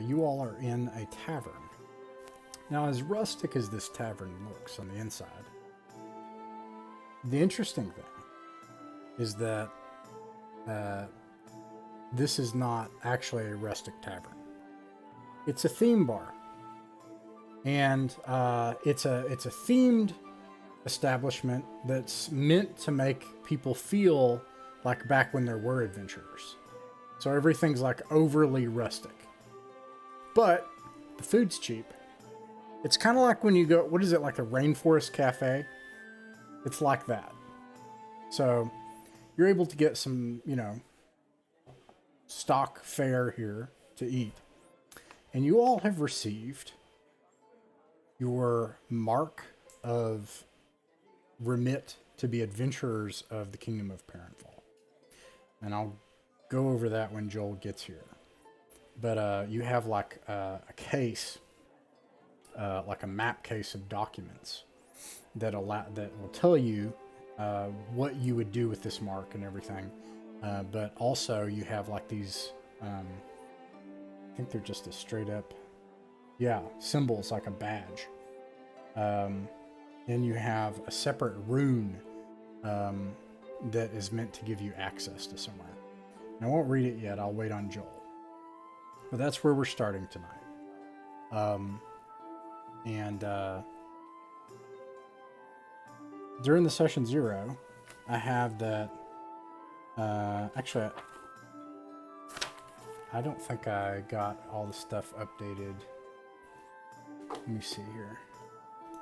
you all are in a tavern. Now, as rustic as this tavern looks on the inside, the interesting thing is that this is not actually a rustic tavern. It's a theme bar, and it's a themed establishment that's meant to make people feel like back when there were adventurers. So everything's like overly rustic, but the food's cheap. It's kind of like when you go, what is it, like a rainforest cafe? It's like that. So you're able to get some, stock fare here to eat. And you all have received your mark of remit to be adventurers of the Kingdom of Parenfall. And I'll go over that when Joel gets here. But you have like a case, like a map case of documents that will tell you what you would do with this mark and everything. But also you have like these, I think they're just a straight up, symbols like a badge. And you have a separate rune that is meant to give you access to somewhere. And I won't read it yet. I'll wait on Joel. But that's where we're starting tonight. And during the session 0, I have that. Actually, I don't think I got all the stuff updated. Let me see here.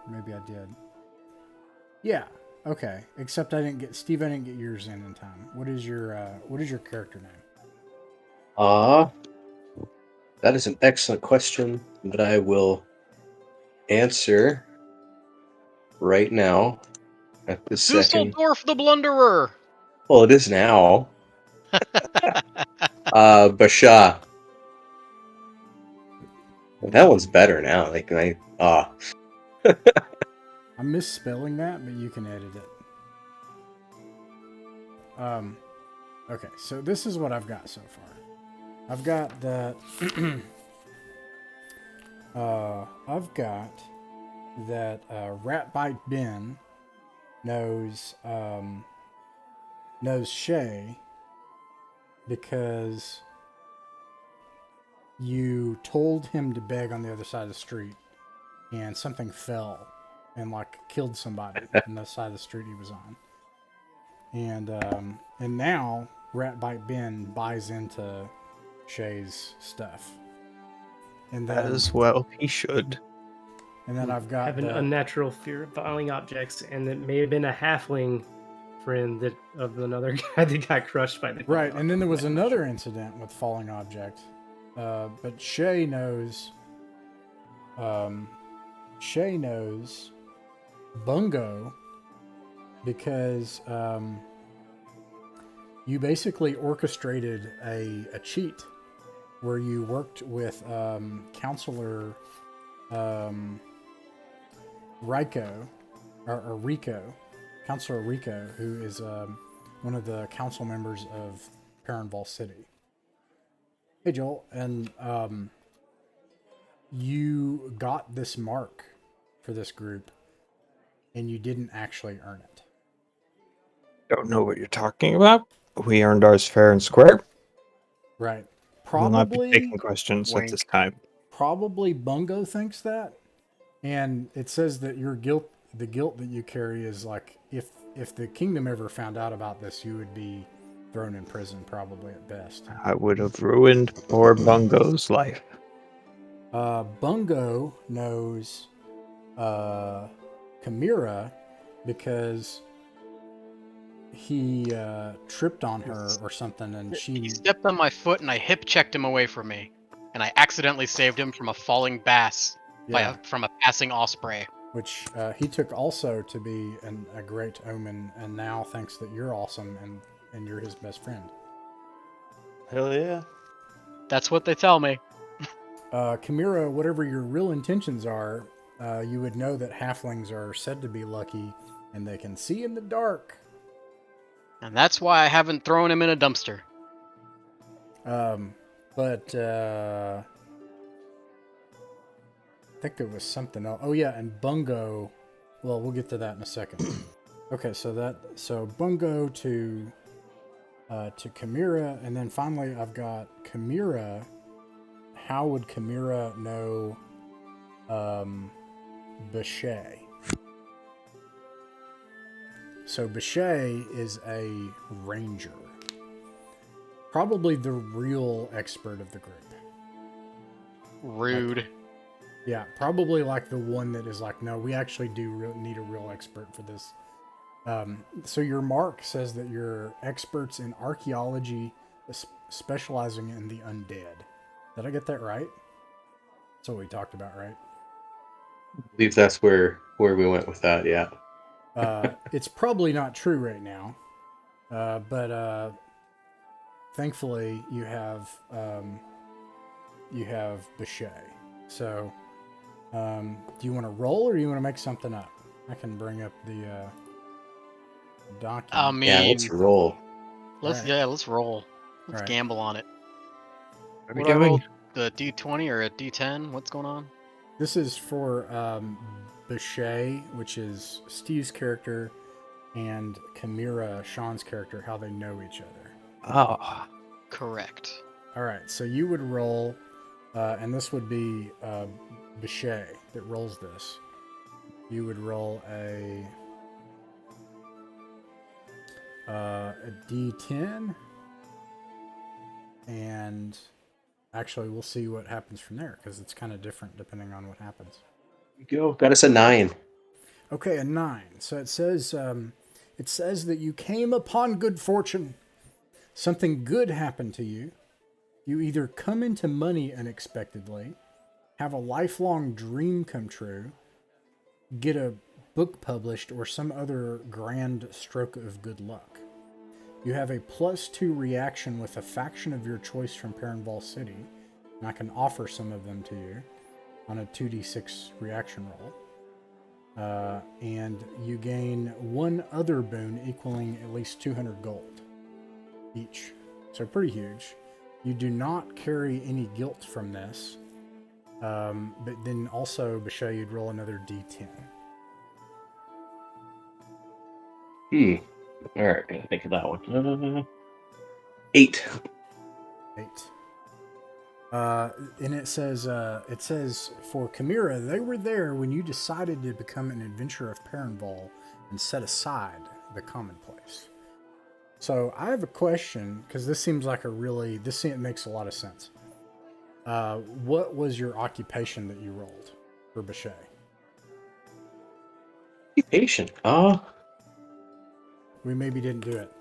Maybe I did. Yeah. Okay. Except I didn't get yours in time. What is your character name? That is an excellent question that I will answer right now at this second. Dusseldorf the Blunderer! Well, it is now. Basha. That one's better now. I'm misspelling that, but you can edit it. Okay, so this is what I've got so far. I've got that. I've got that Ratbite Ben knows Shay because you told him to beg on the other side of the street, and something fell and like killed somebody on the side of the street he was on. And now Ratbite Ben buys into Shay's stuff. And then, as well, he should. And then I've got have an unnatural fear of falling objects, and it may have been a halfling friend of another guy that got crushed by the right. And then there was another incident with falling object, but Shay knows. Shay knows Bungo because you basically orchestrated a cheat where you worked with Counselor Rico, Counselor Rico, who is one of the council members of Parenval City. Hey, Joel, and you got this mark for this group, and you didn't actually earn it. Don't know what you're talking about. We earned ours fair and square. Right. Probably will not be taking questions at this time. Probably Bungo thinks that, and it says that the guilt that you carry is like if the kingdom ever found out about this, you would be thrown in prison, probably at best. I would have ruined poor Bungo's life. Bungo knows Chimera because he tripped on her or something, and He stepped on my foot, and I hip checked him away from me, and I accidentally saved him from a falling bass from a passing osprey. Which he took also to be a great omen, and now thinks that you're awesome and you're his best friend. Hell yeah. That's what they tell me. Chimera, whatever your real intentions are, you would know that halflings are said to be lucky, and they can see in the dark. And that's why I haven't thrown him in a dumpster. But think it was something else. Oh yeah, and Bungo. Well, we'll get to that in a second. Okay, so Bungo to Chimera, and then finally I've got Chimera. How would Chimera know Bechet? So Bechet is a ranger. Probably the real expert of the group. Rude. Yeah, probably like the one that is like, no, we actually do need a real expert for this. So your mark says that you're experts in archaeology, specializing in the undead. Did I get that right? That's what we talked about, right? I believe that's where we went with that. Yeah. It's probably not true right now, but thankfully you have Bechet. So, do you want to roll or do you want to make something up? I can bring up the document. I mean, Yeah. Let's roll. let's roll. Let's Right. gamble on it. What are we What I roll? doing? The D20 or a D10? What's going on? This is for Bechet, which is Steve's character, and Chimera, Sean's character, how they know each other. Oh, Correct. All right, so you would roll, and this would be Bechet that rolls this. You would roll a D10, and actually, we'll see what happens from there because it's kind of different depending on what happens. Go. Got us a 9. Okay, a 9. So it says that you came upon good fortune. Something good happened to you. You either come into money unexpectedly, have a lifelong dream come true, get a book published, or some other grand stroke of good luck. You have a +2 reaction with a faction of your choice from Perrinval City, and I can offer some of them to you on a 2d6 reaction roll. And you gain one other boon equaling at least 200 gold each. So pretty huge. You do not carry any guilt from this. But then also, Bechet, you'd roll another d10. All right. Gotta think of that one. 8. 8. And it says for Chimera, they were there when you decided to become an adventurer of Perrinval and set aside the commonplace. So I have a question, because this seems like it makes a lot of sense. What was your occupation that you rolled for Bechet? Occupation. We maybe didn't do it.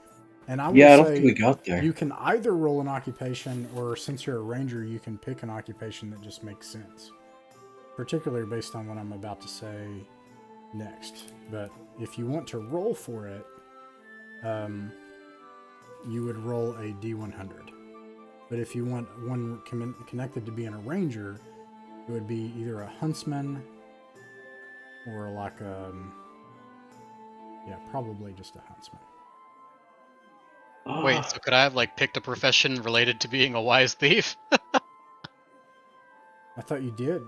And I will Yeah, I don't say, think we got there. you can either roll an occupation, or since you're a ranger, you can pick an occupation that just makes sense. Particularly based on what I'm about to say next. But if you want to roll for it, you would roll a D100. But if you want one connected to being a ranger, it would be either a huntsman or like probably just a huntsman. Wait, so could I have like picked a profession related to being a wise thief? I thought you did.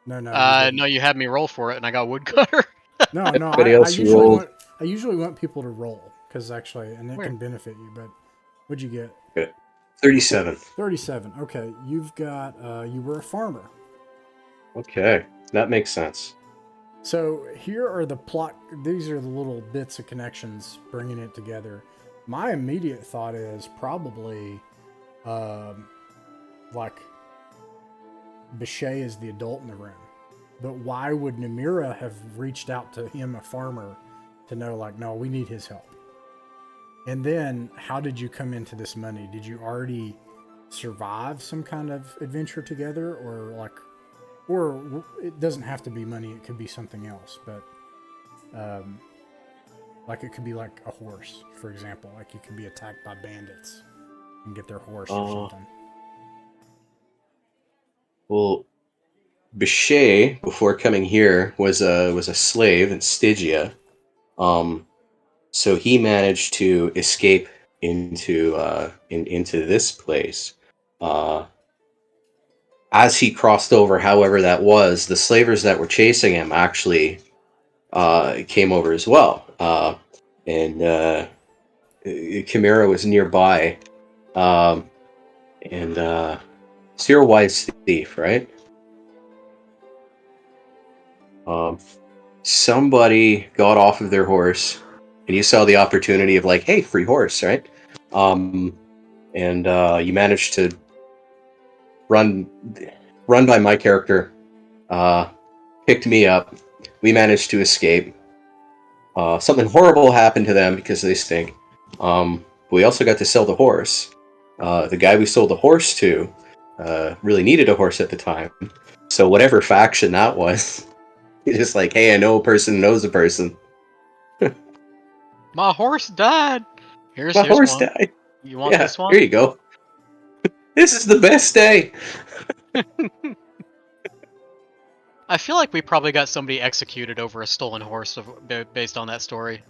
No, you didn't. No, you had me roll for it, and I got woodcutter. No. Everybody I else usually rolled. I usually want people to roll because actually, and it Where? can benefit you. But what'd you get? Good. 37. 37. Okay, you've got. You were a farmer. Okay, that makes sense. So here are the plot. These are the little bits of connections bringing it together. My immediate thought is probably, like, Bechet is the adult in the room. But why would Namira have reached out to him, a farmer, to know, like, no, we need his help? And then, how did you come into this money? Did you already survive some kind of adventure together, or it doesn't have to be money? It could be something else, but like it could be like a horse, for example. Like you could be attacked by bandits and get their horse or something. Well, Bechet, before coming here, was a slave in Stygia. So he managed to escape into into this place. as he crossed over, however that was, the slavers that were chasing him actually came over as well. And Chimera was nearby. And so you're a wise thief, right? Somebody got off of their horse, and you saw the opportunity of like, hey, free horse, right? And you managed to run by my character, picked me up. We managed to escape. Something horrible happened to them because they stink. But we also got to sell the horse. The guy we sold the horse to really needed a horse at the time. So whatever faction that was, he's just like, hey, I know a person who knows a person. My horse died. Here's My horse one. died. You want Yeah, this one? here you go. This is the best day. I feel like we probably got somebody executed over a stolen horse based on that story.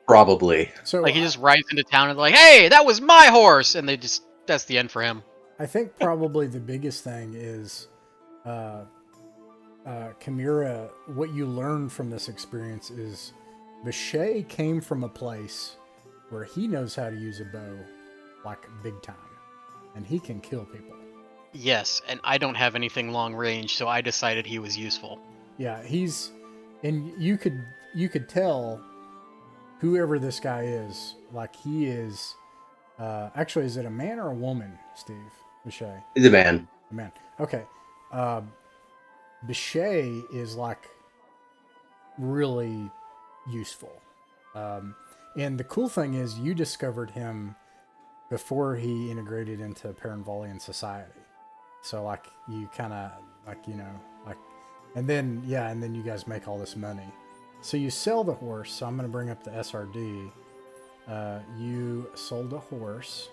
Probably. So Like he just rides into town and they're like, "Hey, that was my horse," and that's the end for him. I think probably the biggest thing is Chimera. What you learn from this experience is Bechet came from a place where he knows how to use a bow like big time, and he can kill people. Yes, and I don't have anything long range, so I decided he was useful. Yeah, and you could tell whoever this guy is, like he is. Actually, is it a man or a woman, Steve Bechet? He's a man. A man. Okay. Bechet is like really useful. And the cool thing is you discovered him before he integrated into Paranvolian society. So like you kind of like, and then you guys make all this money. So you sell the horse. So I'm going to bring up the SRD. You sold a horse.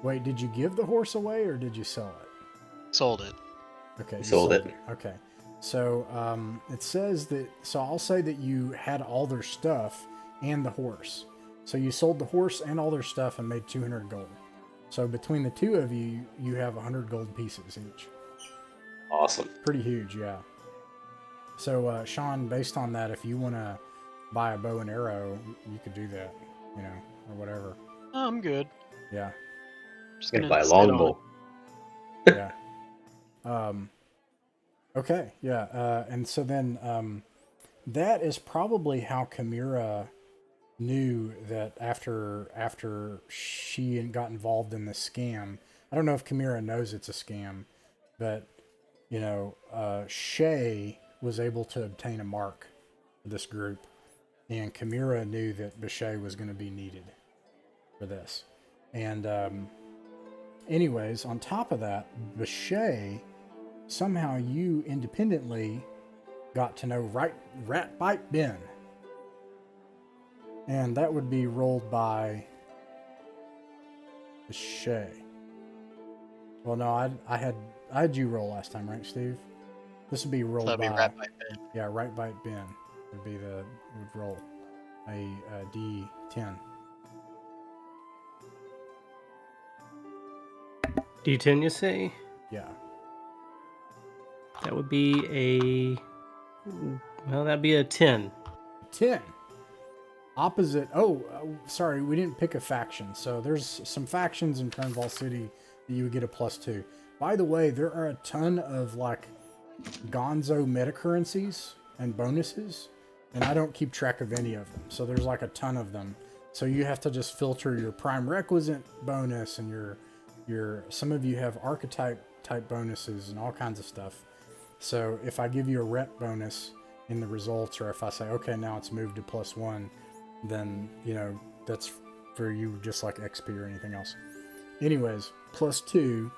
Wait, did you give the horse away or did you sell it? Sold it. Okay. You sold it. Okay. So it says that, so I'll say that you had all their stuff and the horse. So you sold the horse and all their stuff and made 200 gold. So between the two of you, you have 100 gold pieces each. Awesome. Pretty huge, yeah. So Sean, based on that, if you want to buy a bow and arrow, you could do that, or whatever. Oh, I'm good. Yeah. Just Gonna gonna buy a sit on longbow. Yeah. Okay. Yeah. And so then that is probably how Chimera knew that after she got involved in this scam. I don't know if Chimera knows it's a scam, but Shay was able to obtain a mark for this group, and Chimera knew that Bechet was going to be needed for this. And anyways, on top of that, Bechet, somehow you independently got to know Rat Bite Ben. And that would be rolled by Bechet. Well, no, I had you roll last time, right, Steve? This would be rolled That'd by be Rat Bite Ben. Yeah, Right Bite Ben would roll a D10. D10, you say? Yeah. That would be that'd be a 10. 10. Opposite. Oh, sorry, we didn't pick a faction. So there's some factions in Turnval City that you would get a +2. By the way, there are a ton of like gonzo metacurrencies and bonuses, and I don't keep track of any of them. So there's like a ton of them. So you have to just filter your prime requisite bonus and your some of you have archetype type bonuses and all kinds of stuff. So if I give you a rep bonus in the results, or if I say, okay, now it's moved to +1, then, that's for you just like XP or anything else. Anyways, +2,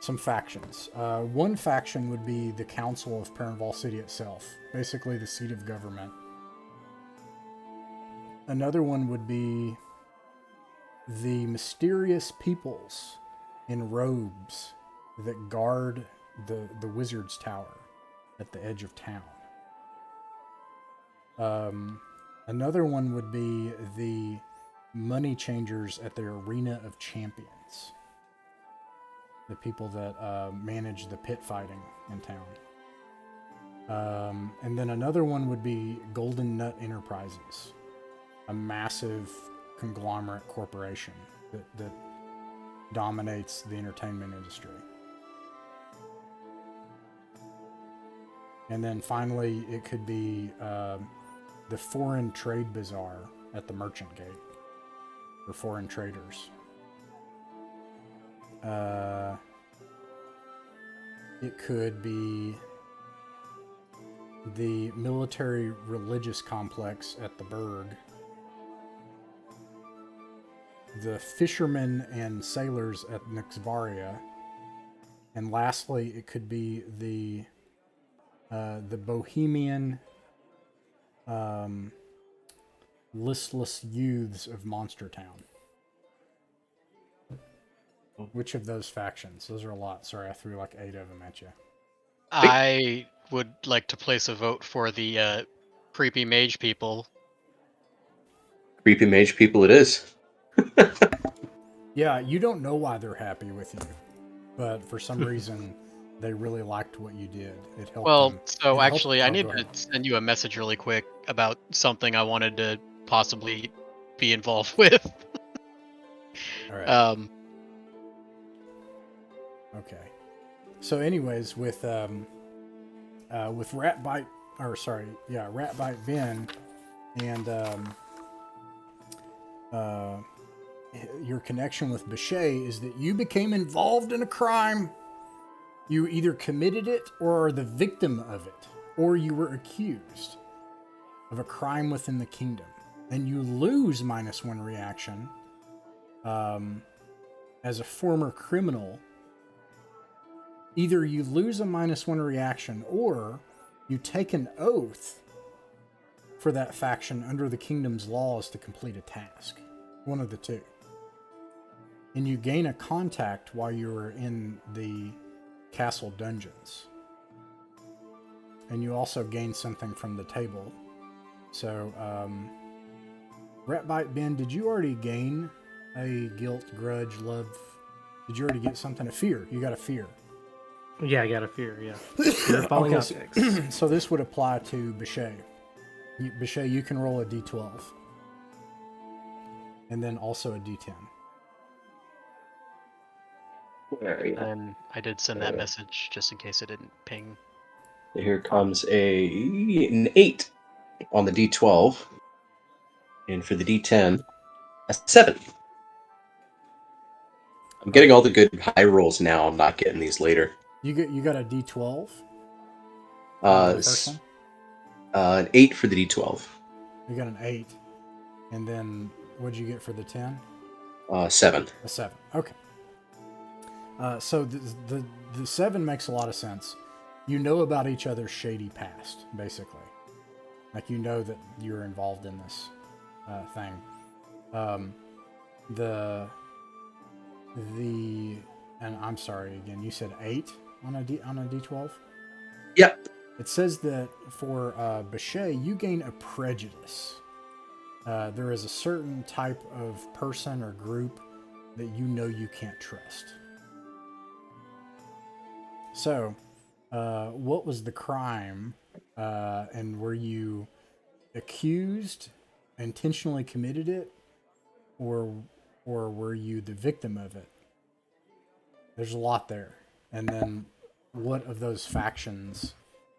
some factions. One faction would be the Council of Paranval City itself, basically the seat of government. Another one would be the mysterious peoples in robes that guard the wizard's tower at the edge of town. Another one would be the money changers at the Arena of Champions. the people that manage the pit fighting in town. And then another one would be Golden Nut Enterprises, a massive conglomerate corporation that dominates the entertainment industry. And then finally, it could be the Foreign Trade Bazaar at the Merchant Gate for foreign traders. It could be the military religious complex at the Berg, the fishermen and sailors at Nixvaria, and lastly, it could be the Bohemian listless youths of Monster Town. Which of those factions? Those are a lot. Sorry, I threw like 8 of them at you. I would like to place a vote for the creepy mage people. Creepy mage people it is. Yeah, you don't know why they're happy with you, but for some reason they really liked what you did. It helped Well, them. so It actually, I helped- need go to ahead. send you a message really quick about something I wanted to possibly be involved with. All right. Okay. So, anyways, with Ratbite Ben, and your connection with Bechet is that you became involved in a crime. You either committed it or are the victim of it, or you were accused of a crime within the kingdom, and you lose -1 reaction as a former criminal. Either you lose a -1 reaction, or you take an oath for that faction under the kingdom's laws to complete a task. One of the two. And you gain a contact while you're in the castle dungeons. And you also gain something from the table. So, Ratbite Ben, did you already gain a guilt, grudge, love? Did you already get something? A fear. You got a fear. Yeah, I got a fear, yeah. Fear of falling objects. So this would apply to Bechet. Bechet, you can roll a d12. And then also a d10. And I did send that message just in case it didn't ping. Here comes an 8 on the D12. And for the D10, a 7. I'm getting all the good high rolls now. I'm not getting these later. You got a d12? Uh, The first one? An 8 for the D12. You got an 8. And then what'd you get for the 10? 7. A 7. Okay. So the 7 makes a lot of sense. You know about each other's shady past, basically. Like, you know that you're involved in this thing. And I'm sorry again. You said 8 on a D12. Yep. It says that for Bechet, you gain a prejudice. There is a certain type of person or group that you know you can't trust. So, what was the crime, and were you accused, intentionally committed it, or were you the victim of it? There's a lot there. And then what of those factions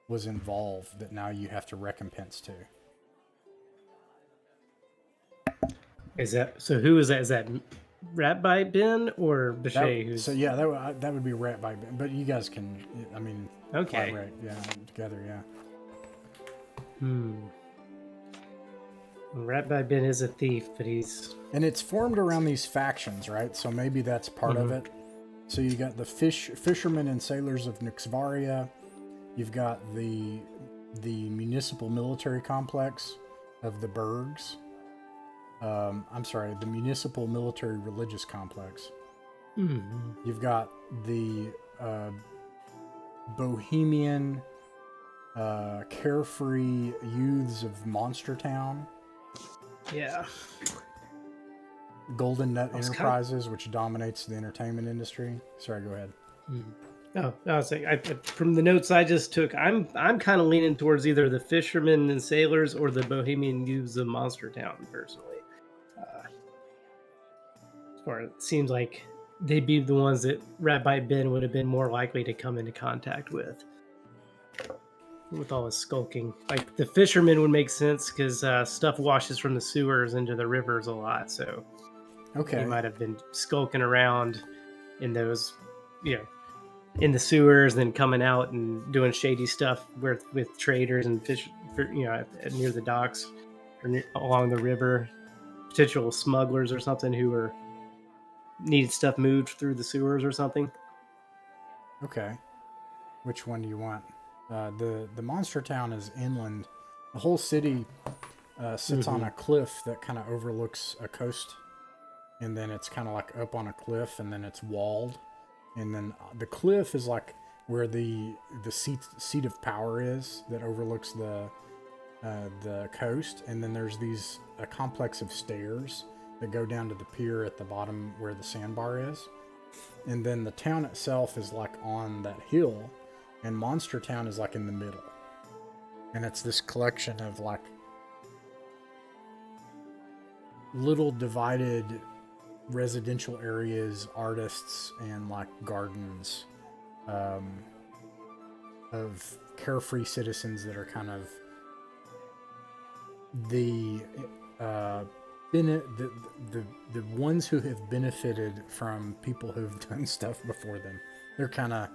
was involved that now you have to recompense to? Is that so? Who is that? Is that Ratbite Ben or Bechet? That would be Ratbite Ben, but you guys can, I mean, Okay. collaborate, yeah, together, yeah. Ratbite Ben is a thief, but he's... And it's formed around these factions, right? So maybe that's part of it. So you got the fishermen and sailors of Nixvaria. You've got the municipal military complex of the Bergs. I'm sorry, the municipal military religious complex. You've got the bohemian, carefree youths of Monster Town. Yeah. Golden Nut I was Enterprises, which dominates the entertainment industry. Sorry, go ahead. Oh, I was saying, from the notes I just took, I'm kind of leaning towards either the Fishermen and Sailors or the Bohemian Youths of Monster Town, personally. As far as it seems like they'd be the ones that Rabbi Ben would have been more likely to come into contact with all his skulking. Like the fishermen would make sense because stuff washes from the sewers into the rivers a lot, so Okay. he might have been skulking around in those, in the sewers, then coming out and doing shady stuff with traders and fish, near the docks or along the river, potential smugglers or something who were needed stuff moved through the sewers or something. Okay. Which one do you want? The Monster Town is inland. The whole city sits on a cliff that kind of overlooks a coast, and then it's kind of like up on a cliff, and then it's walled, and then the cliff is like where the seat of power is that overlooks the coast, and then there's a complex of stairs that go down to the pier at the bottom where the sandbar is, and then the town itself is like on that hill, and Monster Town is like in the middle, and it's this collection of like little divided residential areas, artists, and like gardens of carefree citizens that are kind of the ones who have benefited from people who've done stuff before them. They're kind of,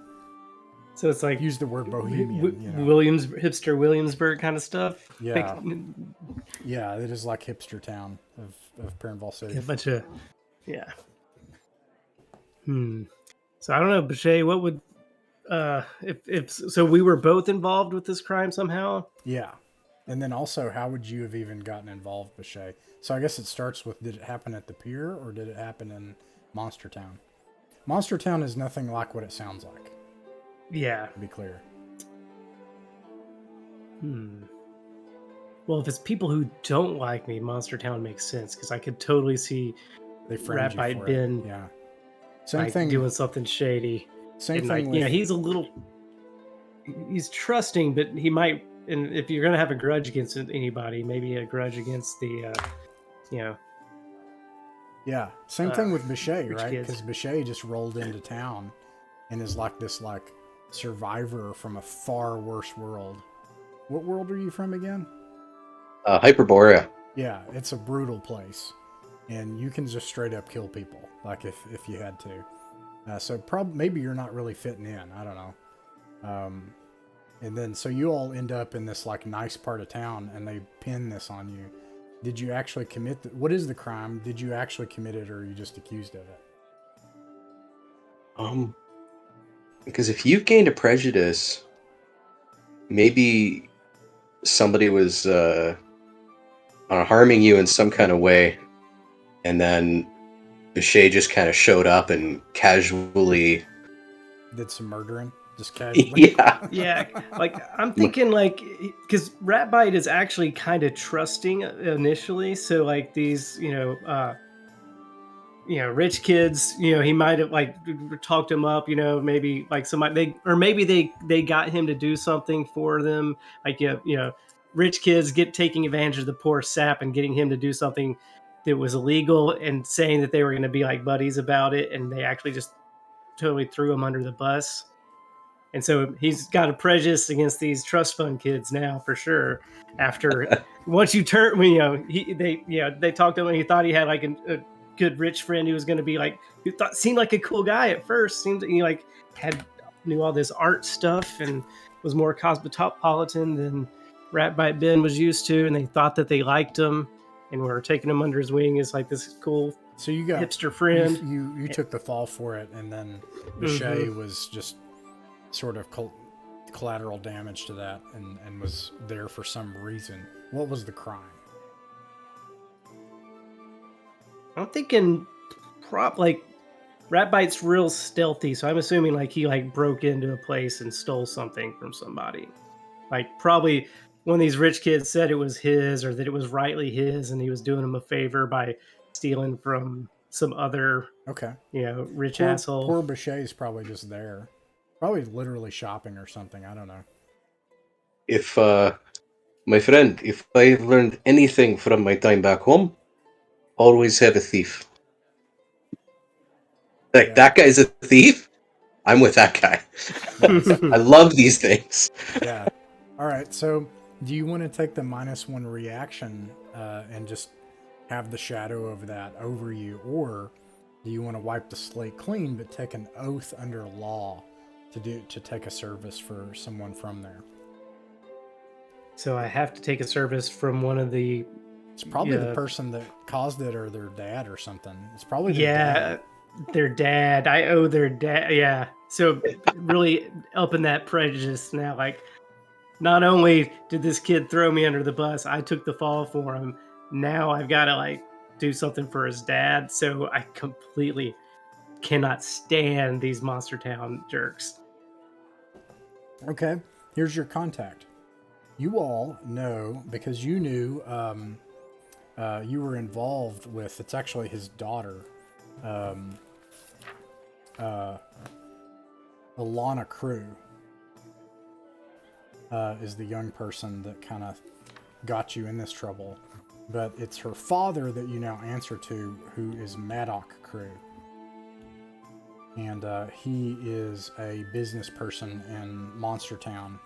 so it's like, use the word bohemian, hipster Williamsburg kind of stuff. Yeah. Yeah, it is like hipster town of Pernval City. A bunch of, So I don't know, Boucher, what would, if so we were both involved with this crime somehow? Yeah. And then also, how would you have even gotten involved, Boucher? So I guess it starts with, did it happen at the pier or did it happen in Monster Town? Monster Town is nothing like what it sounds like. Yeah. To be clear. Well, if it's people who don't like me, Monster Town makes sense because I could totally see they framed Rabbi you for Ben it. Yeah. Same thing. Doing something shady. Same and thing. With, he's trusting, but he might. And if you're gonna have a grudge against anybody, maybe a grudge against the, Yeah. Same thing with Boucher, right? kids. Because Boucher just rolled into town and is like this survivor from a far worse world. What world are you from again? Hyperborea. Yeah, it's a brutal place, and you can just straight up kill people, like if you had to. So maybe you're not really fitting in. I don't know. And then so you all end up in this like nice part of town, and they pin this on you. Did you actually commit? What is the crime? Did you actually commit it, or are you just accused of it? Because if you've gained a prejudice, maybe somebody was harming you in some kind of way, and then Boucher just kind of showed up and casually did some murdering, just casually. Yeah. Like I'm thinking, like, because Ratbite is actually kind of trusting initially, so like these, rich kids, he might have like talked him up, maybe like somebody they got him to do something for them, like rich kids taking advantage of the poor sap and getting him to do something that was illegal and saying that they were going to be like buddies about it, and they actually just totally threw him under the bus. And so he's got a prejudice against these trust fund kids now for sure. After once you turn, they talked to him and he thought he had like a good rich friend who was going to be like, who seemed like a cool guy at first. Seemed that he like knew all this art stuff and was more cosmopolitan than Ratbite Ben was used to. And they thought that they liked him and were taking him under his wing as like this cool. So you got hipster friend. You took the fall for it, and then Boucher was just sort of collateral damage to that, and was there for some reason. What was the crime? I'm thinking Ratbite's real stealthy, so I'm assuming like he like broke into a place and stole something from somebody. Like probably one of these rich kids said it was his or that it was rightly his, and he was doing him a favor by stealing from some other, Okay. rich Poor asshole. Boucher is probably just there. Probably literally shopping or something. I don't know. If my friend, if I've learned anything from my time back home, always have a thief. Like Yeah. that guy's a thief. I'm with that guy. Nice. I love these things. Yeah. All right. So, do you want to take the -1 reaction and just have the shadow of that over you, or do you want to wipe the slate clean but take an oath under law to take a service for someone from there? So I have to take a service from one of the. It's probably the Yeah. person that caused it or their dad or something. It's probably their Yeah, dad. their dad. I owe their dad. Yeah. So really upping that prejudice now. Like, not only did this kid throw me under the bus, I took the fall for him. Now I've got to like do something for his dad. So I completely cannot stand these Monster Town jerks. Okay. Here's your contact. You all know because you knew you were involved with. It's actually his daughter, Alana Crew. Is the young person that kind of got you in this trouble. But it's her father that you now answer to, who is Maddock Crew. And he is a business person in Monster Town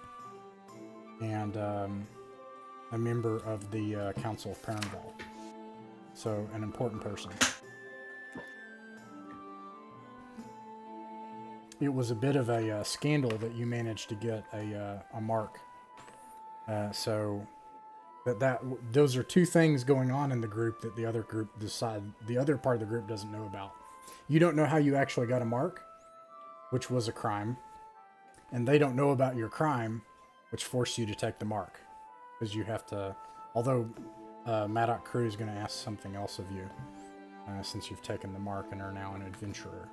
and a member of the Council of Perrinville. So, an important person. It was a bit of a scandal that you managed to get a mark. So those are two things going on in the group that the other part of the group doesn't know about. You don't know how you actually got a mark, which was a crime, and they don't know about your crime, which forced you to take the mark, because you have to. Although Maddock Crew is going to ask something else of you, since you've taken the mark and are now an adventurer.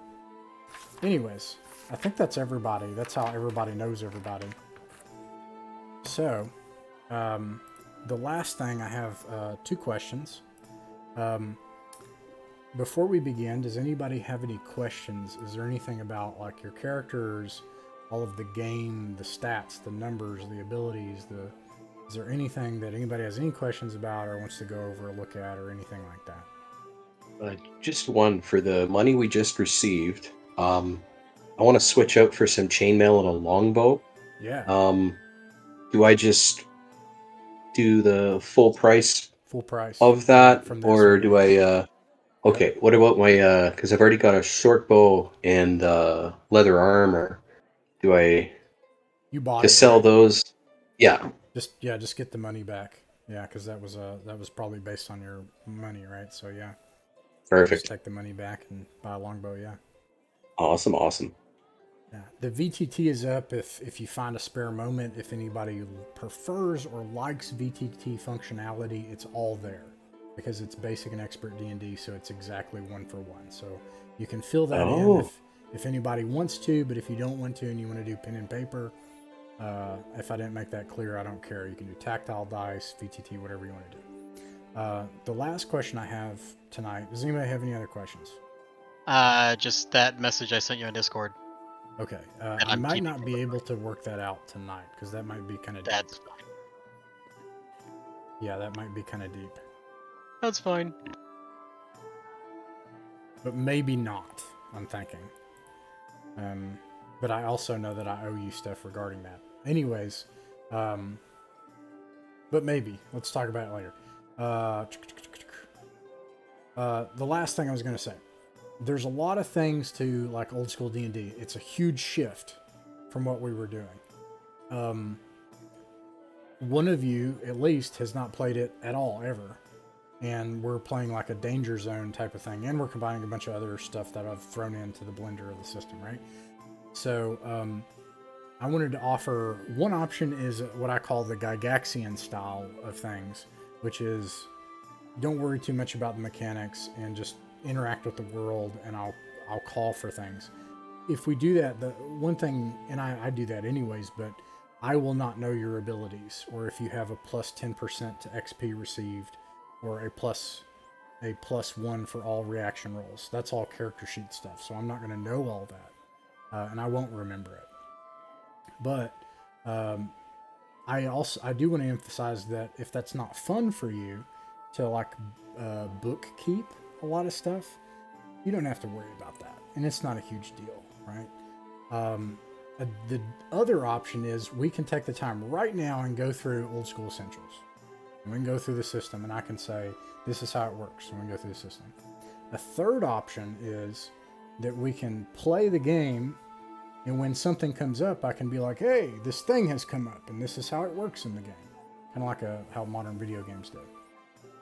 Anyways, I think that's everybody. That's how everybody knows everybody. So, the last thing, I have 2 questions. Before we begin, does anybody have any questions? Is there anything about like your characters, all of the game, the stats, the numbers, the abilities, is there anything that anybody has any questions about or wants to go over or look at or anything like that? Just one for the money we just received. I want to switch out for some chainmail and a longbow. Yeah. Do I just do the full price Full price of that, from or do I? Okay, what about my? Because I've already got a short bow and leather armor. Do I You bought just it, sell right? those? Yeah, Just get the money back. Yeah, because that was probably based on your money, right? So yeah, just perfect. take the money back and buy a longbow. Yeah. Awesome. Yeah, the VTT is up if you find a spare moment. If anybody prefers or likes VTT functionality, it's all there because it's basic and expert D&D, so it's exactly 1-for-1. So you can fill that in if anybody wants to, but if you don't want to and you want to do pen and paper, if I didn't make that clear, I don't care. You can do tactile dice, VTT, whatever you want to do. The last question I have tonight, does anybody have any other questions? Just that message I sent you on Discord. Okay, And I I'm might keeping not be able to work that out tonight because that might be kind of deep. That's fine. Yeah, that might be kind of deep. That's fine. But maybe not, I'm thinking. But I also know that I owe you stuff regarding that. Anyways, but maybe. Let's talk about it later. The last thing I was going to say. There's a lot of things to like old school D&D. It's a huge shift from what we were doing. One of you, at least, has not played it at all, ever. And we're playing like a danger zone type of thing. And we're combining a bunch of other stuff that I've thrown into the blender of the system, right? So, I wanted to offer one option is what I call the Gygaxian style of things, which is don't worry too much about the mechanics and just interact with the world, and I'll call for things. If we do that, the one thing, and I do that anyways, but I will not know your abilities, or if you have a plus 10% to XP received, or a plus a +1 for all reaction rolls. That's all character sheet stuff, so I'm not going to know all that, and I won't remember it. But I do want to emphasize that if that's not fun for you to like bookkeep a lot of stuff, you don't have to worry about that, and it's not a huge deal, right? The other option is we can take the time right now and go through Old School Essentials. And we can go through the system, and I can say, this is how it works, and we can go through the system. A third option is that we can play the game, and when something comes up, I can be like, hey, this thing has come up, and this is how it works in the game. Kind of like how modern video games do.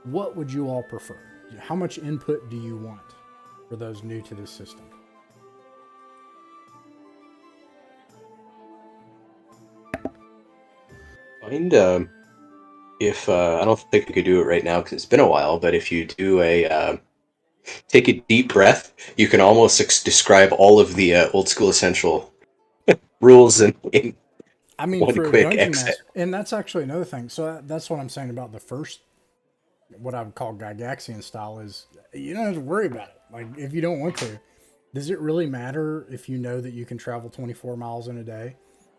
What would you all prefer? How much input do you want for those new to this system? Find if I don't think we could do it right now because it's been a while, but if you do take a deep breath, you can almost describe all of the Old School Essential rules in I mean, one for a quick dungeon exit. master, and that's actually another thing. So that's what I'm saying about the first, what I would call Gygaxian style, is you don't have to worry about it. Like, if you don't want to, does it really matter if you know that you can travel 24 miles in a day?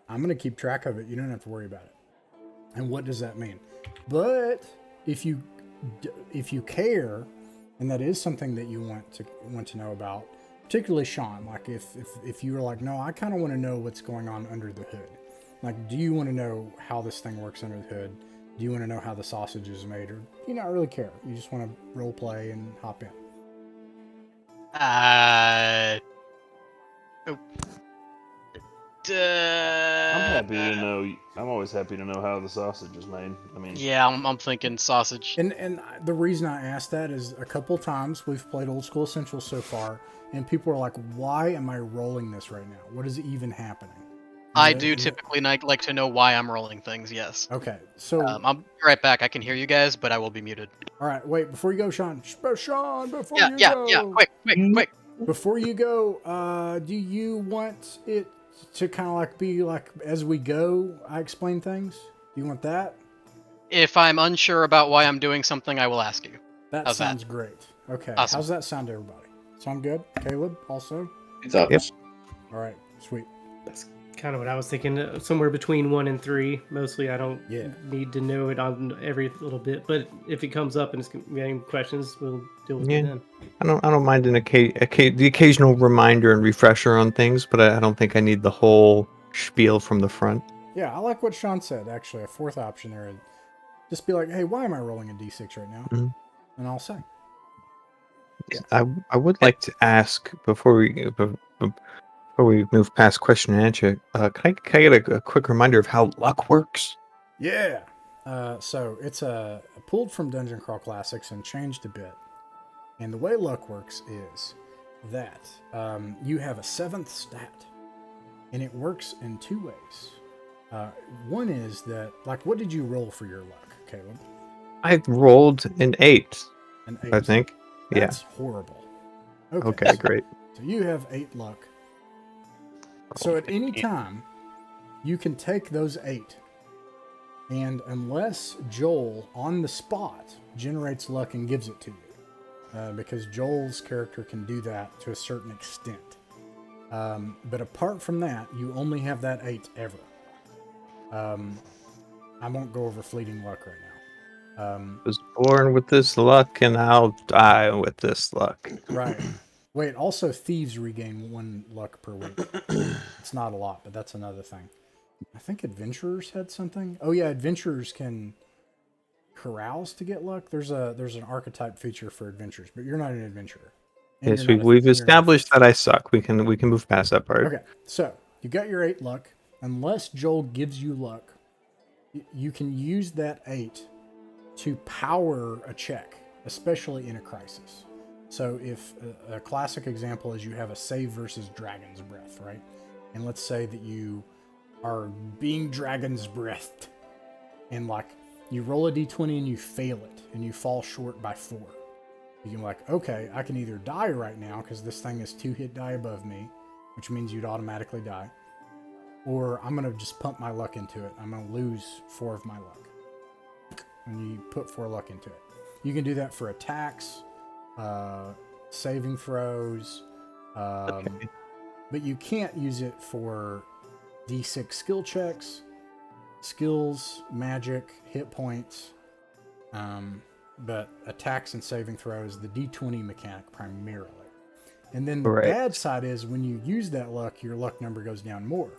I'm going to keep track of it. You don't have to worry about it. And what does that mean? But if you care, and that is something that you want to know about, particularly Sean, like if you were like, no, I kind of want to know what's going on under the hood. Like, do you want to know how this thing works under the hood? Do you want to know how the sausage is made? Or do you not really care? You just want to role play and hop in? I'm happy to know. I'm always happy to know how the sausage is made. I mean, Yeah, I'm thinking sausage. And the reason I asked that is a couple times we've played Old School Essentials so far, and people are like, why am I rolling this right now? What is even happening? I do typically like to know why I'm rolling things, yes. Okay, so I'll be right back. I can hear you guys, but I will be muted. all right, wait, before you go, Sean. Sean, before Yeah, you yeah, go. yeah. Quick. Before you go, do you want it to kind of like be like as we go, I explain things? Do you want that? If I'm unsure about why I'm doing something, I will ask you. That How's sounds great. Okay, Awesome. how's that sound to everybody? Sound good? Caleb, also? It's up. Yep. All right, sweet. That's kind of what I was thinking. Somewhere between 1 and 3. Mostly, I don't Yeah. need to know it on every little bit. But if it comes up and it's getting questions, we'll deal with Yeah. it then. I don't mind the occasional reminder and refresher on things, but I don't think I need the whole spiel from the front. Yeah, I like what Sean said, actually. A fourth option there. Just be like, hey, why am I rolling a d6 right now? Mhm. And I'll say. I would like to ask before we move past question and answer. Can I get a quick reminder of how luck works? Yeah. So it's pulled from Dungeon Crawl Classics and changed a bit. And the way luck works is that you have a 7th stat, and it works in 2 ways. One is that, like, what did you roll for your luck, Caleb? I rolled an 8. An 8. I think. That's horrible. Okay, great. So you have 8 luck. So at any time, you can take those 8, and unless Joel on the spot generates luck and gives it to you, because Joel's character can do that to a certain extent. But apart from that, you only have that 8 ever. I won't go over fleeting luck right now. I was born with this luck, and I'll die with this luck. Right. Wait, also thieves regain 1 luck per week. It's not a lot, but that's another thing. I think adventurers had something. Oh yeah, adventurers can carouse to get luck. There's an archetype feature for adventurers, but you're not an adventurer. And Yes, you're not we've you're not established that I suck. We can move past that part. Okay, so you got your 8 luck. Unless Joel gives you luck, you can use that 8 to power a check, especially in a crisis. So if a classic example is you have a save versus dragon's breath, right? And let's say that you are being dragon's breathed, and like you roll a d20 and you fail it, and you fall short by 4. You can be like, okay, I can either die right now because this thing is 2 hit die above me, which means you'd automatically die, or I'm gonna just pump my luck into it. I'm gonna lose 4 of my luck, and you put 4 luck into it. You can do that for attacks. saving throws, Okay. but you can't use it for D6 skill checks, skills, magic, hit points, but attacks and saving throws, the D20 mechanic primarily. And then the Right. bad side is when you use that luck, your luck number goes down more.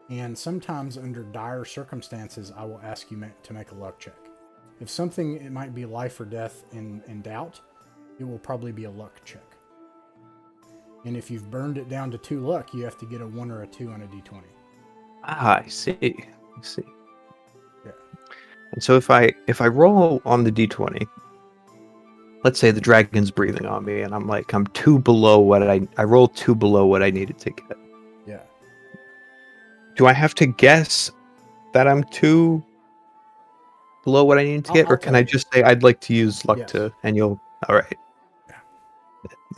And sometimes under dire circumstances, I will ask you to make a luck check. If something, it might be life or death in doubt, it will probably be a luck check. And if you've burned it down to 2 luck, you have to get a 1 or a 2 on a D20. Ah, I see. I see. Yeah. And so if I roll on the d20, let's say the dragon's breathing on me, and I'm 2 below what I rolled 2 below what I needed to get. Yeah. Do I have to guess that I'm 2 below what I need to get, I'll or can tell I you. just say I'd like to use luck Yes. to, and you'll, all right. Yeah.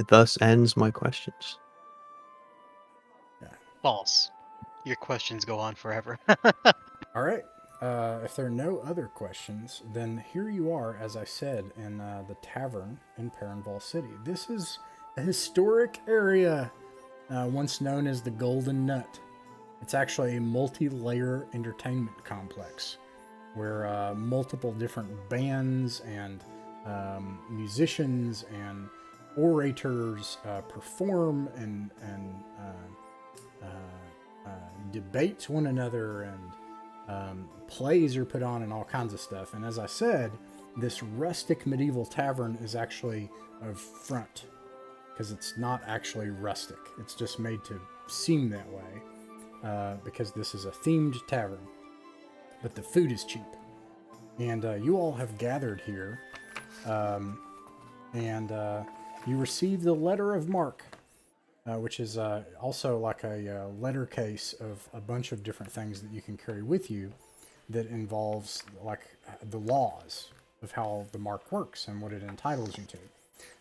Thus ends my questions. False. Your questions go on forever. All right. If there are no other questions, then here you are, as I said, in the tavern in Perrinval City. This is a historic area, once known as the Golden Nut. It's actually a multi-layer entertainment complex where multiple different bands and musicians and orators perform and debate one another, and plays are put on and all kinds of stuff. And as I said, this rustic medieval tavern is actually a front because it's not actually rustic. It's just made to seem that way because this is a themed tavern. But the food is cheap. And you all have gathered here, and you received the letter of marque, which is also like a letter case of a bunch of different things that you can carry with you that involves like the laws of how the marque works and what it entitles you to.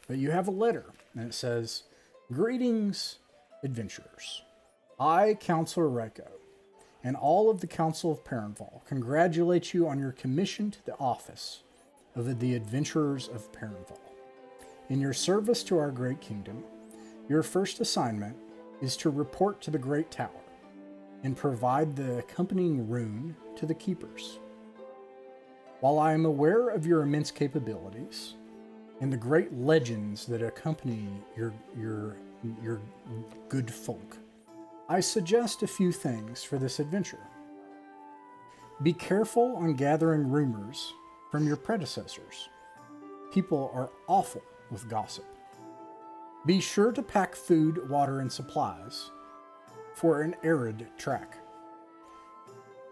But you have a letter, and it says, "Greetings, adventurers. I, Counselor Reiko, and all of the Council of Perrinval congratulate you on your commission to the office of the Adventurers of Perrinval. In your service to our great kingdom, your first assignment is to report to the Great Tower and provide the accompanying rune to the keepers. While I am aware of your immense capabilities and the great legends that accompany your good folk, I suggest a few things for this adventure. Be careful on gathering rumors from your predecessors. People are awful with gossip. Be sure to pack food, water, and supplies for an arid track.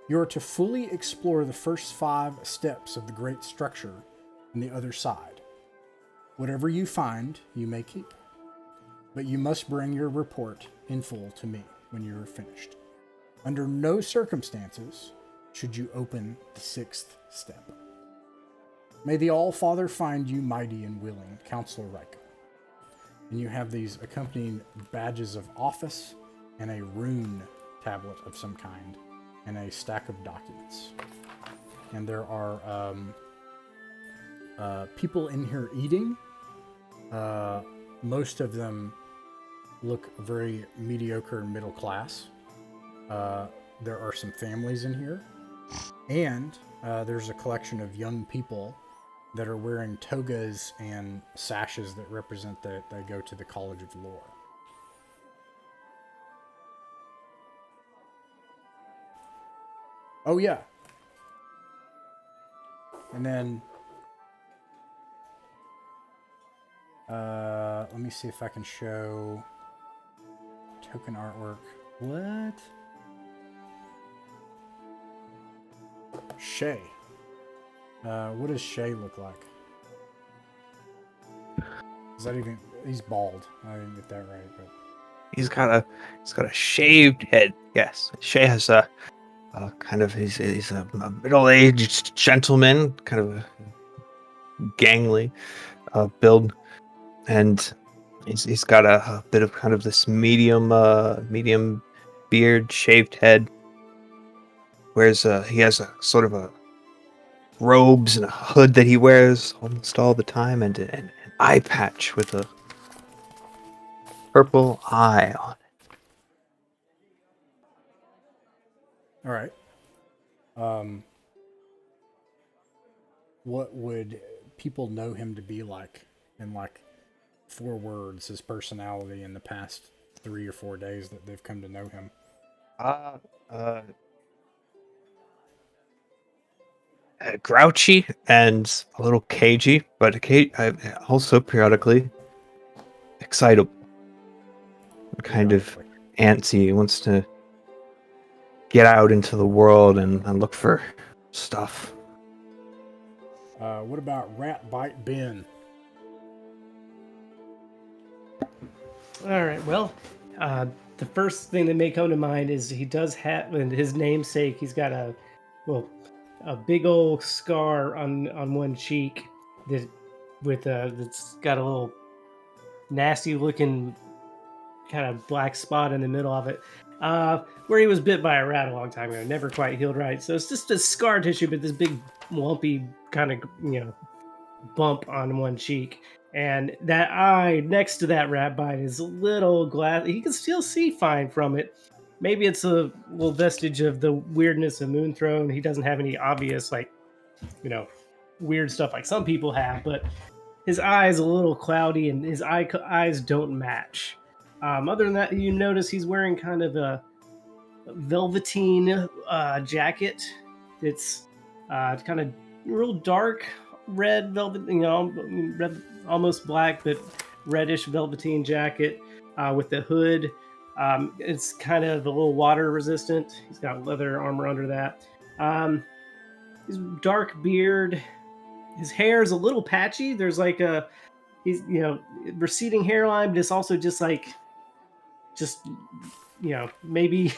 You are to fully explore the first 5 steps of the great structure on the other side. Whatever you find, you may keep. But you must bring your report in full to me when you are finished. Under no circumstances should you open the 6th step. May the All-Father find you mighty and willing, Counselor Reiko." And you have these accompanying badges of office and a rune tablet of some kind and a stack of documents. And there are people in here eating. Most of them look very mediocre and middle class. There are some families in here. And there's a collection of young people that are wearing togas and sashes that represent that they go to the College of Lore. Oh, yeah. And then let me see if I can show token artwork. What? Shay. What does Shay look like? Is that even? He's bald. I didn't get that right, but He's got a shaved head. Yes, Shay has a kind of he's a middle-aged gentleman, kind of a gangly build, and he's got a bit of kind of this medium beard, shaved head. Wears he has a sort of a robes and a hood that he wears almost all the time, and eye patch with a purple eye on it. All right. What would people know him to be like in like 4 words, his personality in the past 3 or 4 days that they've come to know him? Grouchy and a little cagey, but also periodically excitable. Kind of antsy. He wants to get out into the world and look for stuff. What about Rat Bite Ben? All right. Well, the first thing that may come to mind is he does have, and his namesake, he's got a big old scar on one cheek that's got a little nasty looking kind of black spot in the middle of it, where he was bit by a rat a long time ago. Never quite healed right. So it's just a scar tissue, but this big lumpy kind of bump on one cheek. And that eye next to that rat bite is a little glass. He can still see fine from it. Maybe it's a little vestige of the weirdness of Moonthrow. He doesn't have any obvious, weird stuff like some people have, but his eye is a little cloudy and his eyes don't match. Other than that, you notice he's wearing kind of a velveteen jacket. It's kind of real dark red velvet, red, almost black, but reddish velveteen jacket with the hood. It's kind of a little water resistant. He's got leather armor under that. His dark beard. His hair is a little patchy. There's like he's receding hairline, but it's also just maybe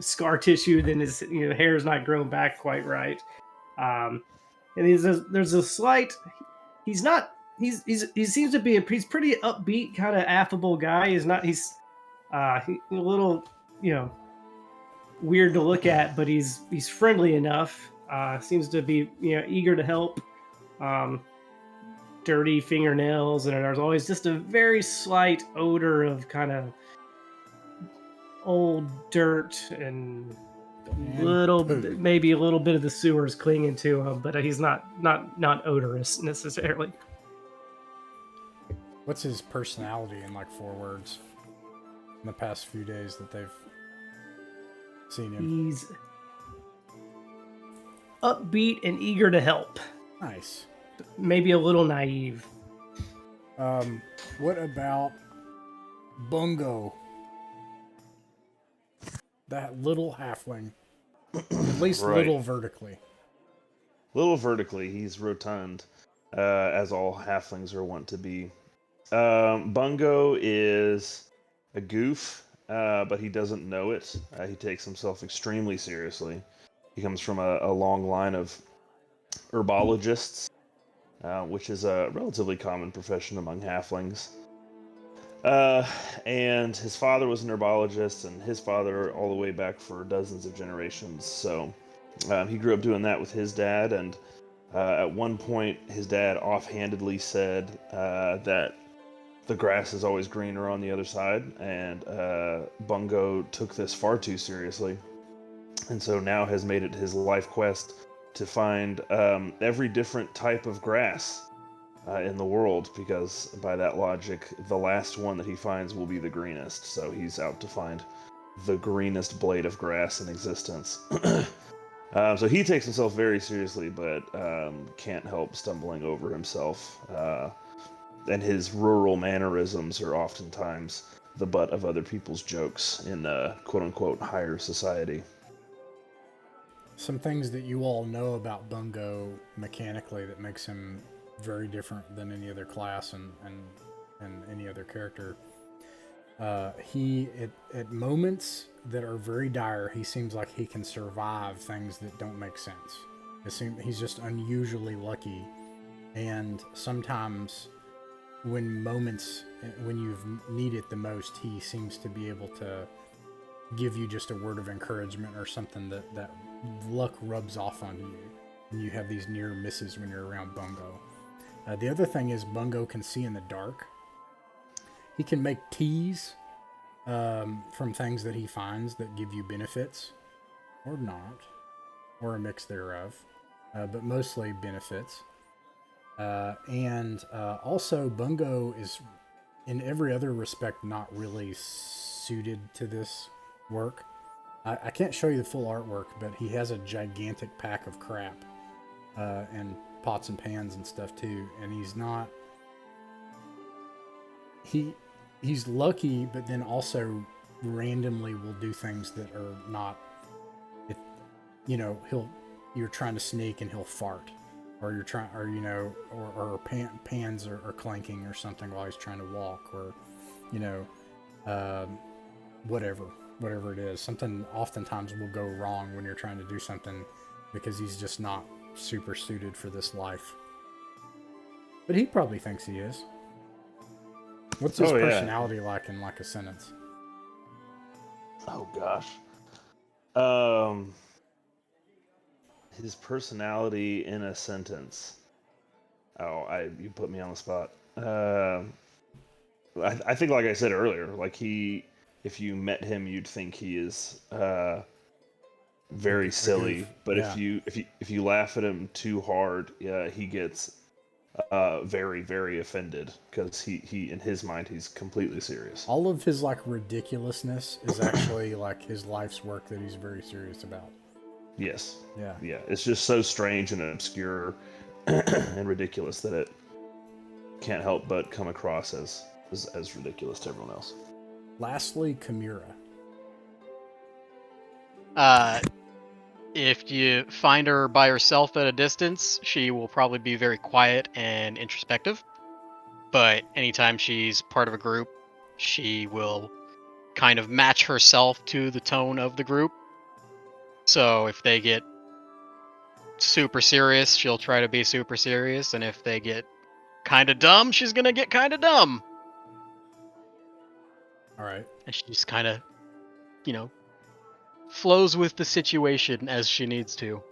scar tissue. Then his hair is not grown back quite right. And there's a slight. He's not. He seems to be he's pretty upbeat, kind of affable guy. He's not. He's a little weird to look at, but he's friendly enough. Seems to be eager to help. Dirty fingernails, and there's always just a very slight odor of kind of old dirt and maybe a little bit of the sewers clinging to him, but he's not odorous necessarily. What's his personality in like 4 words in the past few days that they've seen him? He's upbeat and eager to help. Nice. Maybe a little naive. What about Bungo? That little halfling. At least Right. little vertically. Little vertically, he's rotund, as all halflings are wont to be. Bungo is a goof, but he doesn't know it. He takes himself extremely seriously. He comes from a long line of herbologists, which is a relatively common profession among halflings. And his father was an herbologist, and his father all the way back for dozens of generations. So he grew up doing that with his dad, and at one point his dad offhandedly said that the grass is always greener on the other side, and Bungo took this far too seriously, and so now has made it his life quest to find every different type of grass in the world, because by that logic, the last one that he finds will be the greenest. So he's out to find the greenest blade of grass in existence. So he takes himself very seriously, but can't help stumbling over himself. And his rural mannerisms are oftentimes the butt of other people's jokes in quote-unquote higher society. Some things that you all know about Bungo mechanically that makes him very different than any other class and any other character. He at moments that are very dire, he seems like he can survive things that don't make sense. He's just unusually lucky, and sometimes when you've need it the most, he seems to be able to give you just a word of encouragement or something that luck rubs off onto you, and you have these near misses when you're around Bungo. The other thing is Bungo can see in the dark. He can make teas from things that he finds that give you benefits, or not, or a mix thereof, but mostly benefits. And also, Bungo is, in every other respect, not really suited to this work. I can't show you the full artwork, but he has a gigantic pack of crap and pots and pans and stuff too. And he's not. He's lucky, but then also randomly will do things that are not. You're trying to sneak and he'll fart, or you're trying, or pans are clanking or something while he's trying to walk, or whatever it is. Something oftentimes will go wrong when you're trying to do something because he's just not super suited for this life. But he probably thinks he is. What's his personality like in like a sentence? Oh gosh. His personality in a sentence. You put me on the spot. I think, like I said earlier, like if you met him, you'd think he is very silly. But if you laugh at him too hard, he gets very, very offended because he in his mind he's completely serious. All of his like ridiculousness is actually like his life's work that he's very serious about. Yes. Yeah. Yeah. It's just so strange and obscure and ridiculous that it can't help but come across as ridiculous to everyone else. Lastly, Kimura. If you find her by herself at a distance, she will probably be very quiet and introspective. But anytime she's part of a group, she will kind of match herself to the tone of the group. So if they get super serious, she'll try to be super serious. And if they get kind of dumb, she's going to get kind of dumb. All right. And she just kind of, flows with the situation as she needs to.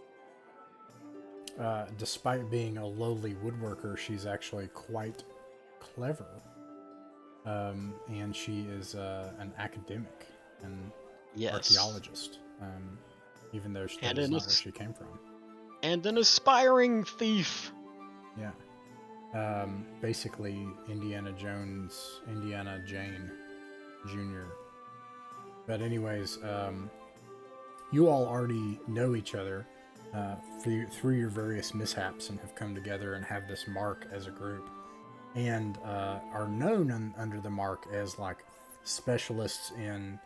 Despite being a lowly woodworker, she's actually quite clever. And she is an academic and archaeologist, even though that is not where she came from. And an aspiring thief. Yeah. Basically, Indiana Jane Jr. But anyways, you all already know each other through your various mishaps and have come together and have this mark as a group, and are known under the mark as like specialists in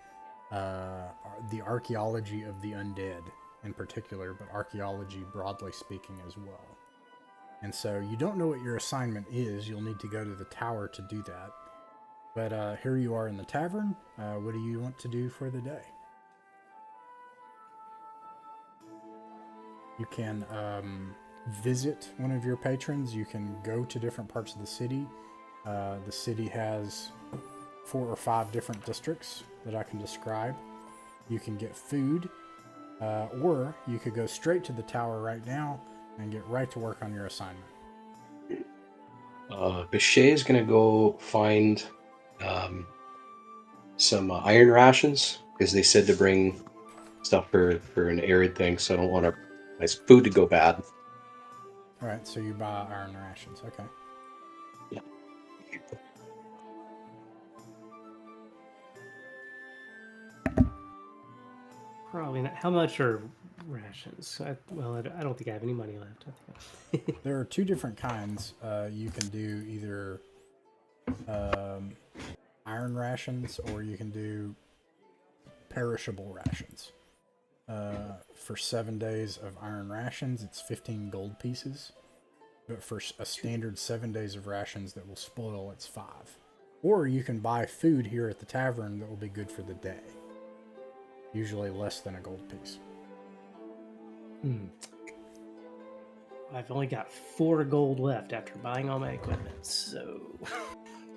the archaeology of the undead in particular, but archaeology broadly speaking as well. And so you don't know what your assignment is. You'll need to go to the tower to do that. But here you are in the tavern. What do you want to do for the day? You can visit one of your patrons. You can go to different parts of the city. The city has 4 or 5 different districts that I can describe. You can get food, or you could go straight to the tower right now and get right to work on your assignment. Bichet is going to go find some iron rations because they said to bring stuff for an arid thing, so I don't want my food to go bad. All right, so you buy iron rations. Okay. Yeah. Probably not. How much are rations? I don't think I have any money left. There are 2 different kinds. You can do either iron rations, or you can do perishable rations. For 7 days of iron rations, it's 15 gold pieces. But for a standard 7 days of rations that will spoil, it's 5. Or you can buy food here at the tavern that will be good for the day. Usually less than a gold piece. I've only got 4 gold left after buying all my equipment, so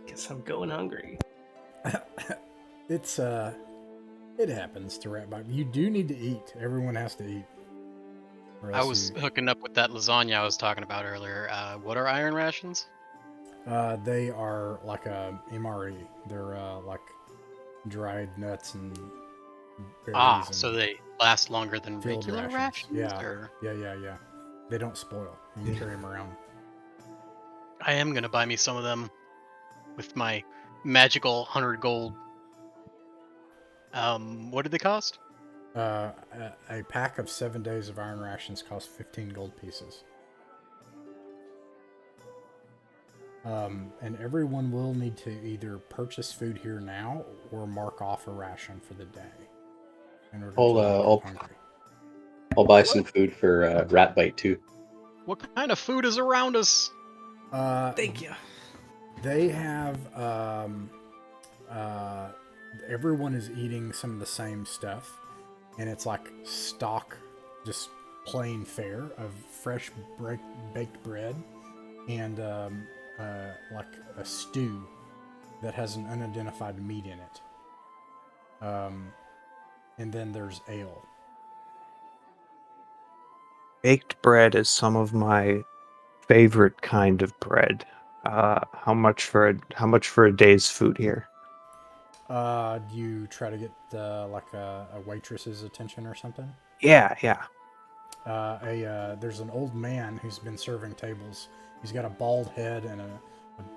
guess I'm going hungry. It happens to rat bite. You do need to eat. Everyone has to eat. Or I else was hooking up with that lasagna I was talking about earlier. What are iron rations? they are like a MRE. They're like dried nuts and berries So and they last longer than field regular rations. rations? Yeah, Or yeah. They don't spoil. You can carry them around. I am gonna buy me some of them with my magical 100 gold. What did they cost? A pack of 7 days of iron rations costs 15 gold pieces. And everyone will need to either purchase food here now or mark off a ration for the day in order to not go hungry. I'll buy some food for rat bite too. What kind of food is around us? Thank you. They have everyone is eating some of the same stuff, and it's like stock, just plain fare of fresh baked bread and like a stew that has an unidentified meat in it. And then there's ale. Baked bread is some of my favorite kind of bread. How much for a day's food here? Do you try to get like a waitress's attention or something? Yeah. There's an old man who's been serving tables. He's got a bald head and a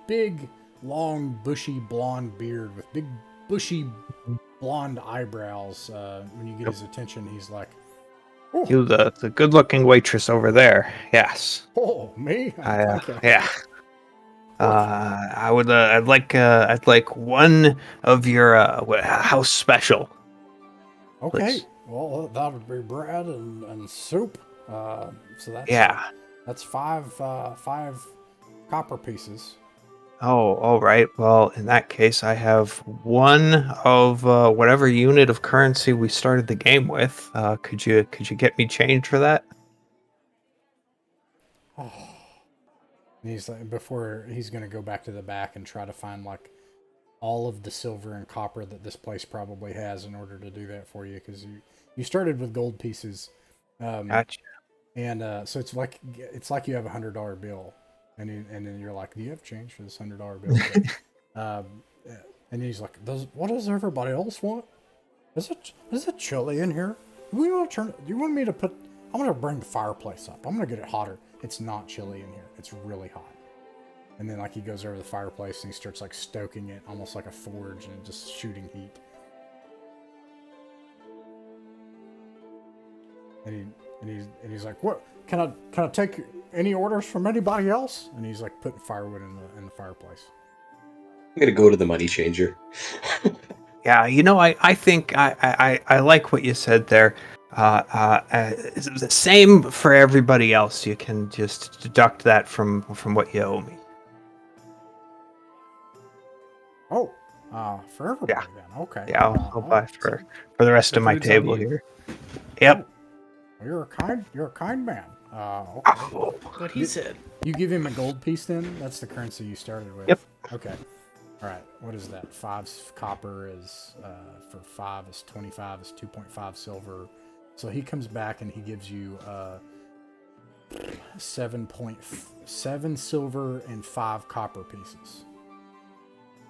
big, long, bushy blonde beard with big, bushy blonde eyebrows. When you get his attention, he's like, "Oh, You, the good-looking waitress over there. Yes. oh, me? Thank you." Yeah. I'd like one of your house special. Okay. Please. Well, that would be bread and soup. So Yeah. that's five copper pieces. Oh, all right. Well, in that case, I have one of whatever unit of currency we started the game with. Could you get me change for that? And he's like, before he's going to go back to the back and try to find like all of the silver and copper that this place probably has in order to do that for you, because you started with gold pieces. Gotcha. And so it's like you have $100 bill, and then you're like, "Do you have change for this $100 bill?" And he's like, "What does everybody else want? Is it chilly in here? Do you want me to put? I'm gonna bring the fireplace up. I'm gonna get it hotter. It's not chilly in here. It's really hot." And then like he goes over the fireplace and he starts like stoking it, almost like a forge, and just shooting heat. And he's like, "What? Can I take any orders from anybody else?" And he's like putting firewood in the fireplace. I'm gonna go to the money changer. Yeah, I think I like what you said there. It's the same for everybody else. You can just deduct that from what you owe me. Oh, for everybody Yeah. then. Okay. Yeah, I'll buy So- for the rest The of my food's on table you. here. Yep. well, you're a kind man. Okay. Oh, What he said. You give him a gold piece then? That's the currency you started with. Yep. Okay. All right. What is that? 5 copper is for 5 is 25 is 2.5 silver. So he comes back and he gives you 7.7 silver and 5 copper pieces.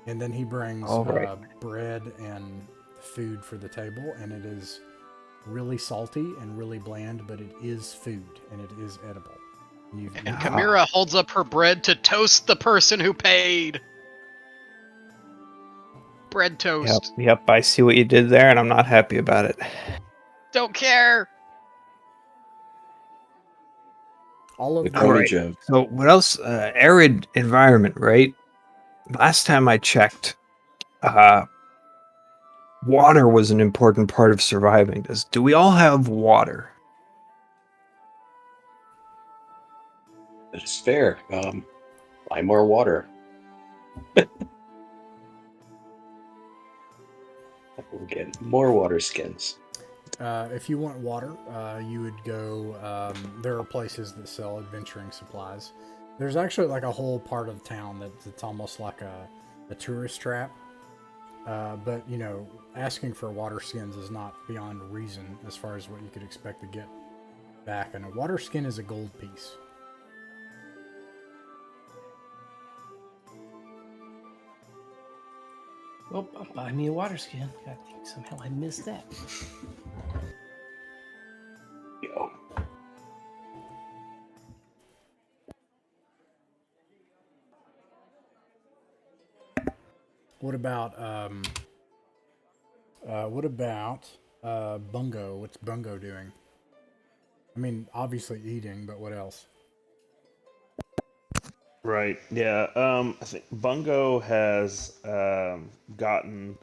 And then he brings All right. bread and food for the table, and it is really salty and really bland, but it is food and it is edible. And Chimera holds up her bread to toast the person who paid. Bread toast. Yep. I see what you did there, and I'm not happy about it. Don't care. all of With the All right. Tony Joe. So what else? Arid environment, right? Last time I checked, water was an important part of surviving. Do we all have water? That is fair. Buy more water. We'll get more water skins. if you want water, you would go. There are places that sell adventuring supplies. There's actually like a whole part of town that's almost like a tourist trap. But asking for water skins is not beyond reason as far as what you could expect to get. back, and a water skin is a gold piece. Well, buy me a water skin. God, somehow I missed that. Yo. What about Bungo? What's Bungo doing? I mean, obviously eating, but what else? Right. Yeah. I think Bungo has gotten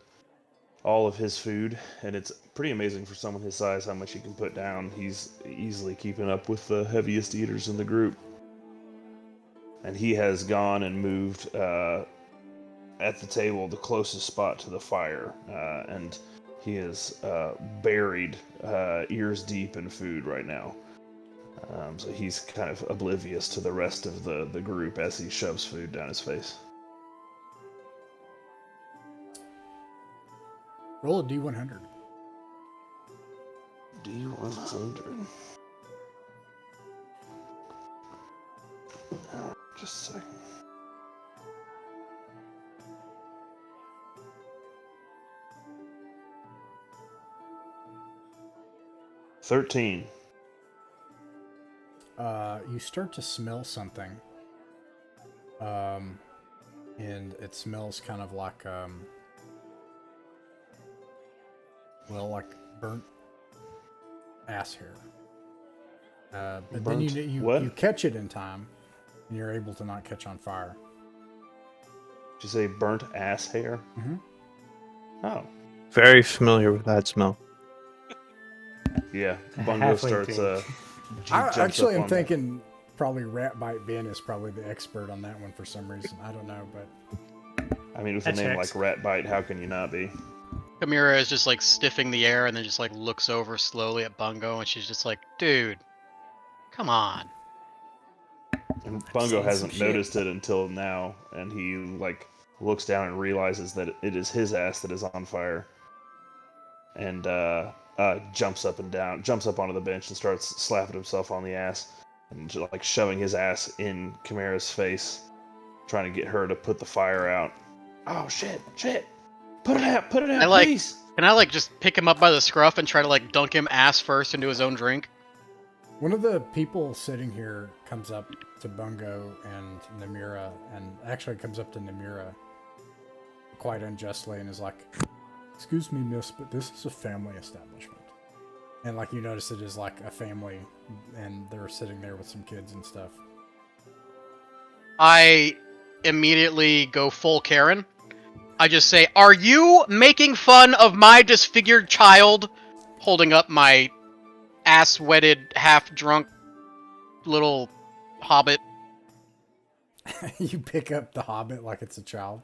all of his food, and it's pretty amazing for someone his size how much he can put down. He's easily keeping up with the heaviest eaters in the group, and he has gone and moved at the table the closest spot to the fire, and he is buried ears deep in food right now. So he's kind of oblivious to the rest of the group as he shoves food down his face. Roll a D100. D100. Just a second. $13. You start to smell something. And it smells kind of like, like burnt ass hair. But then you catch it in time, and you're able to not catch on fire. Did you say burnt ass hair? Mm-hmm. Oh. Very familiar with that smell. Yeah. It's a Bungo halfling starts thing. Actually, I'm on thinking probably Rat Bite Ben is probably the expert on that one for some reason. I don't know, but I mean, with That a name checks. like Rat Bite, how can you not be? Chimera is just like stiffing the air and then just like looks over slowly at Bungo and she's just like, dude, come on. And Bungo seen hasn't some shit. noticed it until now, and he like looks down and realizes that it is his ass that is on fire, and jumps up onto the bench and starts slapping himself on the ass and just, like shoving his ass in Chimera's face, trying to get her to put the fire out. Oh shit! Put it out, please. Can I like just pick him up by the scruff and try to like dunk him ass first into his own drink? one of the people sitting here comes up to Bungo and Namira, and actually comes up to Namira quite unjustly and is like, "Excuse me, miss, but this is a family establishment." And like you notice it is like a family, and they're sitting there with some kids and stuff. I immediately go full Karen. I just say, "Are you making fun of my disfigured child?" Holding up my ass-wetted, half-drunk little hobbit. You pick up the Hobbit like it's a child.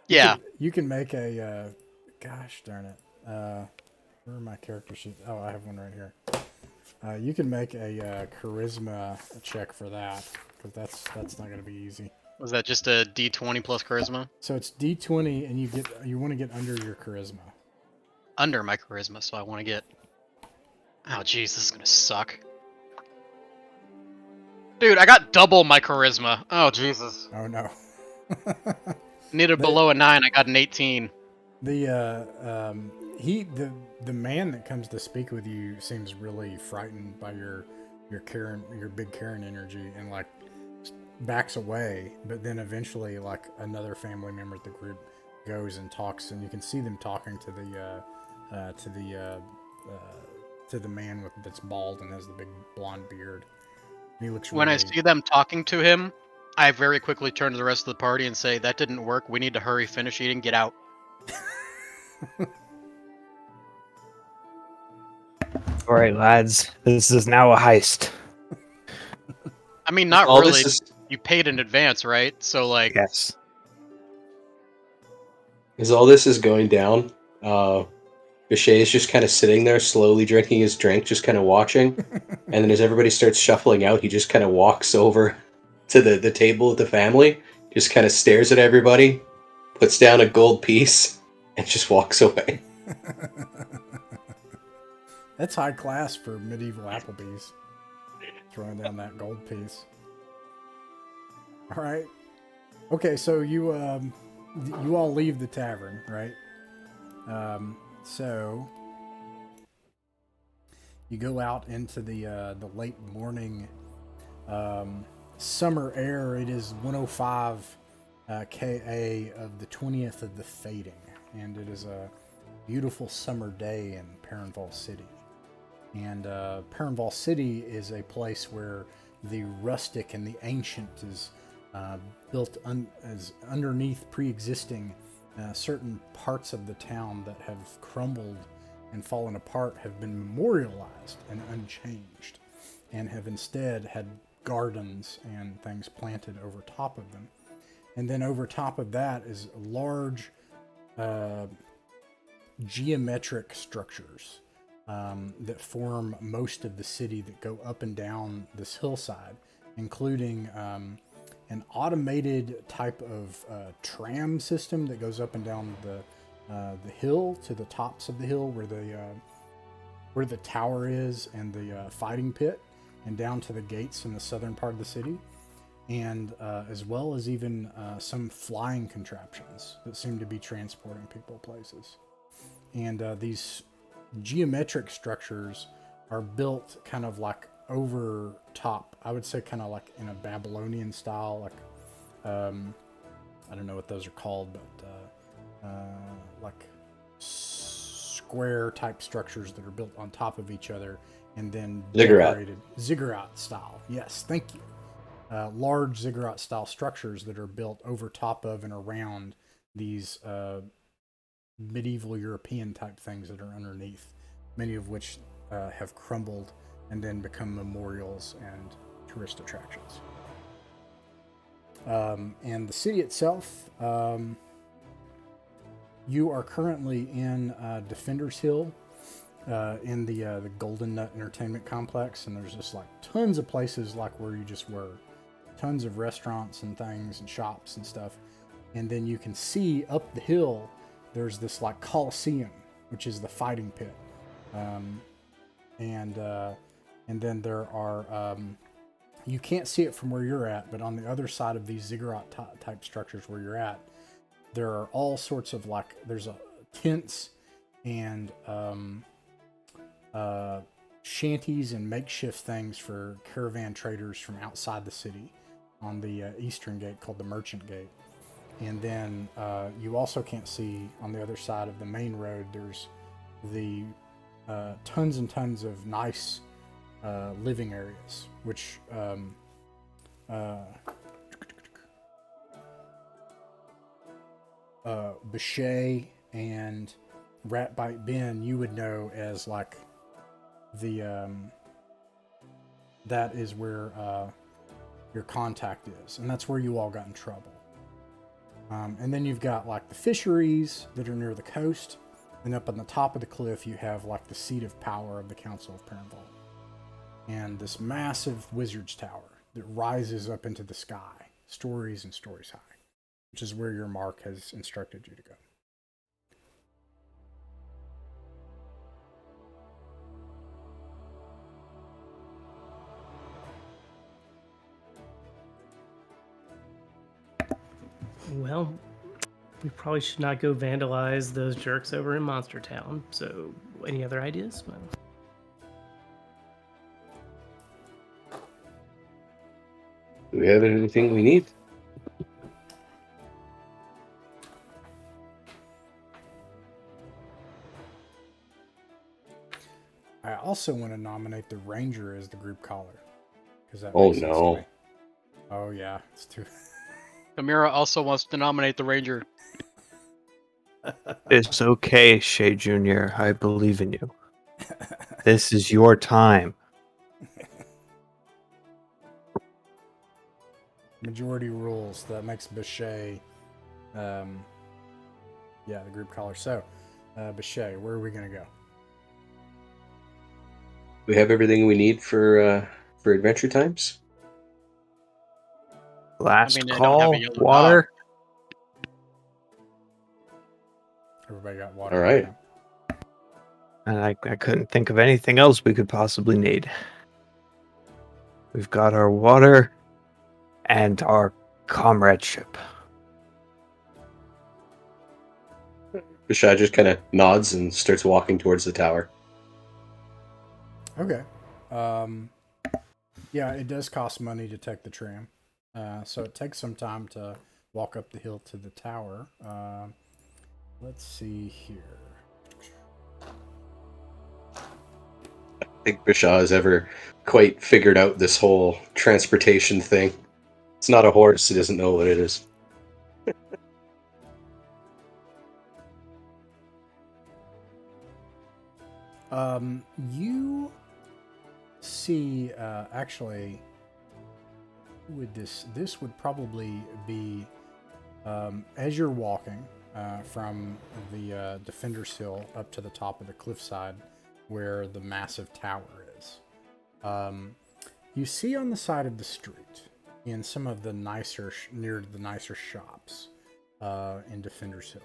Yeah. You can make a, gosh darn it. Where are my character sheets? Oh, I have one right here. You can make a charisma check for that, because that's not going to be easy. Was that just a D20 plus charisma? So it's D20, and you want to get under your charisma. Under my charisma, so I want to get... Oh, jeez, this is going to suck. Dude, I got double my charisma. Oh, Jesus. Oh no. Needed below a 9, I got an 18. The man that comes to speak with you seems really frightened by your big Karen energy, and like backs away. But then eventually, like another family member of the group goes and talks, and you can see them talking to the man that's bald and has the big blonde beard. And he looks When I really... see them talking to him, I very quickly turn to the rest of the party and say, "That didn't work. We need to hurry, finish eating, get out." All right, lads. This is now a heist. I mean, not All really. this You paid in advance, right? So, like, Yes. as all this is going down, Bichet is just kind of sitting there, slowly drinking his drink, just kind of watching. And then as everybody starts shuffling out, he just kind of walks over to the table with the family, just kind of stares at everybody, puts down a gold piece, and just walks away. That's high class for medieval Applebee's. Throwing down that gold piece. All right. Okay, so you all leave the tavern, right? So you go out into the late morning summer air. It is 105 Ka of the 20th of the fading, and it is a beautiful summer day in Perrinval City. And Perrinval City is a place where the rustic and the ancient is built as underneath pre-existing certain parts of the town that have crumbled and fallen apart have been memorialized and unchanged, and have instead had gardens and things planted over top of them. And then over top of that is large geometric structures that form most of the city that go up and down this hillside, including an automated type of tram system that goes up and down the hill to the tops of the hill where the tower is and the fighting pit, and down to the gates in the southern part of the city, and as well as even some flying contraptions that seem to be transporting people places. And these geometric structures are built kind of like over top. I would say kind of like in a Babylonian style, like I don't know what those are called, but like square type structures that are built on top of each other and then decorated. Ziggurat style. Yes, thank you. Large ziggurat style structures that are built over top of and around these medieval European type things that are underneath, many of which have crumbled and then become memorials and tourist attractions. And the city itself, you are currently in Defenders Hill, in the Golden Nut Entertainment Complex, and there's just like tons of places like where you just were, tons of restaurants and things and shops and stuff. And then you can see up the hill there's this like Coliseum, which is the fighting pit, and then there are you can't see it from where you're at, but on the other side of these ziggurat type structures where you're at, there are all sorts of like there's tents and shanties and makeshift things for caravan traders from outside the city on the eastern gate called the Merchant Gate. And then you also can't see on the other side of the main road, there's the tons and tons of nice living areas, which Bechet and Ratbite Bend you would know as like the that is where your contact is, and that's where you all got in trouble. And then you've got like the fisheries that are near the coast, and up on the top of the cliff you have like the seat of power of the Council of Perrinval, and this massive wizard's tower that rises up into the sky, stories and stories high, which is where your mark has instructed you to go. Well, we probably should not go vandalize those jerks over in Monster Town. So, any other ideas? Well, Do we have anything we need? I also want to nominate the Ranger as the group collar, because that Oh, makes sense no. to me. Oh yeah, it's too. Amira also wants to nominate the Ranger. It's okay, Shay Jr. I believe in you. This is your time. Majority rules. That makes Bechet, the group collar. So, Bechet, where are we gonna go? We have everything we need for Adventure Times. Last I don't have a call, yellow water. Everybody got water. All right. Okay. And I couldn't think of anything else we could possibly need. We've got our water and our comradeship. Bashai just kind of nods and starts walking towards the tower. Okay. Yeah, it does cost money to take the tram. So it takes some time to walk up the hill to the tower. Let's see here. I think Bashai has ever quite figured out this whole transportation thing. It's not a horse, he doesn't know what it is. You see, actually, with this would probably be as you're walking from the Defender's Hill up to the top of the cliffside where the massive tower is. You see on the side of the street, in some of the nicer, near the nicer shops in Defender's Hill,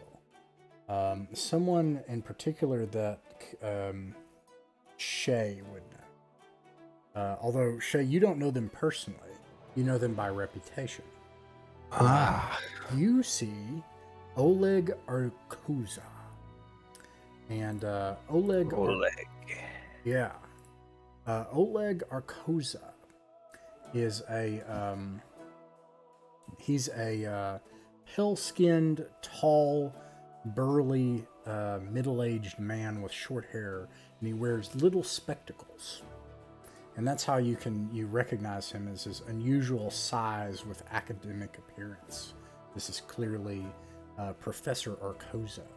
someone in particular that Shay would know. Although, Shay, you don't know them personally. You know them by reputation. You see Oleg Arkuza. And Oleg. Yeah. Oleg Arkuza is he's a pale-skinned, tall, burly, middle-aged man with short hair, and he wears little spectacles. And that's how you recognize him as his unusual size with academic appearance. This is clearly Professor Arkoza.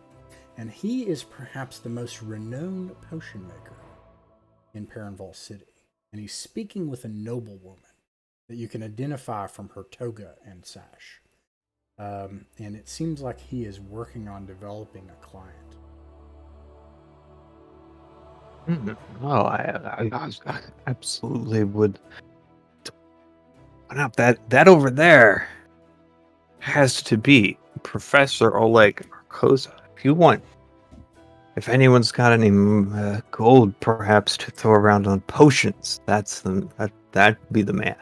And he is perhaps the most renowned potion maker in Paranval City. And he's speaking with a noblewoman that you can identify from her toga and sash. And it seems like he is working on developing a client. Well, I absolutely would point out that over there has to be Professor Oleg Arkoza. If anyone's got any gold, perhaps to throw around on potions, that'd be the man.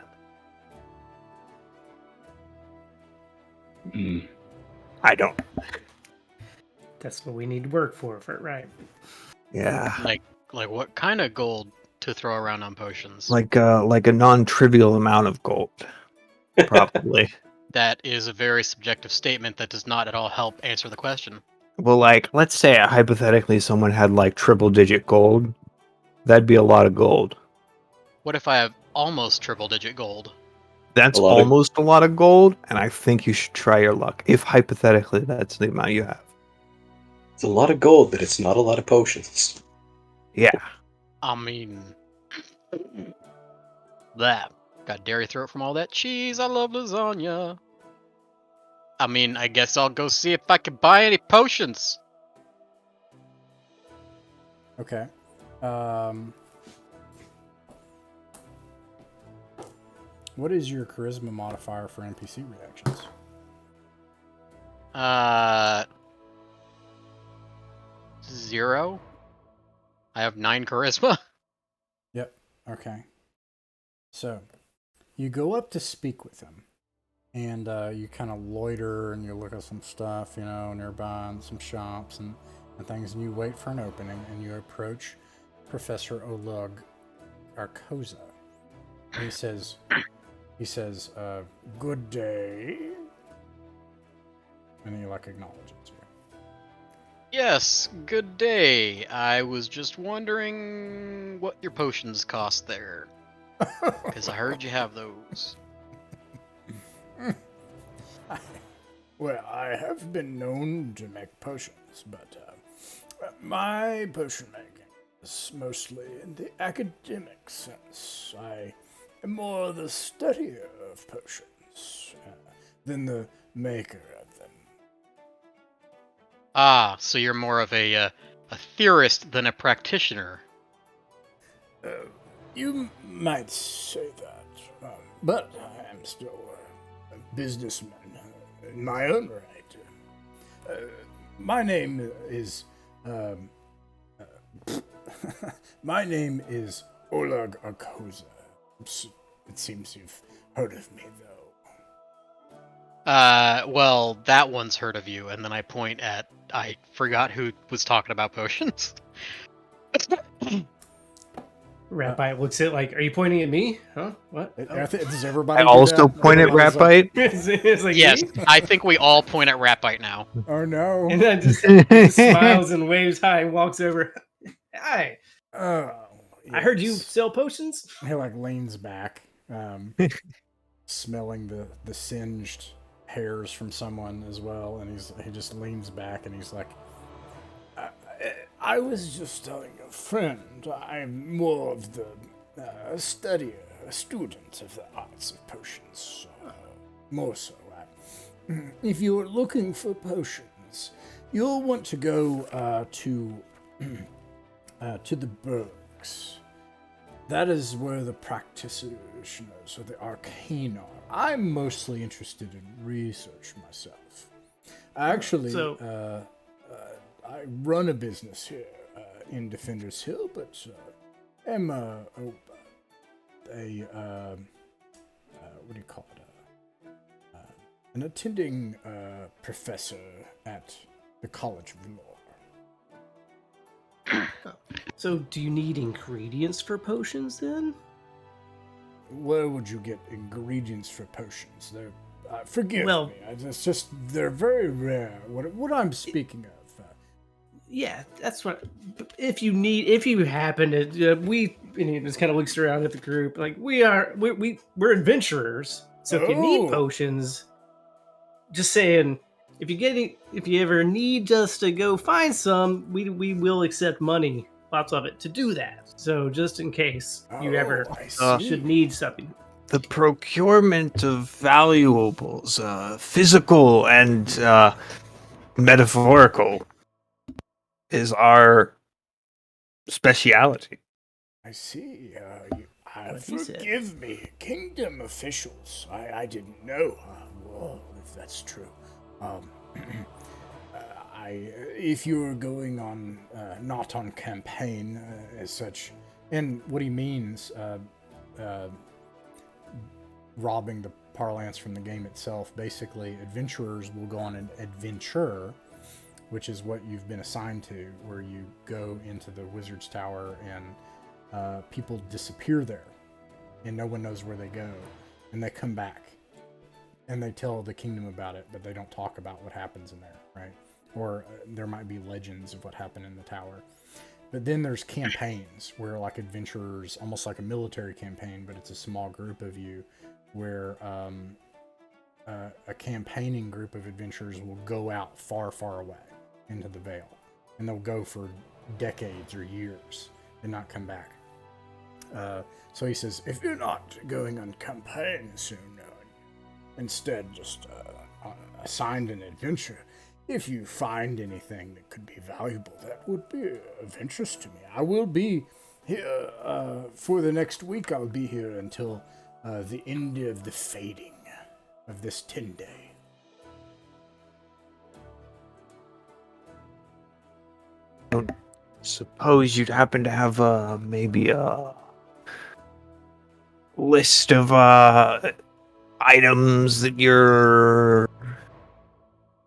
I don't. That's what we need to work for right? Yeah. Like what kind of gold to throw around on potions? Like a non-trivial amount of gold, probably. That is a very subjective statement that does not at all help answer the question. Well, let's say hypothetically someone had triple-digit gold. That'd be a lot of gold. What if I have almost triple-digit gold? That's almost a lot of gold, and I think you should try your luck, if hypothetically that's the amount you have. It's a lot of gold, but it's not a lot of potions. Yeah. I mean, that got dairy throat from all that cheese. I love lasagna. I mean, I guess I'll go see if I can buy any potions. Okay. What is your charisma modifier for NPC reactions? 0. I have 9 charisma. Yep. Okay. So, you go up to speak with him, and you kind of loiter and you look at some stuff, nearby, and some shops and things, and you wait for an opening, and you approach Professor Oleg Arkoza. And he says, good day. And he acknowledges you. Yes, good day. I was just wondering what your potions cost there. Because I heard you have those. Well, I have been known to make potions, but my potion making is mostly in the academic sense. I am more the studier of potions than the maker of them. Ah, so you're more of a theorist than a practitioner. You might say that, but I am still a businessman in my own right. My name is My name is Oleg Arkoza. It seems you've heard of me, though. Well, that one's heard of you, and then I point at I forgot who was talking about potions. Rabbi looks at like, are you pointing at me? Huh? What? Does everybody I do also that? point at Everybody's like, Ratbite. It's like Yes, me? I think we all point at Ratbite now. oh no. And then just smiles and waves hi and walks over. Hi. Oh, I heard you yes. sell potions. He like leans back, smelling the singed hairs from someone as well, and he just leans back and he's like, I was just telling a friend I'm more of the studier, a student of the arts of potions, more so. If you're looking for potions, you'll want to go to the Bergs. That is where the practitioners or the arcane are. I'm mostly interested in research myself. Actually, I run a business here in Defenders Hill, but am what do you call it? An attending professor at the College of Law. So, do you need ingredients for potions then? Where would you get ingredients for potions? They're forgive Well- me. It's just they're very rare. What I'm speaking of. Yeah, that's what. If you happen to, and he just kind of looks around at the group. Like we're adventurers. So if you need Oh. potions, just saying, if you ever need us to go find some, we will accept money, lots of it, to do that. So just in case you ever I see. should need something. The procurement of valuables, physical and metaphorical, is our speciality. I see. What he said. Forgive me, kingdom officials. I didn't know. If that's true. If you're going on not on campaign as such, and what he means, robbing the parlance from the game itself. Basically, adventurers will go on an adventure, which is what you've been assigned to, where you go into the Wizard's Tower and people disappear there, and no one knows where they go, and they come back, and they tell the kingdom about it, but they don't talk about what happens in there, right? Or there might be legends of what happened in the tower. But then there's campaigns where, like, adventurers, almost like a military campaign, but it's a small group of you, where a campaigning group of adventurers will go out far, far away into the Vale, and they'll go for decades or years and not come back. So he says, if you're not going on campaign soon, instead just assigned an adventure, if you find anything that could be valuable, that would be of interest to me. I will be here for the next week. I'll be here until the end of the fading of this 10-day. Suppose you'd happen to have maybe a list of items that you're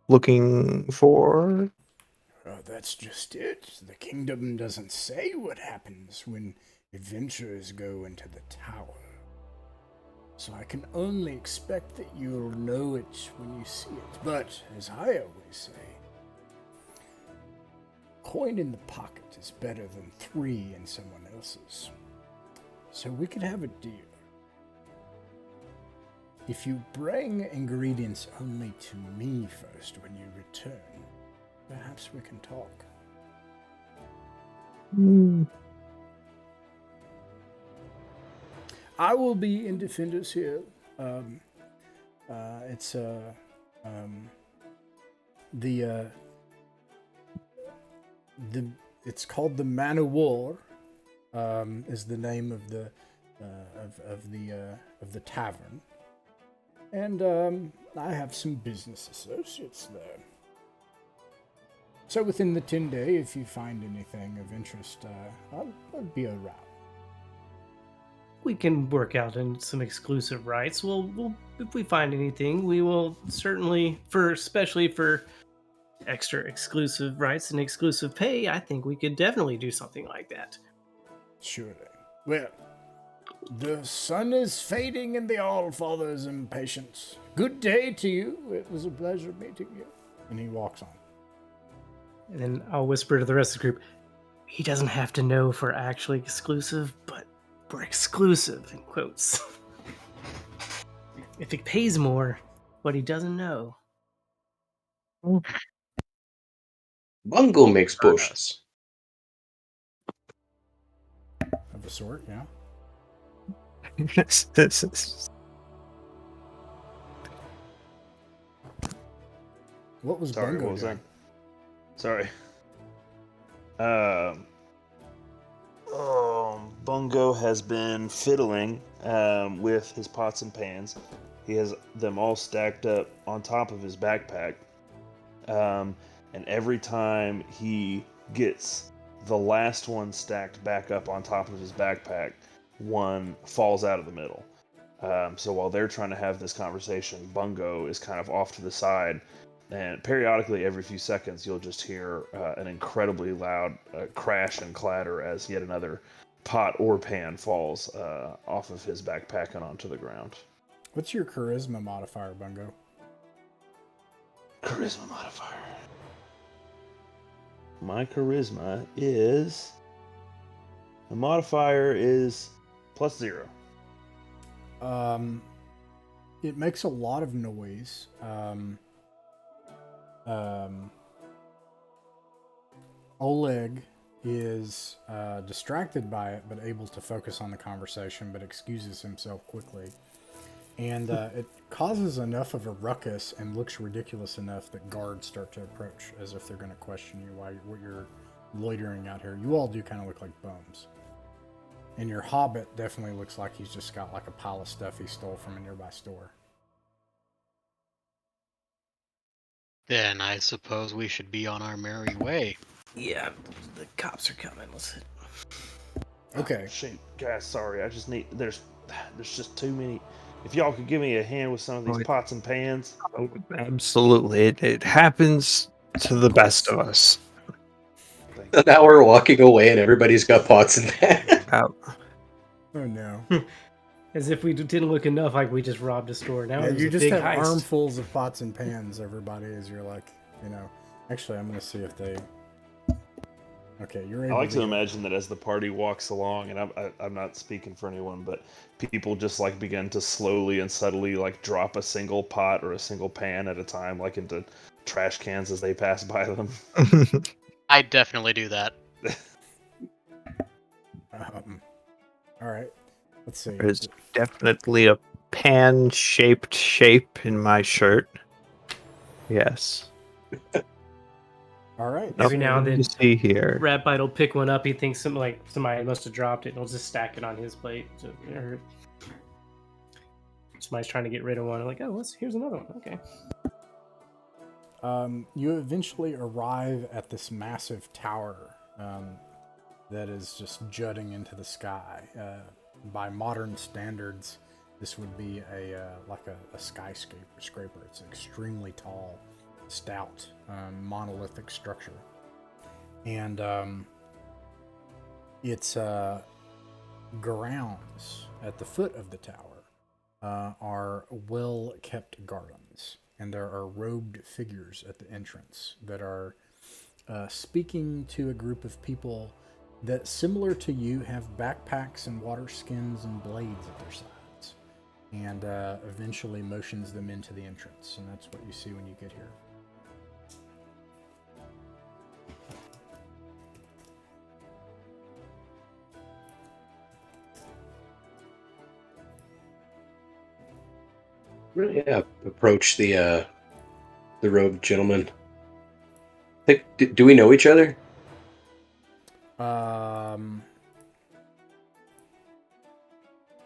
looking for? That's just it. The kingdom doesn't say what happens when adventurers go into the tower. So I can only expect that you'll know it when you see it. But, as I always say, coin in the pocket is better than 3 in someone else's. So we could have a deal. If you bring ingredients only to me first when you return, perhaps we can talk. I will be in Defenders Hill. It's called the Man of War. Is the name of the tavern, and I have some business associates there. So within the 10 day, if you find anything of interest, I'll be around. We can work out in some exclusive rights. We'll if we find anything, we will certainly, especially for extra exclusive rights and exclusive pay, I think we could definitely do something like that. Surely. Well, the sun is fading in the All-Father's impatience. Good day to you. It was a pleasure meeting you. And he walks on. And then I'll whisper to the rest of the group, he doesn't have to know if we're actually exclusive, but we're exclusive, in quotes. If it pays more, what he doesn't know. Bungo makes potions. Of a sort, yeah. What was Sorry, Bungo what was doing? that? Sorry. Bungo has been fiddling with his pots and pans. He has them all stacked up on top of his backpack. And every time he gets the last one stacked back up on top of his backpack, one falls out of the middle. So while they're trying to have this conversation, Bungo is kind of off to the side. And periodically, every few seconds, you'll just hear an incredibly loud crash and clatter as yet another pot or pan falls off of his backpack and onto the ground. What's your charisma modifier, Bungo? Charisma modifier. My charisma is... The modifier is +0. It makes a lot of noise. Oleg is distracted by it, but able to focus on the conversation, but excuses himself quickly. And it causes enough of a ruckus and looks ridiculous enough that guards start to approach as if they're going to question you while you're loitering out here. You all do kind of look like bums. And your hobbit definitely looks like he's just got like a pile of stuff he stole from a nearby store. Then I suppose we should be on our merry way. Yeah, the cops are coming. Let's hit. Okay. Shoot, guys, sorry. I just need... There's just too many... If y'all could give me a hand with some of these pots and pans. Oh, absolutely. It happens to the best of us. Now we're walking away and everybody's got pots in there. Out. Oh no. As if we didn't look enough like we just robbed a store. Now Yeah, it was you a just big have heist. armfuls of pots and pans, everybody, as you're like, Actually, I'm going to see if they... Okay, you're able I like to get- imagine that as the party walks along, and I'm not speaking for anyone, but people just like begin to slowly and subtly like drop a single pot or a single pan at a time, like into trash cans as they pass by them. I definitely do that. All right. Let's see. There's definitely a pan-shaped shape in my shirt. Yes. All right. Every now and then, You see here. Ratbite will pick one up. He thinks somebody must have dropped it, and he'll just stack it on his plate. Or somebody's trying to get rid of one. I'm like, oh, here's another one. Okay. You eventually arrive at this massive tower that is just jutting into the sky. By modern standards, this would be like a skyscraper. It's extremely tall, stout, monolithic structure. And its grounds at the foot of the tower are well-kept gardens. And there are robed figures at the entrance that are speaking to a group of people that, similar to you, have backpacks and water skins and blades at their sides. And eventually motions them into the entrance. And that's what you see when you get here. Yeah, approach the robed gentleman. Do we know each other? Let's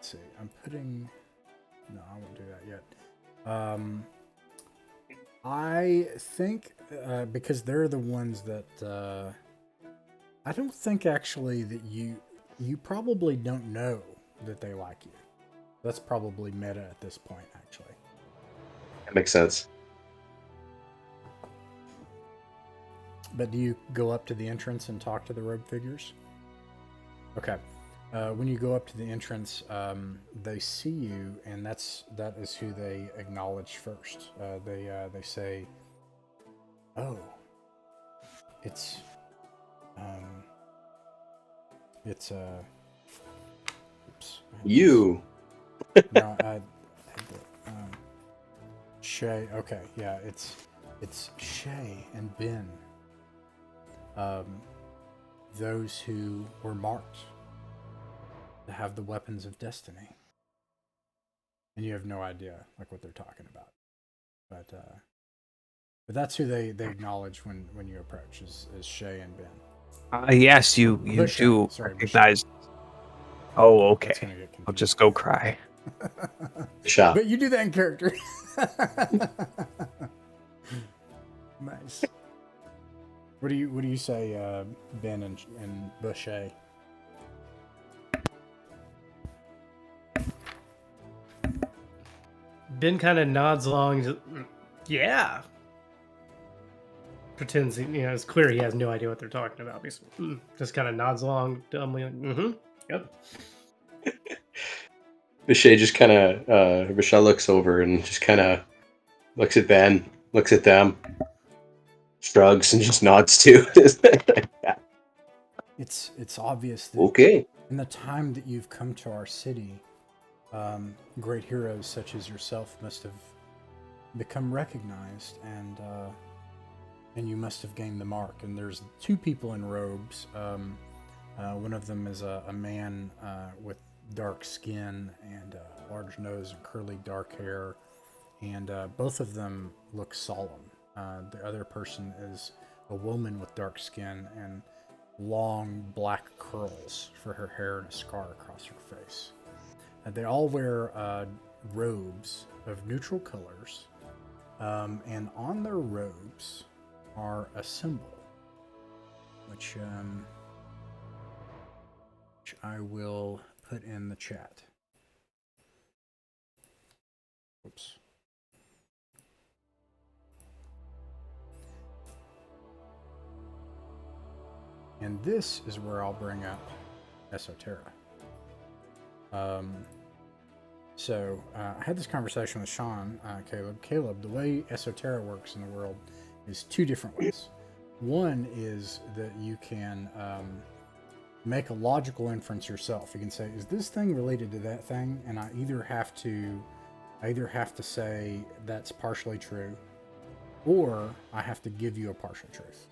see. I'm putting... No, I won't do that yet. I think because they're the ones that I don't think actually that you probably don't know that they like you. That's probably meta at this point, actually. That makes sense. But do you go up to the entrance and talk to the robed figures? Okay. When you go up to the entrance, they see you, and that is who they acknowledge first. They say, "Oh, it's it's oops, You. no, Shay. Okay, yeah, it's Shay and Ben. Um, those who were marked to have the weapons of destiny, and you have no idea like what they're talking about, but that's who they acknowledge when you approach is Shay and Ben. Yes, you Bushay, do sorry, recognize. Oh, That's okay. gonna get confusing. I'll just go cry. Shop. But you do that in character. Nice. What do you say, Ben and Bushay? Ben kind of nods along. Just, yeah. Pretends, it's clear he has no idea what they're talking about. He's, just kind of nods along dumbly. Like, yep. Vishay just kind of, Michelle looks over and just kind of looks at Ben, looks at them, shrugs, and just nods too. Yeah. It's obvious that Okay. in the time that you've come to our city, great heroes such as yourself must have become recognized, and you must have gained the mark. And there's two people in robes. One of them is a man with dark skin and a large nose and curly dark hair, and both of them look solemn. The other person is a woman with dark skin and long black curls for her hair and a scar across her face. They all wear robes of neutral colors, and on their robes are a symbol, which I will put in the chat. Oops. And this is where I'll bring up Esoterra. So I had this conversation with Sean, Caleb. Caleb, the way Esoterra works in the world is two different ways. One is that you can make a logical inference yourself. You can say, "Is this thing related to that thing?" And I either have to say that's partially true, or I have to give you a partial truth.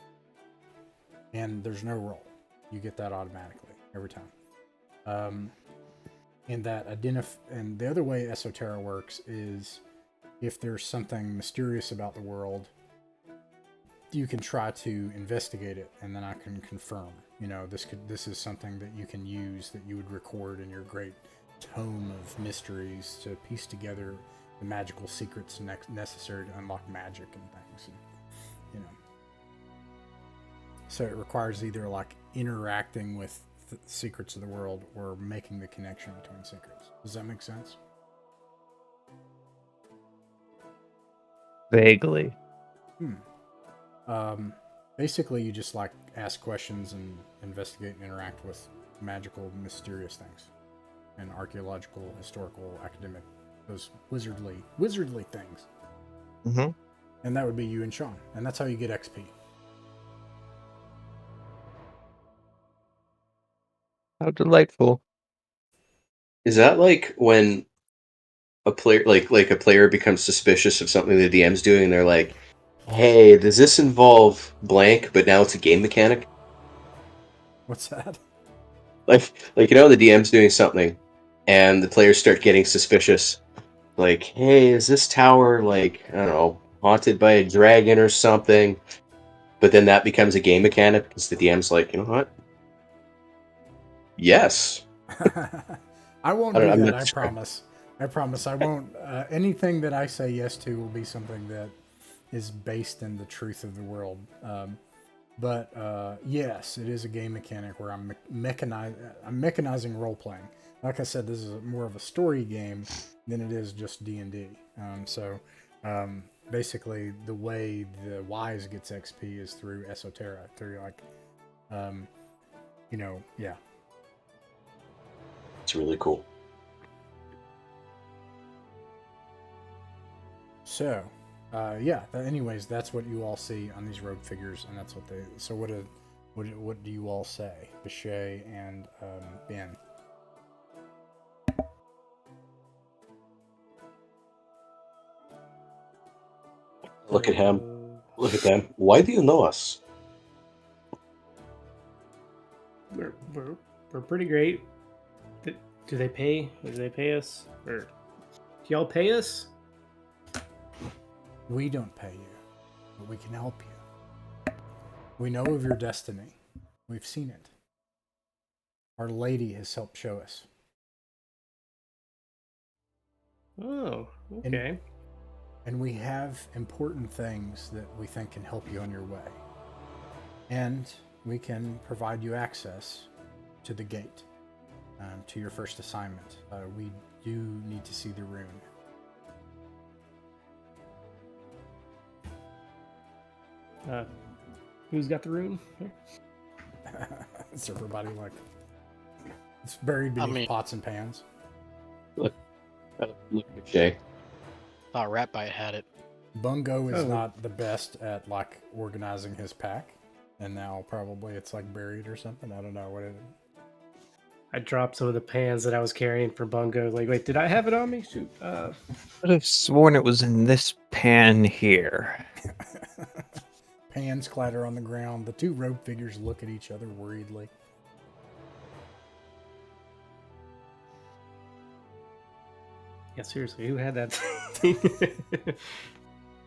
And there's no roll. You get that automatically every time. And the other way Esoterra works is if there's something mysterious about the world, you can try to investigate it, and then I can confirm. This is something that you can use, that you would record in your great tome of mysteries to piece together the magical secrets necessary to unlock magic and things. And, so it requires either like interacting with the secrets of the world or making the connection between secrets. Does that make sense? Vaguely. Basically, you just like ask questions and investigate and interact with magical, mysterious things, and archaeological, historical, academic, those wizardly things. Mm-hmm. And that would be you and Sean, and that's how you get XP. How delightful. Is that like when a player like a player becomes suspicious of something the DM's doing and they're like, "Hey, does this involve blank, but now it's a game mechanic?" What's that? Like the DM's doing something and the players start getting suspicious. Like, "Hey, is this tower like, I don't know, haunted by a dragon or something?" But then that becomes a game mechanic because the DM's like, "You know what? Yes." I won't I don't do I'm that. not I sure. promise. I promise. I won't. Anything that I say yes to will be something that is based in the truth of the world. But yes, it is a game mechanic where I'm mechanizing role playing. Like I said, this is more of a story game than it is just D&D. Basically, the way the Wise gets XP is through Esoterra, through yeah. It's really cool. So, anyways, that's what you all see on these rogue figures, and that's what they. So, what do you all say, Bechet and Ben? Look at him. Look at them. Why do you know us? We're pretty great. Do they pay? Do they pay us? Or do y'all pay us? We don't pay you, but we can help you. We know of your destiny. We've seen it. Our Lady has helped show us. Oh, okay. And we have important things that we think can help you on your way. And we can provide you access to the gate, to your first assignment. We do need to see the rune. Who's got the rune? It's everybody it's buried beneath pots and pans. Look at Jay. Thought Ratbite had it. Bungo is not the best at organizing his pack, and now probably it's buried or something. I don't know what it is. I dropped some of the pans that I was carrying for Bungo. Wait, did I have it on me? Shoot. I would have sworn it was in this pan here. Pans clatter on the ground. The two rogue figures look at each other worriedly. Yeah, seriously, who had that?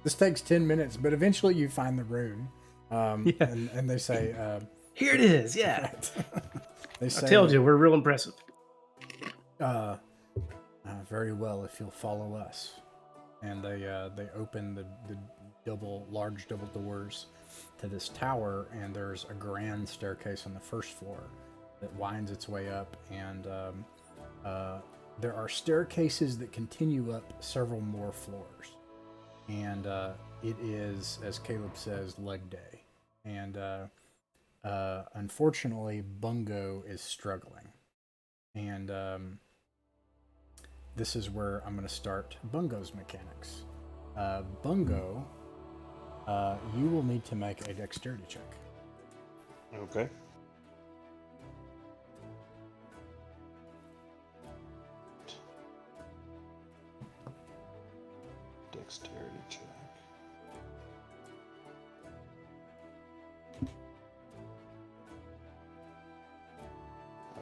This takes 10 minutes, but eventually you find the rune. And they say... Here it is, yeah. Right. They say, I told you, we're real impressive. Very well, if you'll follow us. And they open the large double doors to this tower, and there's a grand staircase on the first floor that winds its way up, and there are staircases that continue up several more floors. And it is, as Caleb says, leg day. And unfortunately, Bungo is struggling. And this is where I'm going to start Bungo's mechanics. Bungo, you will need to make a dexterity check. Okay. Dexterity check.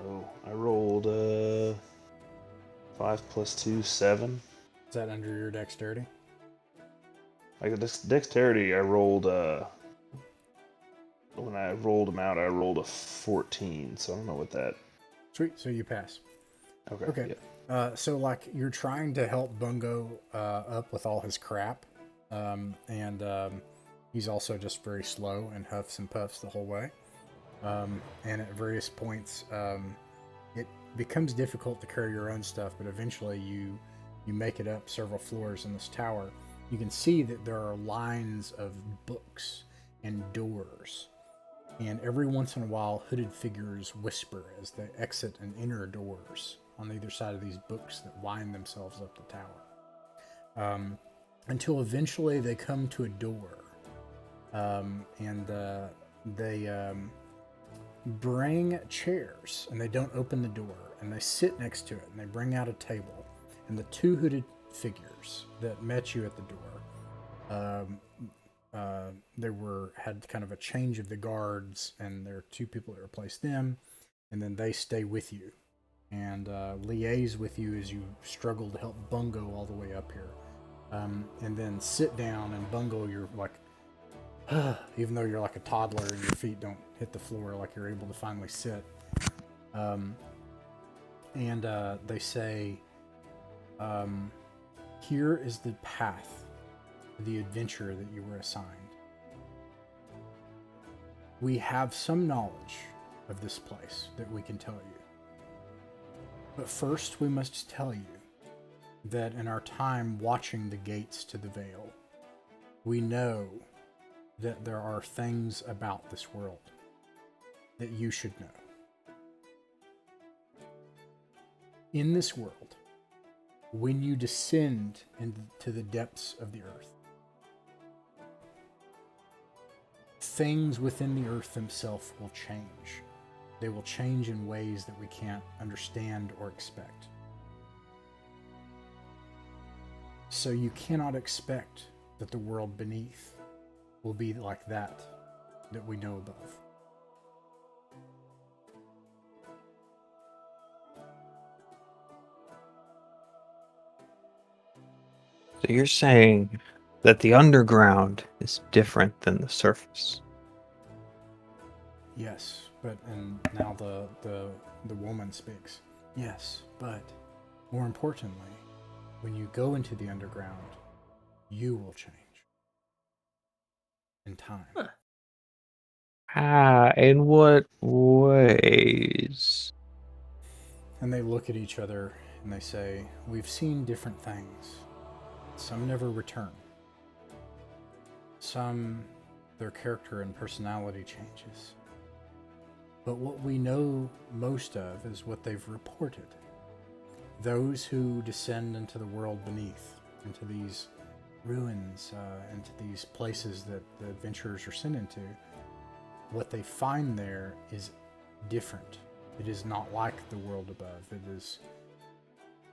Oh, I rolled 5 plus 2, 7. Is that under your dexterity? Like dexterity, I rolled when I rolled them out, I rolled a 14. So I don't know what that. Sweet. So you pass. Okay. Yeah. So you're trying to help Bungo up with all his crap, and he's also just very slow and huffs and puffs the whole way. And at various points, it becomes difficult to carry your own stuff, but eventually you make it up several floors in this tower. You can see that there are lines of books and doors, and every once in a while, hooded figures whisper as they exit and enter doors on either side of these books that wind themselves up the tower. Until eventually they come to a door, and they bring chairs, and they don't open the door, and they sit next to it, and they bring out a table, and the two hooded figures that met you at the door, had kind of a change of the guards, and there are two people that replace them, and then they stay with you and liaise with you as you struggle to help Bungo all the way up here, and then sit down, and Bungo, you're even though you're like a toddler and your feet don't hit the floor, you're able to finally sit. And they say, here is the path the adventure that you were assigned. We have some knowledge of this place that we can tell you. But first, we must tell you that in our time watching the gates to the Vale, we know that there are things about this world that you should know. In this world, when you descend into the depths of the earth, things within the earth themselves will change. They will change in ways that we can't understand or expect. So you cannot expect that the world beneath will be like that we know above. So you're saying that the underground is different than the surface? Yes, and now the woman speaks. Yes, but more importantly, when you go into the underground, you will change in time. In what ways? And they look at each other and they say, we've seen different things. Some never return. Some, their character and personality changes. But what we know most of is what they've reported. Those who descend into the world beneath, into these ruins, into these places that the adventurers are sent into, what they find there is different. It is not like the world above. It is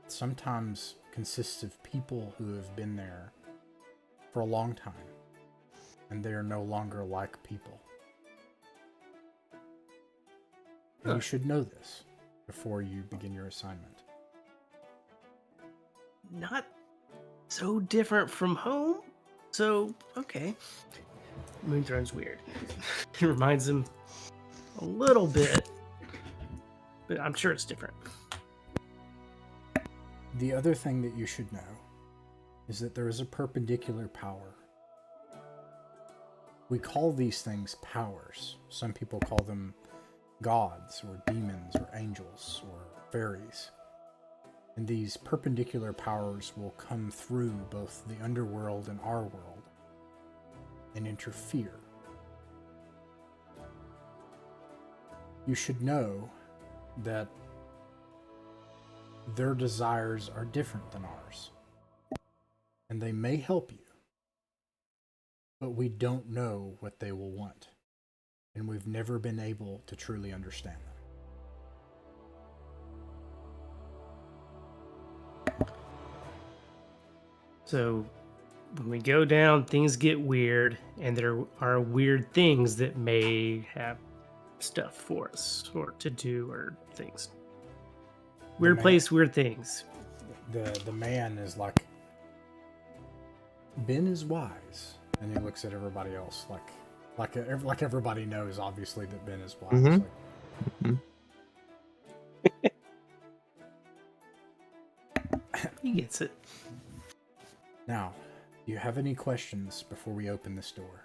sometimes consists of people who have been there for a long time, and they are no longer like people. And you should know this before you begin your assignment. Not so different from home. So, okay. Moonthrone's weird. It reminds him a little bit, but I'm sure it's different. The other thing that you should know is that there is a perpendicular power. We call these things powers. Some people call them gods or demons or angels or fairies. And these perpendicular powers will come through both the underworld and our world and interfere. You should know that their desires are different than ours. And they may help you, but we don't know what they will want. And we've never been able to truly understand them. So when we go down, things get weird, and there are weird things that may have stuff for us or to do or things. Weird place, weird things. The man is like, Ben is wise, and he looks at everybody else like everybody knows, obviously, that Ben is wise. Mm-hmm. He gets it. Now, do you have any questions before we open this door?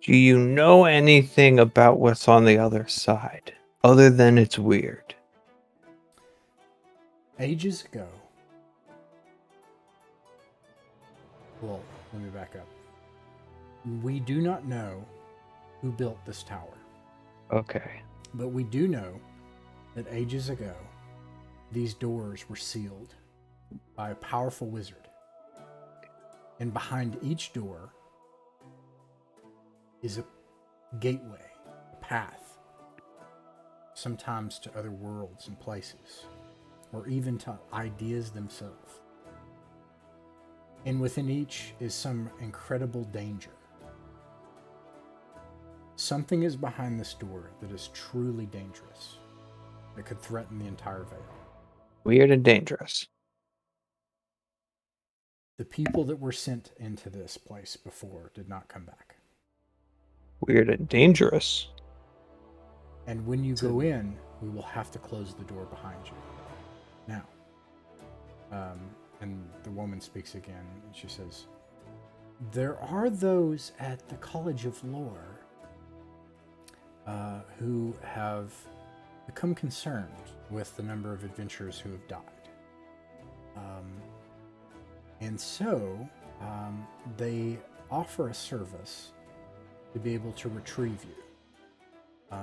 Do you know anything about what's on the other side, other than it's weird? Ages ago. Well, let me back up. We do not know who built this tower. Okay. But we do know that ages ago, these doors were sealed by a powerful wizard. And behind each door is a gateway, a path, sometimes to other worlds and places, or even to ideas themselves. And within each is some incredible danger. Something is behind this door that is truly dangerous, that could threaten the entire Vale. Weird and dangerous. The people that were sent into this place before did not come back. Weird and dangerous. And when you go in, we will have to close the door behind you. Now, And the woman speaks again, and she says, "There are those at the College of Lore who have become concerned with the number of adventurers who have died. And so they offer a service to be able to retrieve you.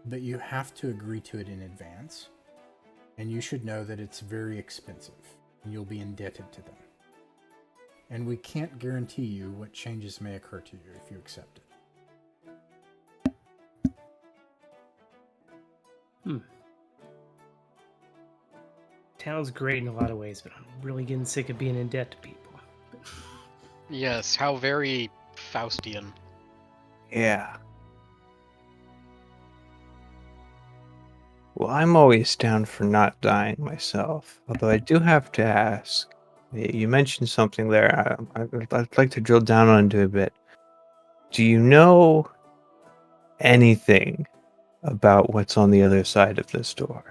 But you have to agree to it in advance. And you should know that it's very expensive, and you'll be indebted to them. And we can't guarantee you what changes may occur to you if you accept it." Town's great in a lot of ways, but I'm really getting sick of being in debt to people. Yes, how very Faustian. Yeah. Well, I'm always down for not dying myself. Although I do have to ask. You mentioned something there. I'd like to drill down on it a bit. Do you know anything about what's on the other side of this door?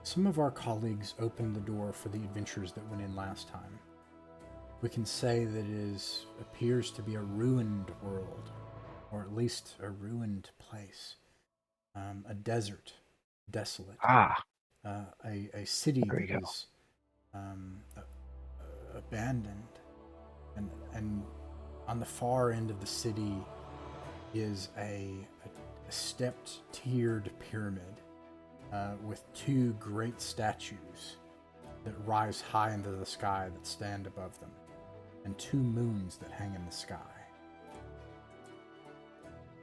Some of our colleagues opened the door for the adventurers that went in last time. We can say that it appears to be a ruined world, or at least a ruined place. A desert, desolate. A city There we that go. is abandoned. And on the far end of the city is a stepped, tiered pyramid with two great statues that rise high into the sky that stand above them, and two moons that hang in the sky.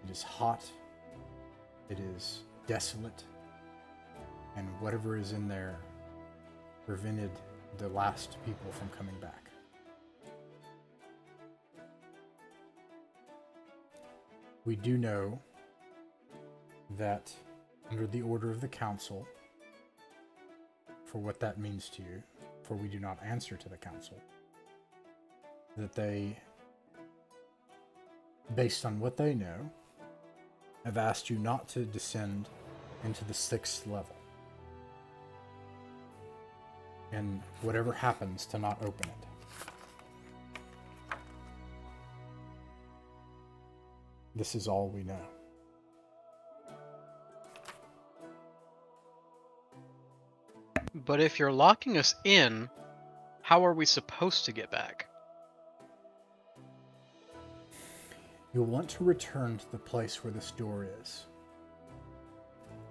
It is hot, it is desolate, and whatever is in there prevented the last people from coming back. We do know that under the order of the council, for what that means to you, for we do not answer to the council, that they, based on what they know, have asked you not to descend into the 6th level. And whatever happens, to not open it. This is all we know. But if you're locking us in, how are we supposed to get back? You'll want to return to the place where this door is.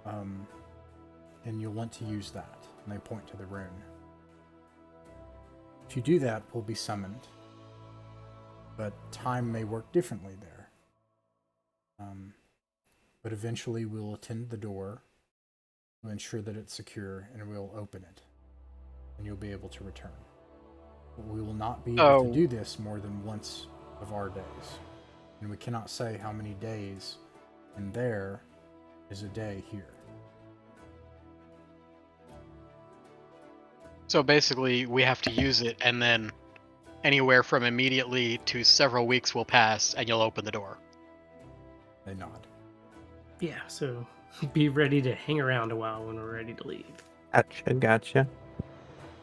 And you'll want to use that. And they point to the rune. If you do that, we'll be summoned. But time may work differently there. But eventually we'll attend the door, we'll ensure that it's secure, and we'll open it. And you'll be able to return. But we will not be able to do this more than once of our days. And we cannot say how many days in there is a day here. So basically, we have to use it, and then anywhere from immediately to several weeks will pass, and you'll open the door. They nod. Yeah, so be ready to hang around a while when we're ready to leave. Gotcha.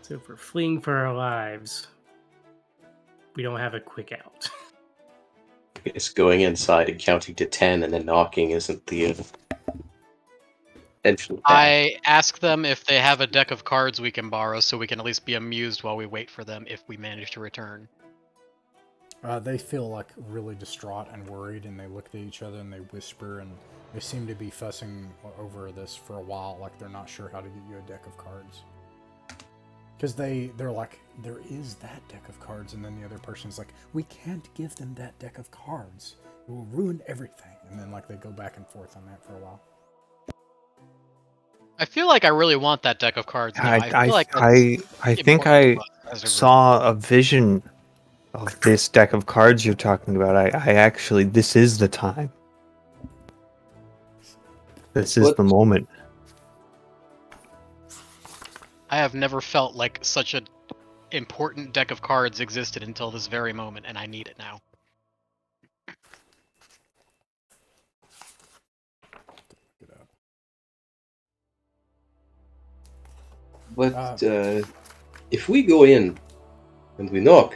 So if we're fleeing for our lives, we don't have a quick out. It's going inside and counting to 10 and then knocking isn't the intention. I ask them if they have a deck of cards we can borrow, so we can at least be amused while we wait for them if we manage to return. They feel like really distraught and worried, and they look at each other and they whisper, and they seem to be fussing over this for a while, like they're not sure how to get you a deck of cards. Because they're like, there is that deck of cards, and then the other person's like, we can't give them that deck of cards. It will ruin everything. And then like they go back and forth on that for a while. I feel like I really want that deck of cards now. I feel like think I saw a vision of this deck of cards you're talking about. I actually, this is the time. This is the moment. I have never felt like such an important deck of cards existed until this very moment, and I need it now. Look it up. But if we go in and we knock,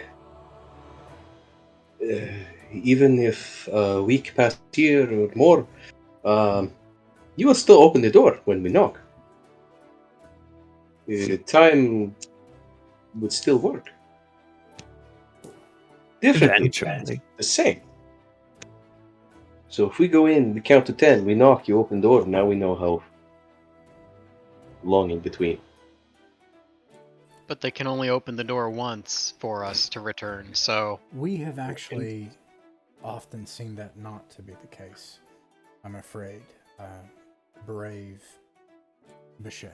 even if a week past here or more, you will still open the door when we knock. Time would still work. Differently, Eventually. the same. So if we go in, we count to 10, we knock, you open the door, now we know how long in between. But they can only open the door once for us to return, so We have actually often seen that not to be the case, I'm afraid. Brave Bichet.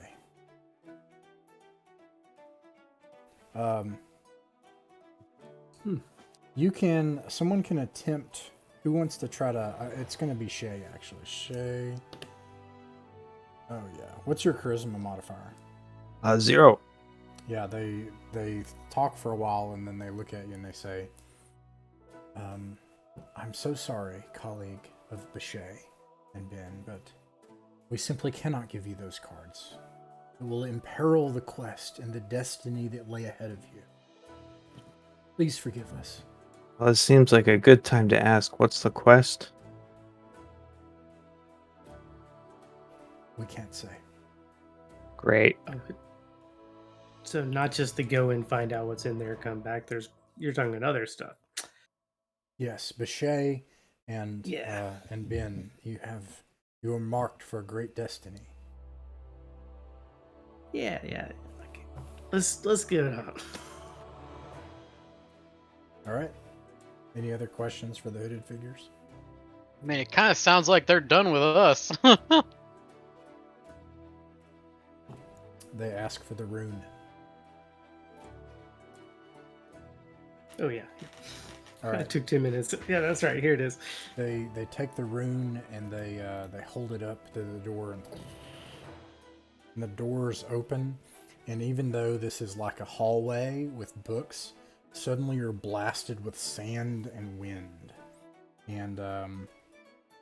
Someone can attempt. Who wants to try to? It's going to be Shay, actually. Shay. Oh yeah. What's your charisma modifier? 0. Yeah, they talk for a while and then they look at you and they say, "I'm so sorry, colleague of Bichet and Ben, but we simply cannot give you those cards. It will imperil the quest and the destiny that lay ahead of you. Please forgive us." Well, it seems like a good time to ask, what's the quest? We can't say. Great. Oh, so not just to go and find out what's in there, come back. You're talking about other stuff. Yes, Bichet and Yeah. and Ben, you are marked for a great destiny. Yeah. Okay. Let's get it on. All right. Any other questions for the hooded figures? I mean, it kind of sounds like they're done with us. They ask for the rune. Oh yeah. All It right. took 10 minutes. Yeah, that's right. Here it is. They take the rune and they hold it up to the door and the doors open. And even though this is like a hallway with books, suddenly you're blasted with sand and wind. And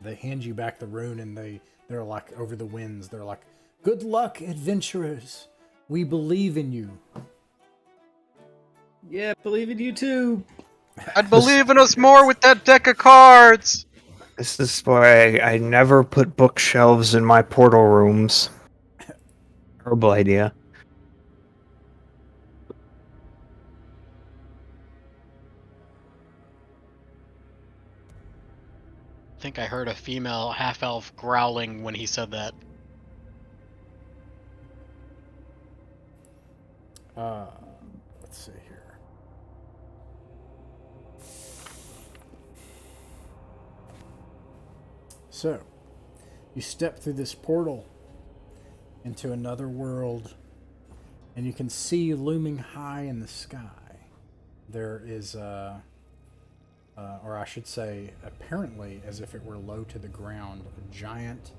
they hand you back the rune and they're like over the winds. They're like, "Good luck, adventurers. We believe in you." Yeah, believe in you too. I'd believe in us more with that deck of cards. This is why I never put bookshelves in my portal rooms. Terrible idea. I think I heard a female half-elf growling when he said that. Let's see here. So, you step through this portal into another world, and you can see looming high in the sky. There is or I should say, apparently, as if it were low to the ground, a giant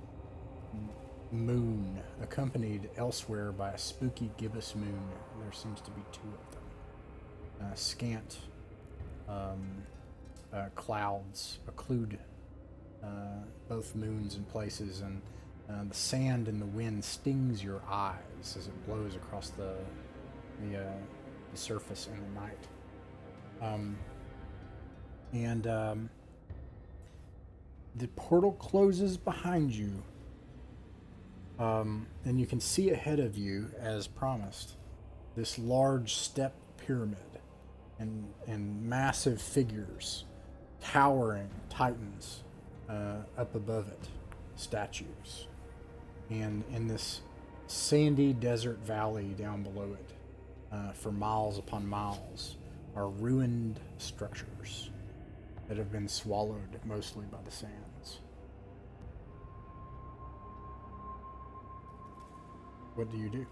moon, accompanied elsewhere by a spooky gibbous moon. There seems to be two of them. Scant clouds occlude both moons in places, and the sand and the wind stings your eyes as it blows across the surface in the night. The portal closes behind you, and you can see ahead of you, as promised, this large step pyramid and massive figures, towering titans up above it, statues. And in this sandy desert valley down below it, for miles upon miles, are ruined structures that have been swallowed mostly by the sands. What do you do?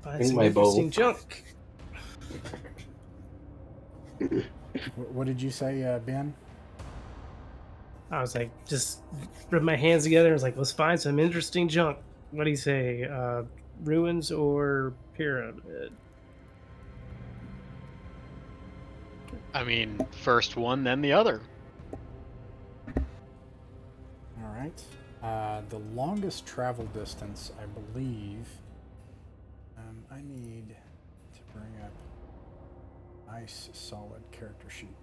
Find Bring some my bow. interesting junk. What did you say, Ben? I was like, just rub my hands together and was like, let's find some interesting junk. What do you say? Ruins or pyramid? I mean, first one, then the other. All right. The longest travel distance, I believe. I need to bring up nice, solid character sheet.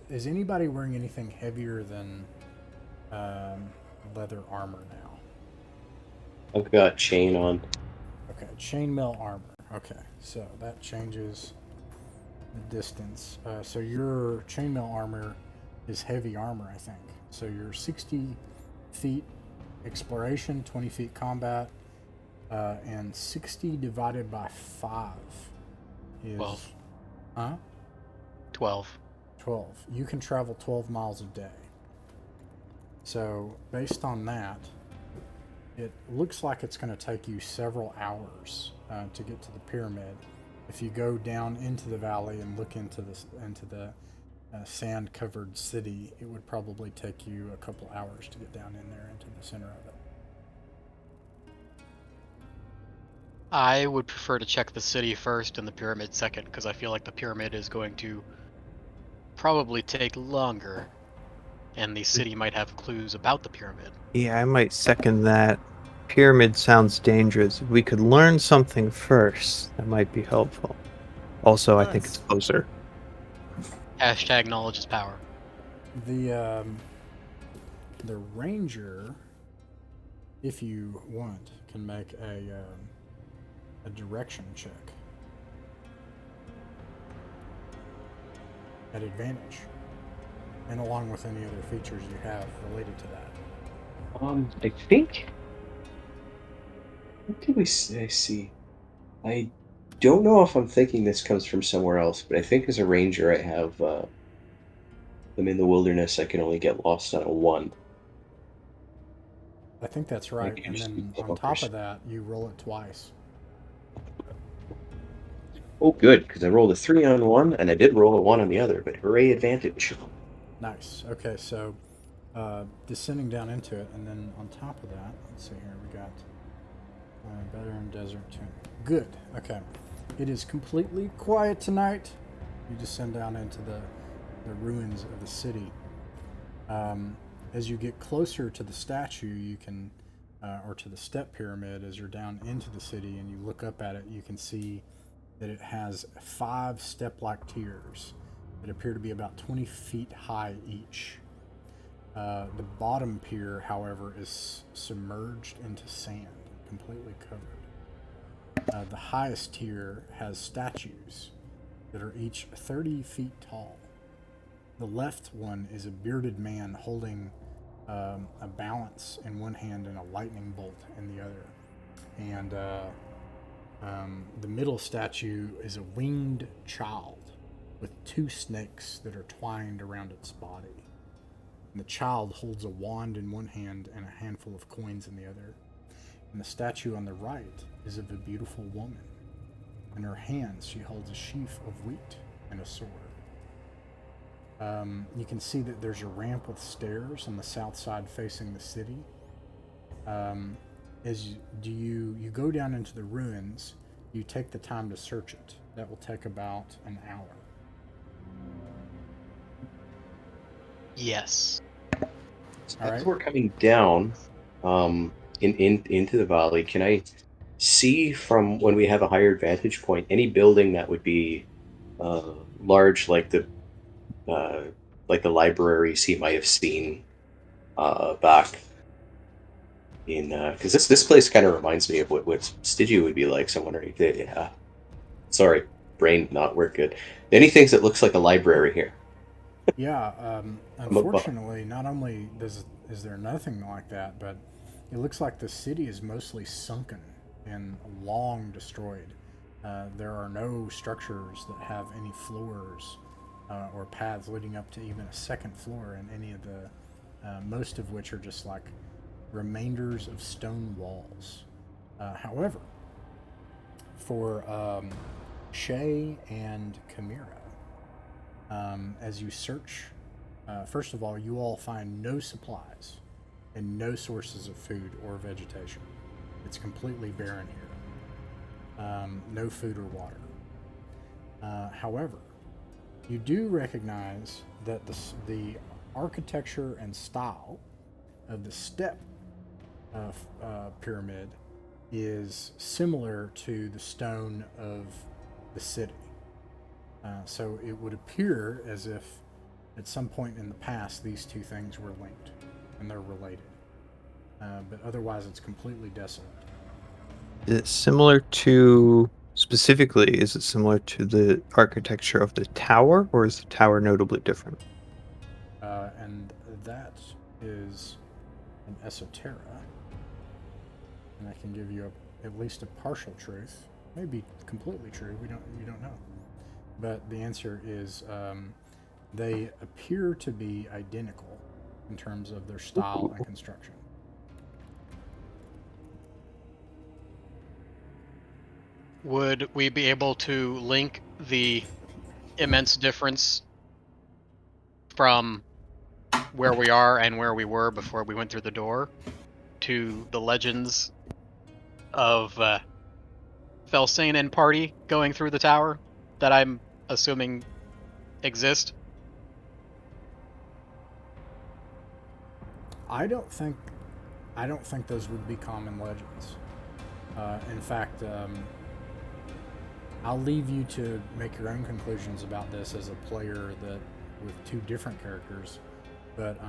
Is anybody wearing anything heavier than leather armor now? I've got chain on. Okay, chainmail armor. Okay, so that changes the distance. So your chainmail armor is heavy armor, I think. So you're 60 feet exploration, 20 feet combat, and 60 divided by 5 is... 12. Huh? 12. 12. You can travel 12 miles a day. So based on that, it looks like it's going to take you several hours to get to the pyramid. If you go down into the valley and look into the sand-covered city, it would probably take you a couple hours to get down in there into the center of it. I would prefer to check the city first and the pyramid second, because I feel like the pyramid is going to probably take longer, and the city might have clues about the pyramid. Yeah, I might second that. Pyramid sounds dangerous. If we could learn something first, that might be helpful. Also, I think it's closer. Hashtag knowledge is power. The ranger, if you want, can make a direction check at advantage, and along with any other features you have related to that. I think. What did I see? I don't know if I'm thinking this comes from somewhere else, but I think as a ranger, I have. I'm in the wilderness. I can only get lost on a 1. I think that's right. Like And usually then the on top hunters. of that, you roll it twice. Oh, good, because I rolled a 3 on one, and I did roll a 1 on the other. But hooray, advantage! Nice. Okay, so descending down into it, and then on top of that, let's see here, we got Veteran Desert Tomb. Good. Okay. It is completely quiet tonight. You descend down into the ruins of the city. As you get closer to the statue, you can, or to the step pyramid, as you're down into the city and you look up at it, you can see that it has 5 step-like tiers that appear to be about 20 feet high each. The bottom pier, however, is submerged into sand, completely covered. The highest tier has statues that are each 30 feet tall. The left one is a bearded man holding a balance in one hand and a lightning bolt in the other. And the middle statue is a winged child with 2 snakes that are twined around its body. And the child holds a wand in one hand and a handful of coins in the other. And the statue on the right is of a beautiful woman. In her hands, she holds a sheaf of wheat and a sword. You can see that there's a ramp with stairs on the south side facing the city. As you go down into the ruins, you take the time to search it. That will take about an hour. Yes. So All as right. we're coming down, into the valley, can I see from when we have a higher vantage point any building that would be large, uh, like the libraries he might have seen back in because this place kind of reminds me of what Stygia would be like. So I'm wondering if they, sorry, brain not work good. Any things that looks like a library here? Yeah, I'm above. unfortunately, not only is there nothing like that, but it looks like the city is mostly sunken and long destroyed. There are no structures that have any floors or paths leading up to even a second floor in any of the, most of which are just like remainders of stone walls. However, for Shay and Chimera, as you search, first of all, you all find no supplies and no sources of food or vegetation. It's completely barren here. No food or water. However, You do recognize that the architecture and style of the step pyramid is similar to the stone of the city. So it would appear as if at some point in the past these two things were linked and they're related. But otherwise it's completely desolate. Is it similar to, specifically, is it similar to the architecture of the tower, or is the tower notably different? And that is an esoterra. And I can give you at least a partial truth. Maybe completely true. You don't know. But the answer is they appear to be identical in terms of their style and construction. Would we be able to link the immense difference from where we are and where we were before we went through the door to the legends of Felsane and party going through the tower that I'm assuming exist? I don't think those would be common legends. In fact, I'll leave you to make your own conclusions about this as a player that with two different characters, but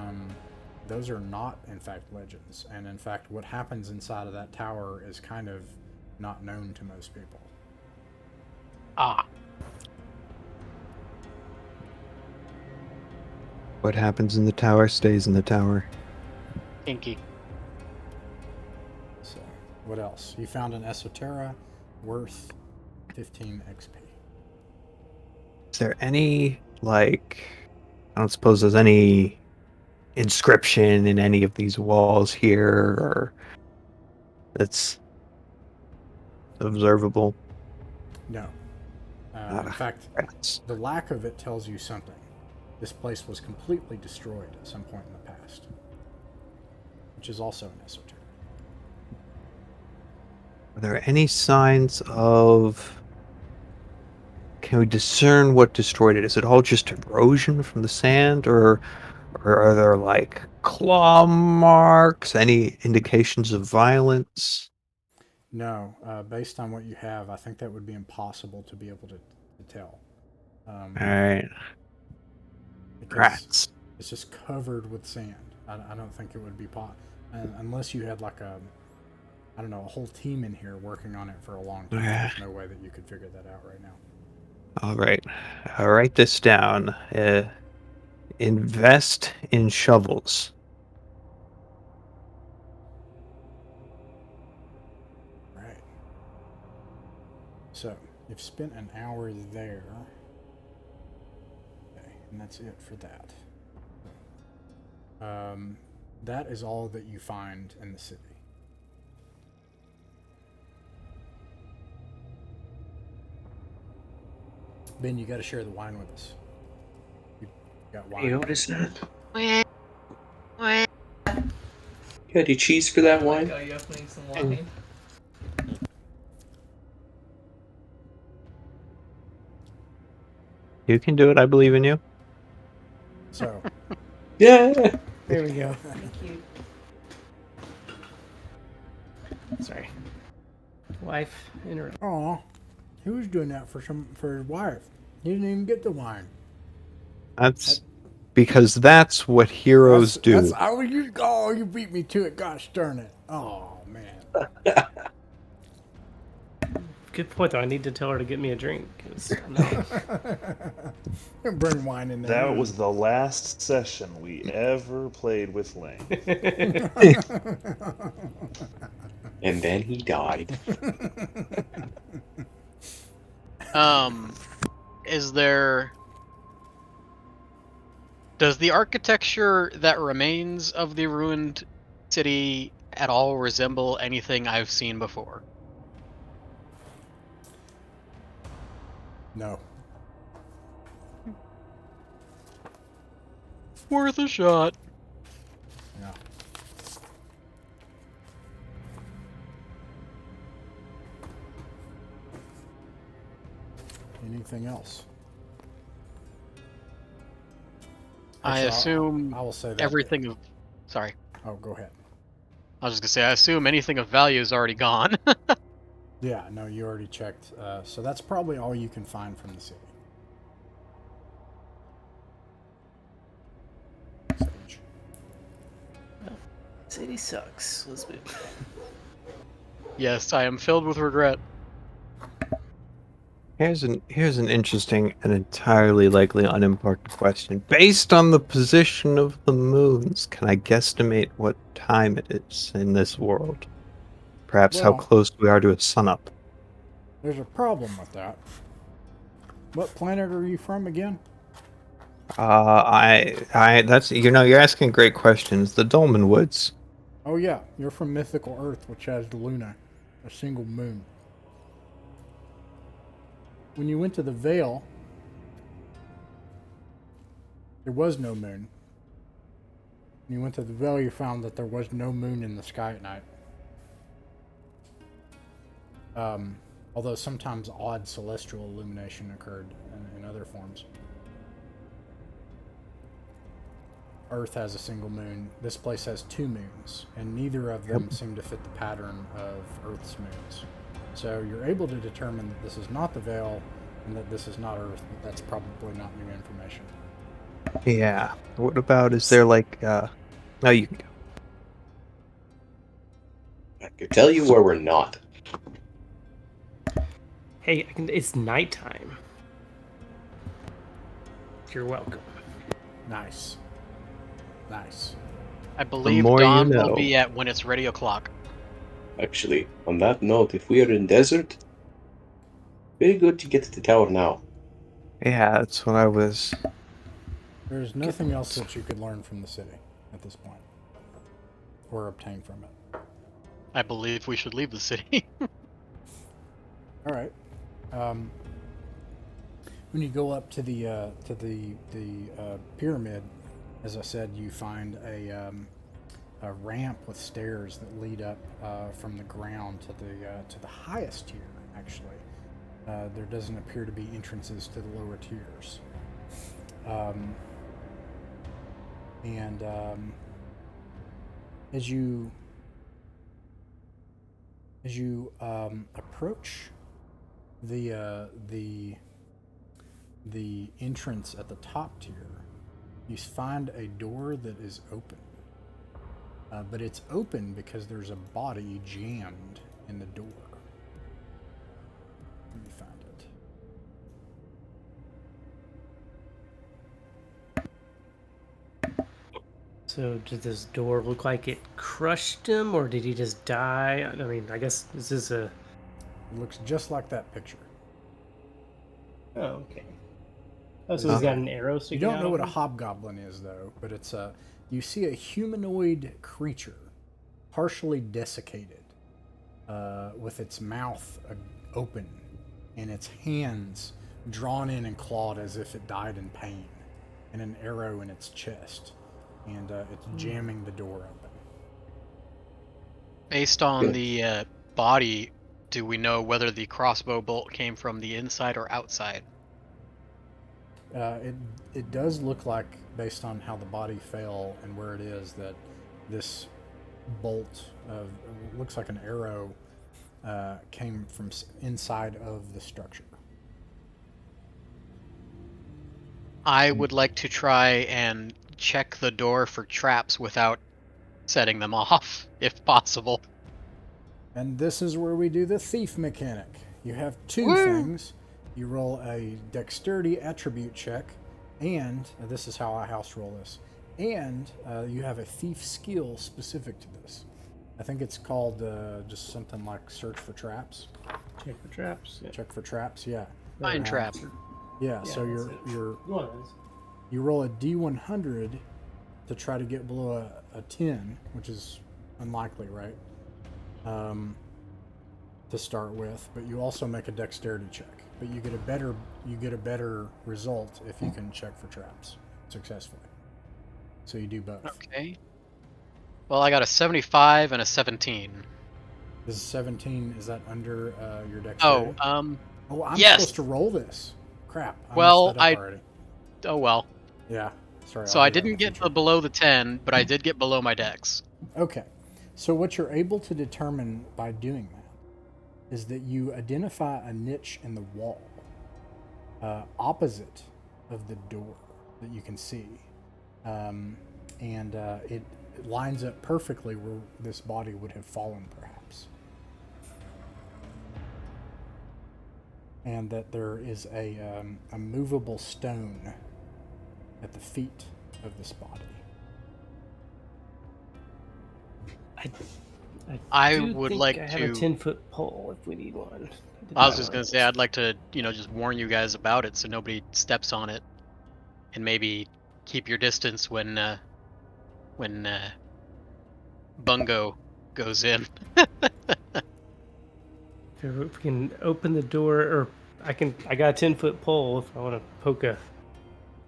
those are not in fact legends. And in fact, what happens inside of that tower is kind of not known to most people. Ah, What happens in the tower stays in the tower. kinky. So, what else? You found an esoterra worth 15 XP. Is there any, like, I don't suppose there's any inscription in any of these walls here, or that's observable? No. In Ah, fact, rats. the lack of it tells you something. This place was completely destroyed at some point in the past, which is also an esoteric. Are there any signs of... Can we discern what destroyed it? Is it all just erosion from the sand, or are there, like, claw marks? Any indications of violence? No, based on what you have, I think that would be impossible to be able to tell. Alright. Because Rats. it's just covered with sand. I don't think it would be unless you had like a whole team in here working on it for a long time. Yeah. There's no way that you could figure that out right now. Alright. I'll write this down. Invest in shovels. Right. So you've spent an hour there. Okay, and that's it for that. That is all that you find in the city. Ben, you got to share the wine with us. You got wine. Hey, what is that? You got any cheese for that wine? Are you opening some wine? You can do it. I believe in you. So, Yeah. There we go. Thank you. Sorry. Wife interrupt. aw, he was doing that for his wife. He didn't even get the wine. That's because that's what heroes do. You beat me to it. Gosh darn it. Oh man. Good point, though. I need to tell her to get me a drink. 'Cause I'm not- Bring wine in there. That was the last session we ever played with Lane. And then he died. Is there... Does the architecture that remains of the ruined city at all resemble anything I've seen before? No. Worth a shot. No. Anything else? I Actually, assume I will say that. everything of. Sorry. Oh, go ahead. I was just gonna say, I assume anything of value is already gone. Yeah, no, you already checked. So that's probably all you can find from the city. Sage. City sucks. Let's move. Yes, I am filled with regret. Here's an interesting and entirely likely unimportant question. Based on the position of the moons, can I guesstimate what time it is in this world? Perhaps how Well, close we are to a sunup. there's a problem with that. What planet are you from again? That's you're asking great questions. The Dolmen Woods. Oh yeah, you're from mythical Earth, which has the Luna, a single moon. When you went to the Vale, there was no moon. When you went to the Vale, you found that there was no moon in the sky at night. Although sometimes odd celestial illumination occurred in other forms. Earth has a single moon. This place has two moons, and neither of them seem to fit the pattern of Earth's moons. So you're able to determine that this is not the Vale and that this is not Earth, but that's probably not new information. Yeah. What about, is there like, no, you can go. I could tell you where we're not. Hey, it's nighttime. You're welcome. Nice. Nice. I believe more you dawn know. will be at when it's ready o'clock. Actually, on that note, if we are in desert, very good to get to the tower now. Yeah, that's what I was. There's nothing else that you could learn from the city at this point, or obtain from it. I believe we should leave the city. All right. When you go up to the pyramid, as I said, you find a ramp with stairs that lead up from the ground to the highest tier. Actually, there doesn't appear to be entrances to the lower tiers. As you approach the entrance at the top tier, you find a door that is open. But it's open because there's a body jammed in the door. Let me find it. So did this door look like it crushed him, or did he just die? I mean, I guess this is a... It looks just like that picture. Oh, okay. Oh, so he's got an arrow You sticking don't out know of what a him? hobgoblin is, though, but it's you see a humanoid creature, partially desiccated, with its mouth open and its hands drawn in and clawed as if it died in pain, and an arrow in its chest, and it's jamming the door open. Based on Yeah. the body, do we know whether the crossbow bolt came from the inside or outside? It does look like, based on how the body fell and where it is, that this bolt looks like an arrow came from inside of the structure. I would like to try and check the door for traps without setting them off, if possible. And this is where we do the thief mechanic. You have two Woo! things. You roll a dexterity attribute check, and this is how I house roll this. And you have a thief skill specific to this. I think it's called just something like search for traps. Check for traps. Yeah. Check for traps, yeah. Find trap. Yeah, so that's it. One of those. you roll a D100 to try to get below a 10, which is unlikely, right? To start with, but you also make a dexterity check. But you get a better result if you can check for traps successfully. So you do both. Okay. Well, I got a 75 and a 17. This is 17. Is that under your dexterity? Oh, Oh, I'm yes. supposed to roll this. Crap. I Well, messed that up already. oh well. Yeah. Sorry. So I'll I do that in didn't the get future. below the 10, but I did get below my dex. Okay. So what you're able to determine by doing that is that you identify a niche in the wall opposite of the door that you can see. And it lines up perfectly where this body would have fallen, perhaps. And that there is a movable stone at the feet of this body. I do would think like I have to. a 10-foot pole if we need one. I was just gonna say I'd like to, just warn you guys about it so nobody steps on it, and maybe keep your distance when Bungo goes in. If we can open the door, or I got a 10-foot pole if I want to poke a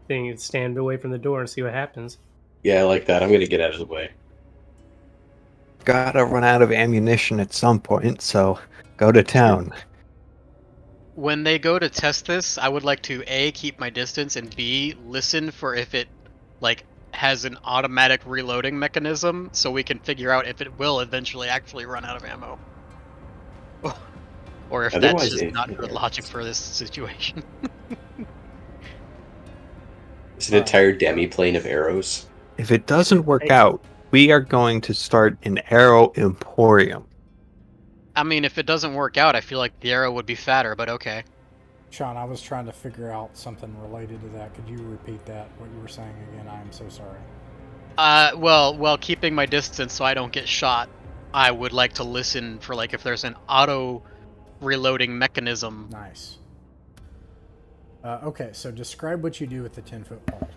thing and stand away from the door and see what happens. Yeah, I like that. I'm gonna get out of the way. Gotta run out of ammunition at some point, so go to town. When they go to test this, I would like to A, keep my distance, and B, listen for if it has an automatic reloading mechanism so we can figure out if it will eventually actually run out of ammo. Or if that's Otherwise, just not good logic for this situation. it's an entire demi-plane of arrows. If it doesn't work Hey. out, we are going to start an arrow emporium. I mean, if it doesn't work out, I feel like the arrow would be fatter, but okay. Sean, I was trying to figure out something related to that. Could you repeat that, what you were saying again? I am so sorry. Well, while keeping my distance so I don't get shot, I would like to listen for if there's an auto reloading mechanism. Nice. Okay, so describe what you do with the 10-foot pole.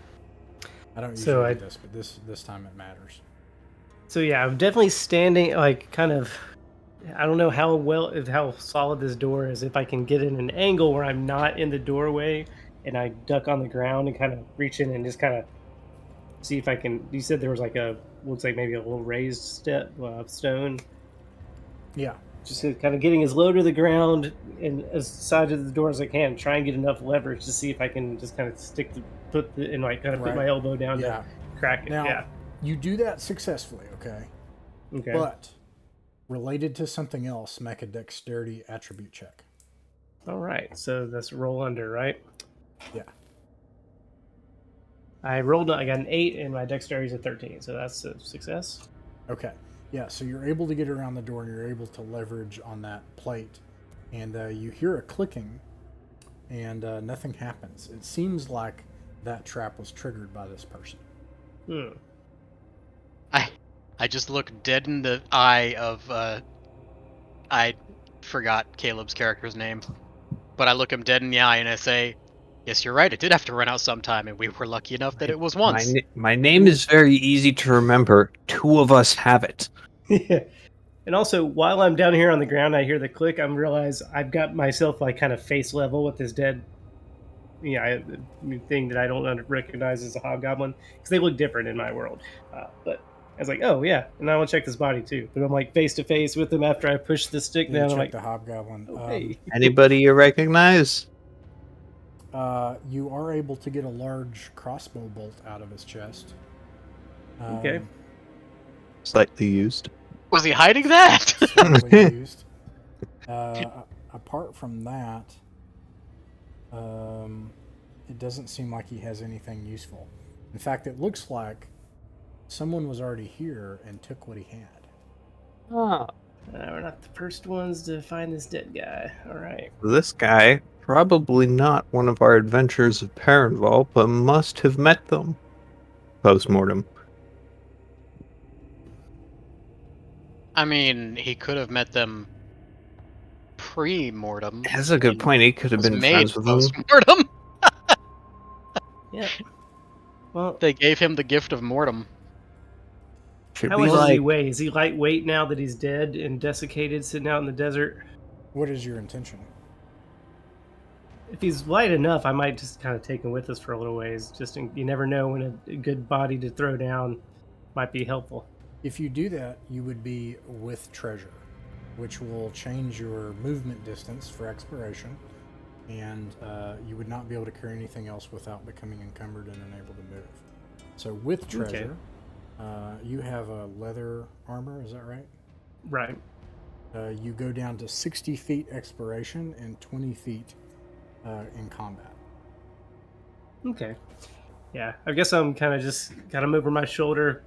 I don't usually do this, but this time it matters. So yeah, I'm definitely standing kind of. I don't know how solid this door is. If I can get in an angle where I'm not in the doorway and I duck on the ground and kind of reach in and just kind of see if I can. You said there was looks like maybe a little raised stone. Yeah. Just kind of getting as low to the ground and as side of the door as I can. Try and get enough leverage to see if I can just kind of put my elbow down to crack it. Now, you do that successfully, okay? Okay. But related to something else, make a dexterity attribute check. All right. So that's roll under, right? Yeah. I got an 8 and my dexterity is a 13, so that's a success. Okay. Yeah, so you're able to get around the door and you're able to leverage on that plate. And you hear a clicking and nothing happens. It seems like that trap was triggered by this person. I just look dead in the eye of I forgot Caleb's character's name, but I look him dead in the eye and I say, "Yes, you're right. It did have to run out sometime, and we were lucky enough that it was once." My name is very easy to remember. 2 of us have it. Yeah. And also, while I'm down here on the ground, I hear the click. I realize I've got myself kind of face level with this dead thing that I don't recognize as a hobgoblin, because they look different in my world. But I was like, oh yeah, and I want to check this body too. But I'm face to face with him after I push the stick down. I'm like, the hobgoblin. Oh, hey. Anybody you recognize? You are able to get a large crossbow bolt out of his chest. Okay. Slightly used. Was he hiding that? Slightly used. Apart from that, it doesn't seem like he has anything useful. In fact, it looks like someone was already here and took what he had. Ah. We're not the first ones to find this dead guy. All right. This guy, probably not one of our adventures of Parenval, but must have met them. Post-mortem. I mean, he could have met them pre-mortem. That's a good point. He could have been friends with them. Post-mortem. Yeah. Well, They gave him the gift of mortem. Should how we much does he weigh? Is he lightweight now that he's dead and desiccated, sitting out in the desert? What is your intention? If he's light enough, I might just kind of take him with us for a little ways. You never know when a good body to throw down might be helpful. If you do that, you would be with treasure, which will change your movement distance for exploration, and you would not be able to carry anything else without becoming encumbered and unable to move. So with treasure, you have a leather armor. Is that right? Right. You go down to 60 feet exploration and 20 feet in combat. Okay. Yeah, I guess I'm kind of just got him over my shoulder,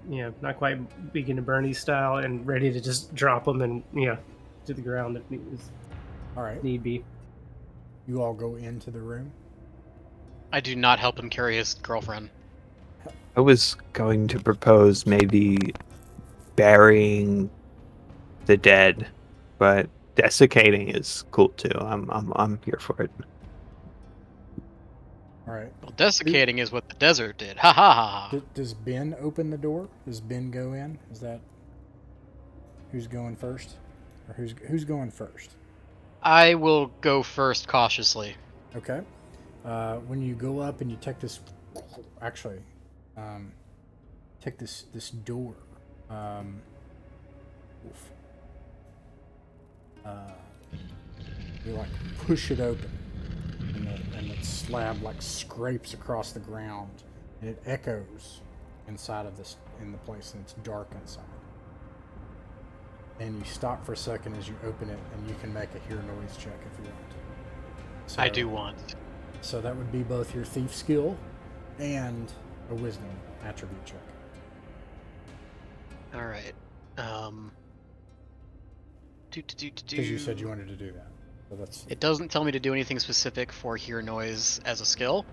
not quite Beacon to Bernie style, and ready to just drop him and to the ground if All right. need be. You all go into the room. I do not help him carry his girlfriend. I was going to propose maybe burying the dead, but desiccating is cool too. I'm here for it. All right. Well, desiccating is what the desert did. Ha ha ha ha. Does Ben open the door? Does Ben go in? Is that who's going first, or who's going first? I will go first cautiously. Okay. When you go up and you take this, actually, take this door. Oof. You like push it open, and the slab like scrapes across the ground, and it echoes inside of the place, and it's dark inside. And you stop for a second as you open it, and you can make a hear noise check if you want. So, I do want. So that would be both your thief skill and a wisdom attribute check. All right. Because you said you wanted to do that. So that's. It doesn't tell me to do anything specific for hear noise as a skill.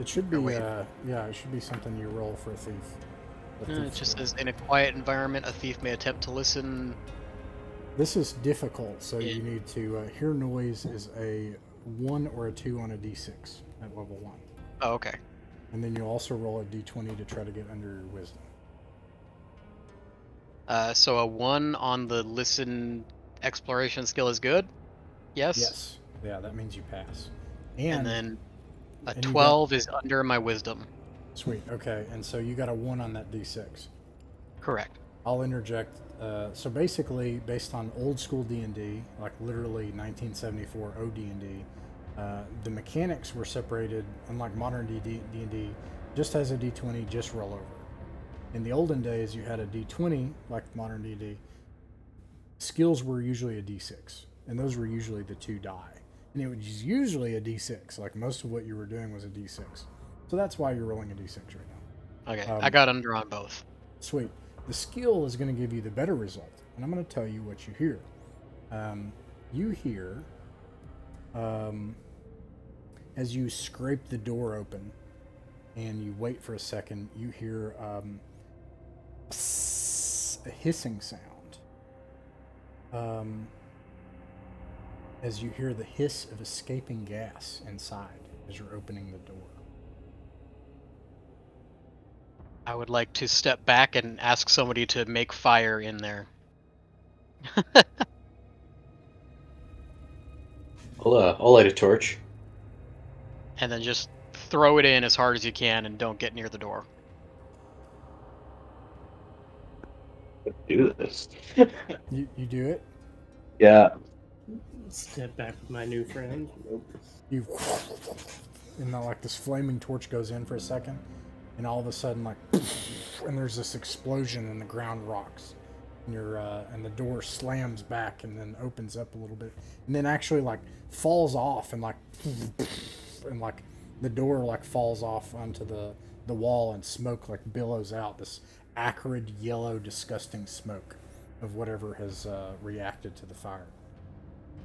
It should be. Or wait. It should be something you roll for a thief. It just says, in a quiet environment, a thief may attempt to listen. This is difficult, so Yeah. you need to hear noise is a 1 or a 2 on a d6 at level 1. Oh, okay. And then you also roll a d20 to try to get under your wisdom. So a 1 on the listen exploration skill is good? Yes? Yes. Yeah, that means you pass. And then a and you 12 is under my wisdom. Sweet. Okay, and so you got a 1 on that d6. Correct. I'll interject. So basically, based on old school D&D, like literally 1974 OD&D, the mechanics were separated, unlike modern D&D, just as a D20, just roll over. In the olden days, you had a D20, like modern D&D. Skills were usually a D6, and those were usually the 2 die. And it was usually a D6, like most of what you were doing was a D6. So that's why you're rolling a D6 right now. Okay, I got under on both. Sweet. The skill is going to give you the better result, and I'm going to tell you what you hear. You hear, as you scrape the door open and you wait for a second, you hear a hissing sound. As you hear the hiss of escaping gas inside as you're opening the door. I would like to step back and ask somebody to make fire in there. I'll light a torch. And then just throw it in as hard as you can and don't get near the door. Let's do this. You do it. Yeah. Step back with my new friend. You and then like this flaming torch goes in for a second, and all of a sudden like and there's this explosion and the ground rocks, and and the door slams back and then opens up a little bit, and then actually like falls off and like the door like falls off onto the wall, and smoke like billows out, this acrid yellow disgusting smoke of whatever has reacted to the fire.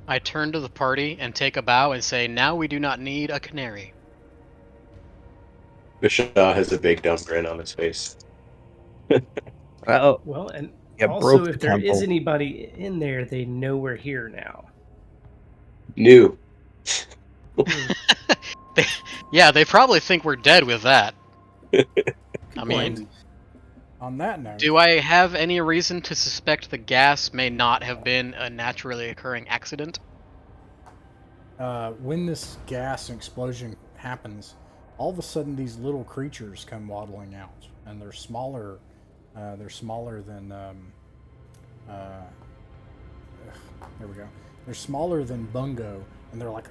I turn to the party and take a bow and say, now we do not need a canary. Vishaw has a big dumb grin on his face. Well, and Yeah, also broke if the there is temple. anybody in there, they know we're here now. New. Yeah, they probably think we're dead with that. I mean, On that note, do I have any reason to suspect the gas may not have been a naturally occurring accident? when this gas explosion happens, all of a sudden these little creatures come waddling out, and they're smaller. They're smaller than. There we go. They're smaller than Bungo, and they're like,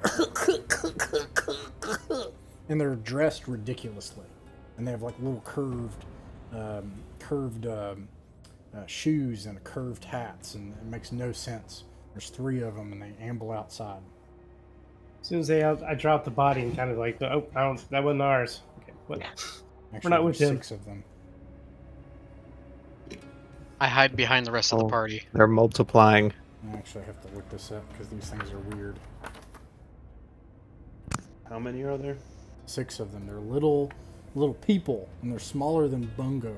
and they're dressed ridiculously. and they have like little curved shoes and curved hats, and it makes no sense. There's 3 of them, and they amble outside. As soon as I drop the body and kind of like, oh, that wasn't ours. Okay, what? Actually, not with there's him. 6 of them. I hide behind the rest of the party. They're multiplying. I actually have to look this up because these things are weird. How many are there? 6 of them. They're little people, and they're smaller than Bungo.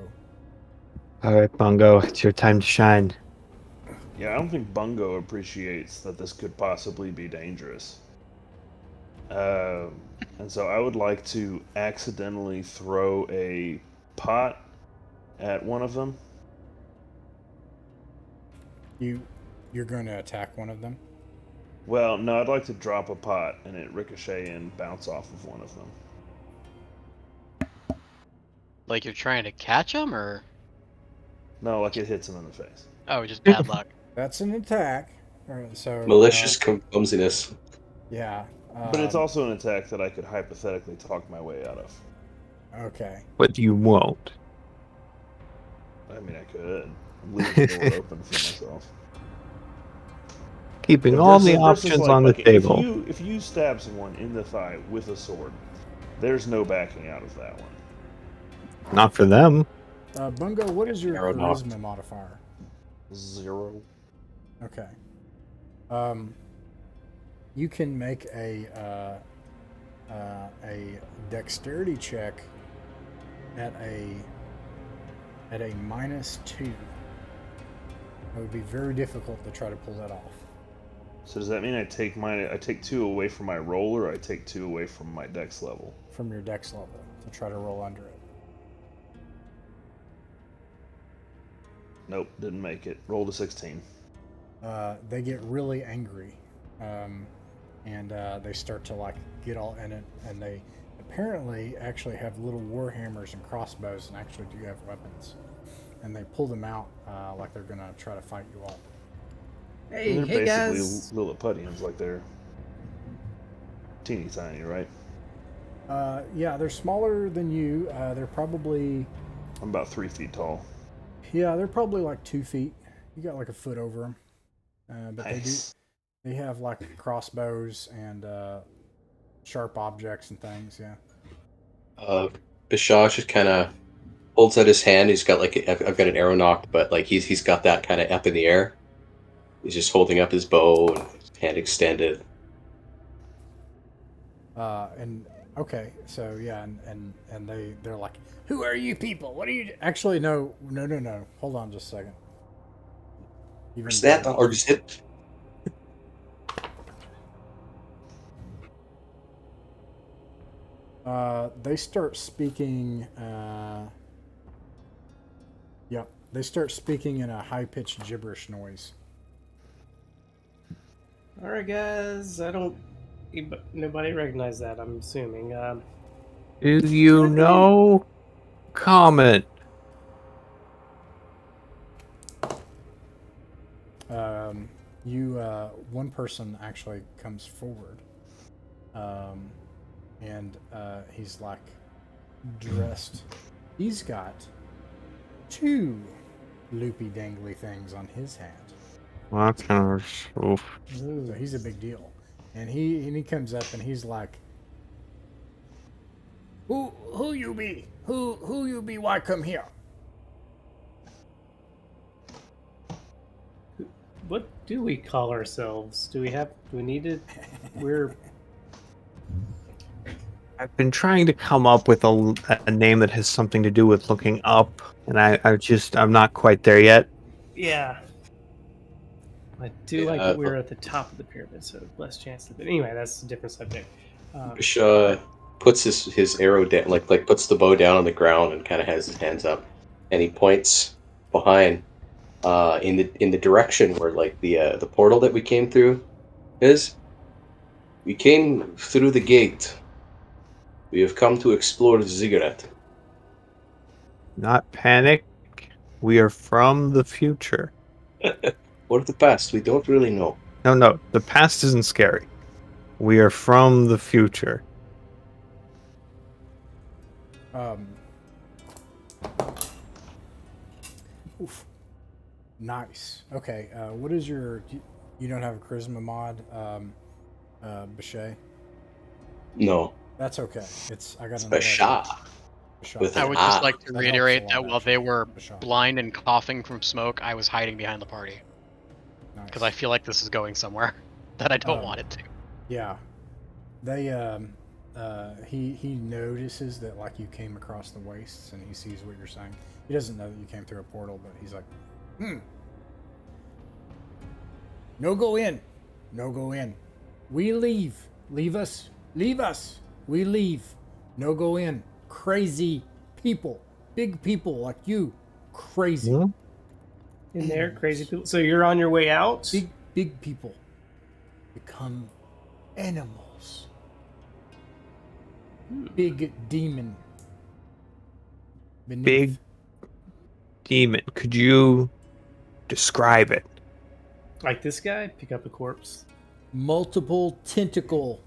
All right, Bungo, it's your time to shine. Yeah, I don't think Bungo appreciates that this could possibly be dangerous. And so I would like to accidentally throw a pot at one of them. You're going to attack one of them? Well, no, I'd like to drop a pot and it ricochet and bounce off of one of them. Like you're trying to catch him, or No, like it hits him in the face. oh, just bad luck. That's an attack. So Malicious clumsiness. yeah. But it's also an attack that I could hypothetically talk my way out of. Okay. But you won't. I mean, I could. I'm leaving the door open for myself. Keeping But all versus- the versus, options like- on the like, table. If you stab someone in the thigh with a sword, there's no backing out of that one. Not for them. Bungo, what is your Arrow knocked. charisma modifier? 0. Okay. You can make a dexterity check at a -2. It would be very difficult to try to pull that off. So does that mean I take 2 away from my roll, or I take 2 away from my dex level? From your dex level to try to roll under it. Nope, didn't make it. Rolled a 16. They get really angry, and they start to like get all in it, and they apparently actually have little war hammers and crossbows, and actually do have weapons, and they pull them out like they're gonna try to fight you all. Hey, They're hey basically guys. Lilliputians, like they're teeny tiny, right? Yeah, they're smaller than you. They're probably I'm about 3 feet tall. they're probably like 2 feet. You got like a foot over them, but Nice. they have like crossbows and sharp objects and things. Yeah. Bishaw just kind of holds out his hand. He's got like I've got an arrow knocked, but like he's got that kind of up in the air. He's just holding up his bow and hand extended. And okay, so yeah, and they're like, who are you people? What are you? Actually, no. Hold on, just a second. Even Is that or just hit? they start speaking. Yep, they start speaking in a high-pitched gibberish noise. All right, guys. Nobody recognized that. I'm assuming. Do you know? Comment. One person actually comes forward, and he's like dressed. He's got 2 loopy dangly things on his hat. Well, that's kind of oof. So he's a big deal, and he comes up and he's like, "Who you be? Who you be? Why come here?" What do we call ourselves? Do we need to? We're I've been trying to come up with a name that has something to do with looking up, and I'm not quite there yet. yeah. I do like that we're at the top of the pyramid, so less chance of it. Anyway, that's a different subject. Bishaw puts his arrow down, like puts the bow down on the ground and kind of has his hands up, and he points behind, in the direction where like the portal that we came through is. We came through the gate. We have come to explore the ziggurat. Not panic. We are from the future. What of the past? We don't really know. No. The past isn't scary. We are from the future. Oof. Nice. Okay. What is your? You don't have a charisma mod, Bechet? No, That's okay. I got it's an 11. Basha Bashat. with I an would just ah. like to That helps a reiterate lot, that while actually. they were Bashat. blind and coughing from smoke, I was hiding behind the party because I Nice. feel like this is going somewhere that I don't want it to. Yeah. They he notices that like you came across the wastes and he sees what you're saying. He doesn't know that you came through a portal, but he's like, No go in. No go in. We leave. Leave us. Leave us. We leave. No go in. Crazy people. Big people like you. Crazy. Hmm? In there, crazy people. So you're on your way out. Big people become animals. Big demon beneath. Big demon. Could you describe it? Like this guy, pick up a corpse. Multiple tentacle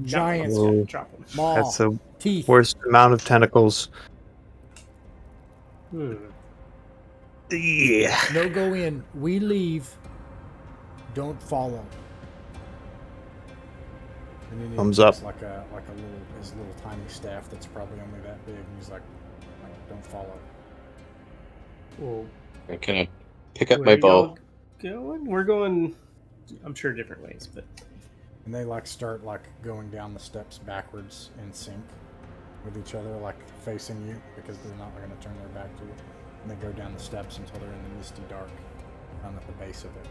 giant Oh, Drop him. maw that's the teeth. worst amount of tentacles. Yeah. No go in. We leave. Don't follow. And then he Thumbs takes up. like a little his little tiny staff that's probably only that big, and he's like don't follow. Well, Can I pick up where my are y'all bow? going? We're going, I'm sure, different ways, but And they like start like going down the steps backwards in sync with each other, like facing you because they're not going to turn their back to you. And they go down the steps until they're in the misty dark, down at the base of it.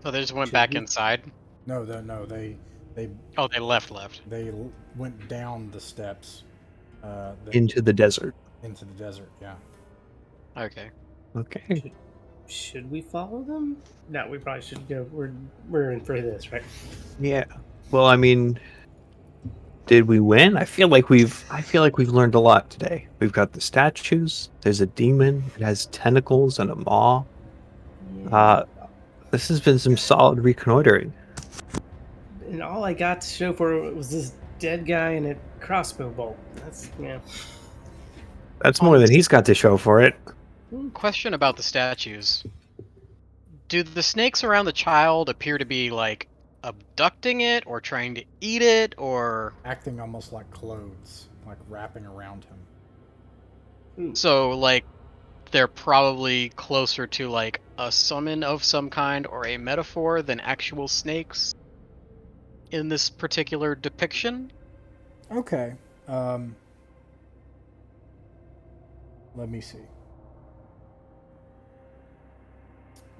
So they just went Should back we- inside. No, they Oh, they left. went down the steps Into the desert. into the desert. Yeah. Okay. Okay. should we follow them? No, we probably should go. We're in for this, right? Yeah. Well, I mean, did we win? I feel like we've learned a lot today. We've got the statues. There's a demon. It has tentacles and a maw. This has been some solid reconnoitering. And all I got to show for it was this dead guy and a crossbow bolt. That's That's more than he's got to show for it. Question about the statues. Do the snakes around the child appear to be like abducting it or trying to eat it or Acting almost like clothes, like wrapping around him. so like they're probably closer to like a summon of some kind or a metaphor than actual snakes in this particular depiction? Okay. Let me see.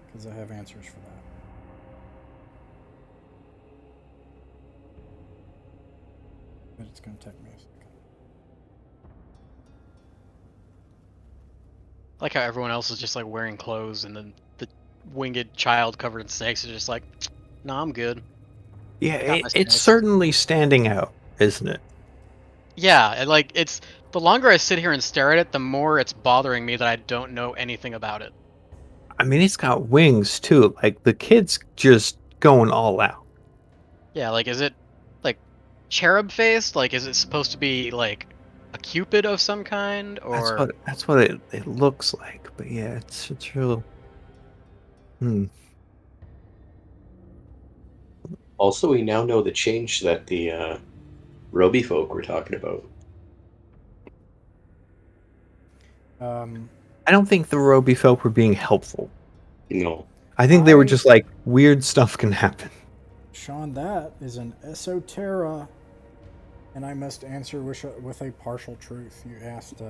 Because I have answers for that. But it's going to take me a second. Like how everyone else is just like wearing clothes and then the winged child covered in snakes is just like, nah, I'm good. Yeah, Got my it's snakes. certainly standing out, isn't it? Yeah, and like it's the longer I sit here and stare at it, the more it's bothering me that I don't know anything about it. I mean, it's got wings too. Like the kid's just going all out. Yeah, like is it like cherub faced? Like is it supposed to be like a cupid of some kind or That's what it looks like. But yeah, it's real. Also, we now know the change that the Roby folk were talking about. I don't think the Roby folk were being helpful. No. I think they were just like weird stuff can happen. Sean, that is an esoterra, and I must answer with a partial truth. You asked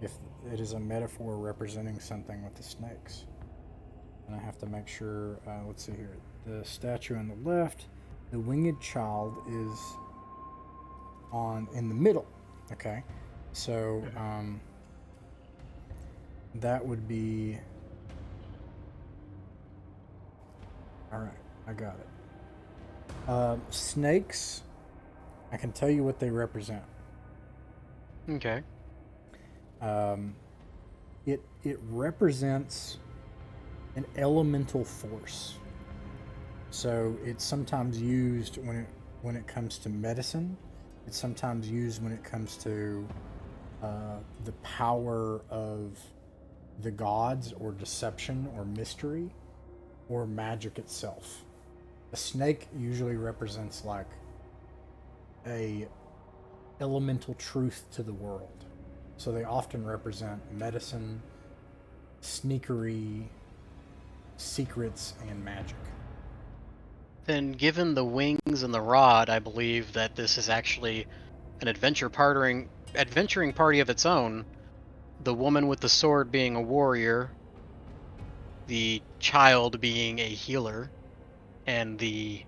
if it is a metaphor representing something with the snakes. And I have to make sure, let's see here. The statue on the left, the winged child is in the middle. Okay. So, that would be, all right, I got it. Snakes, I can tell you what they represent. okay. It represents an elemental force. So it's sometimes used when it comes to medicine. It's sometimes used when it comes to the power of the gods, or deception, or mystery, or magic itself. A snake usually represents like a elemental truth to the world. So they often represent medicine, sneakery, secrets, and magic. Then, given the wings and the rod, I believe that this is actually an adventuring party of its own. The woman with the sword being a warrior, the child being a healer, and the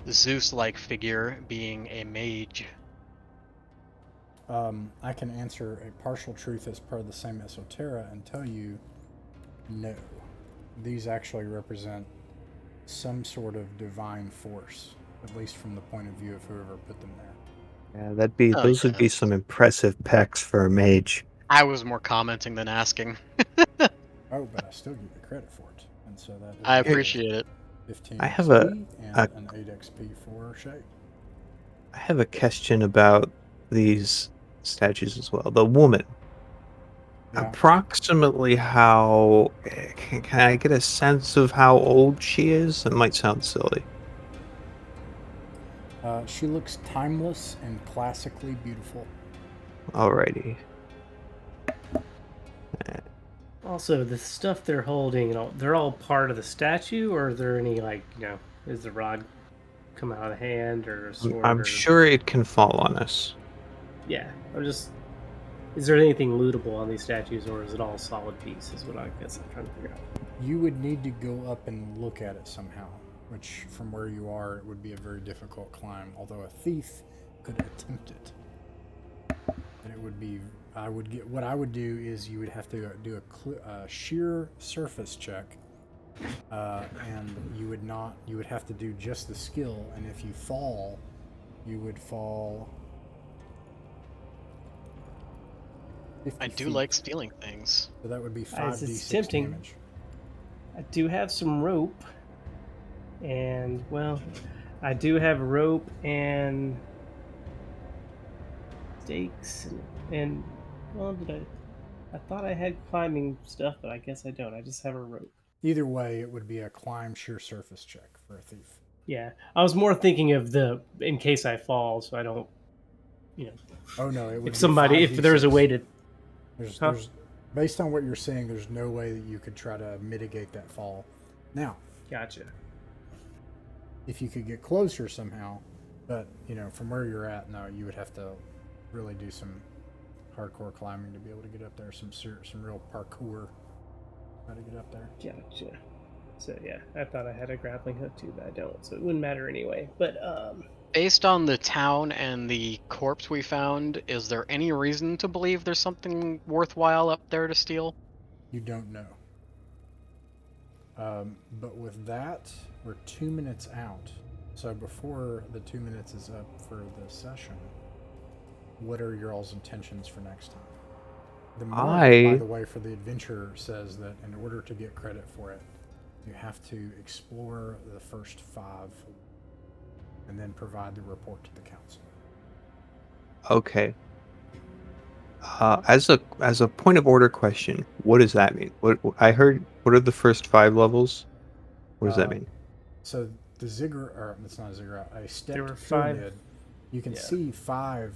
Zeus-like figure being a mage. I can answer a partial truth as part of the same esoterra and tell you no. These actually represent some sort of divine force, at least from the point of view of whoever put them there. Yeah, those would be Yes. some impressive pecs for a mage. I was more commenting than asking. Oh, but I still give you credit for it. And so that I is appreciate it. 15 I have XP and a- an 8 XP for Shay. I have a question about these statues as well. The woman, Yeah. approximately how can I get a sense of how old she is? It might sound silly. She looks timeless and classically beautiful. Alrighty. Also, the stuff they're holding, they're all part of the statue, or are there any, like, is the rod come out of the hand, or a sword? I'm sure it can fall on us. Yeah, is there anything lootable on these statues, or is it all solid piece, is what I guess I'm trying to figure out. You would need to go up and look at it somehow, which from where you are, it would be a very difficult climb, although a thief could attempt it. And it would be, what I would do is you would have to do a sheer surface check, and you would have to do just the skill, and if you fall, you would fall 50 I do feet. like stealing things. So that would be It's 5d6 tempting. damage. I do have some rope, and, well, I do have rope and stakes, and well, I thought I had climbing stuff, but I guess I don't. I just have a rope. Either way, it would be a climb sheer surface check for a thief. Yeah, I was more thinking of in case I fall, so I don't, Oh no, it would if there's a way to. There's based on what you're saying, there's no way that you could try to mitigate that fall. Now, Gotcha. if you could get closer somehow, but from where you're at, no, you would have to really do some hardcore climbing to be able to get up there. Some real parkour. How to get up there? Gotcha. So yeah, I thought I had a grappling hook too, but I don't, so it wouldn't matter anyway. But Based on the town and the corpse we found, is there any reason to believe there's something worthwhile up there to steal? You don't know. But with that, we're 2 minutes out. So before the 2 minutes is up for the session, what are your all's intentions for next time? The mark, by the way, for the adventure says that in order to get credit for it, you have to explore the first 5 and then provide the report to the council. Okay. As a point of order question, what does that mean? What I heard? What are the first 5 levels? What does that mean? So the ziggurat, or it's not a ziggurat, a There stepped were 5. pyramid. You can see 5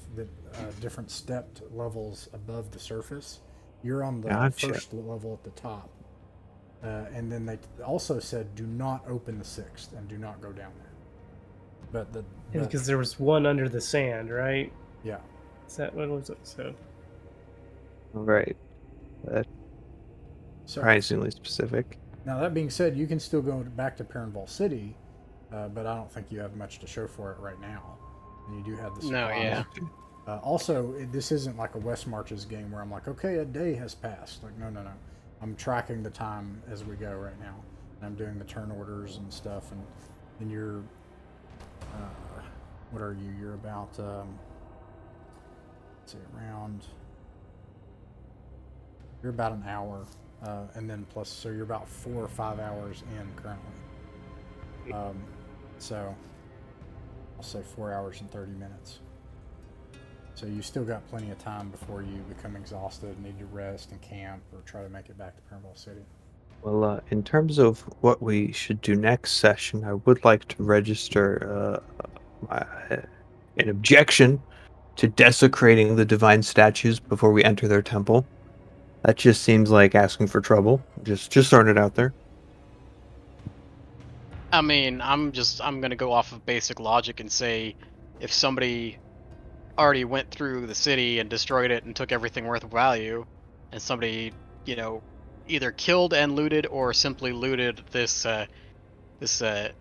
different stepped levels above the surface. You're on the first level at the top. And then they also said, do not open the 6th and do not go down there. But because there was one under the sand, right? Yeah. Is that what was it? So. Right. That's surprisingly specific. Now, that being said, you can still go back to Perrinval City, but I don't think you have much to show for it right now. And you do have the supplies. No, yeah. Also, this isn't like a West Marches game where I'm like, okay, a day has passed. Like, no. I'm tracking the time as we go right now. And I'm doing the turn orders and stuff. And you're, what are you? You're about, let's see, you're about an hour. And then plus, so you're about 4 or 5 hours in currently. So I'll say 4 hours and 30 minutes. So you still got plenty of time before you become exhausted, need to rest and camp, or try to make it back to Pernville City. Well, in terms of what we should do next session, I would like to register an objection to desecrating the divine statues before we enter their temple. That just seems like asking for trouble. Just throwing it out there. I mean, I'm gonna go off of basic logic and say, if somebody already went through the city and destroyed it and took everything worth value, and somebody, you know, either killed and looted or simply looted this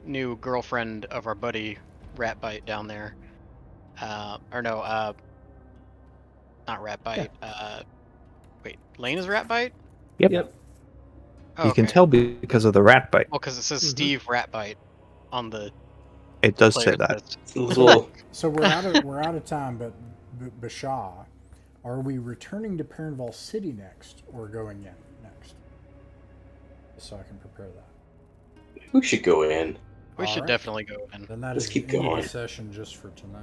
new girlfriend of our buddy Ratbite down there, or no, not Ratbite. Wait, Lane is Ratbite. Yep. Yep. Oh, You can okay. tell because of the rat bite. Well, because it says Mhm. Steve Ratbite on the It does say player's that. list. It's a little. So we're out of time, but Bashaw, are we returning to Pernville City next, or going in next? So I can prepare that. We should go in. We should Alright. definitely go in. Then that Let's is keep the end of going. the session just for tonight.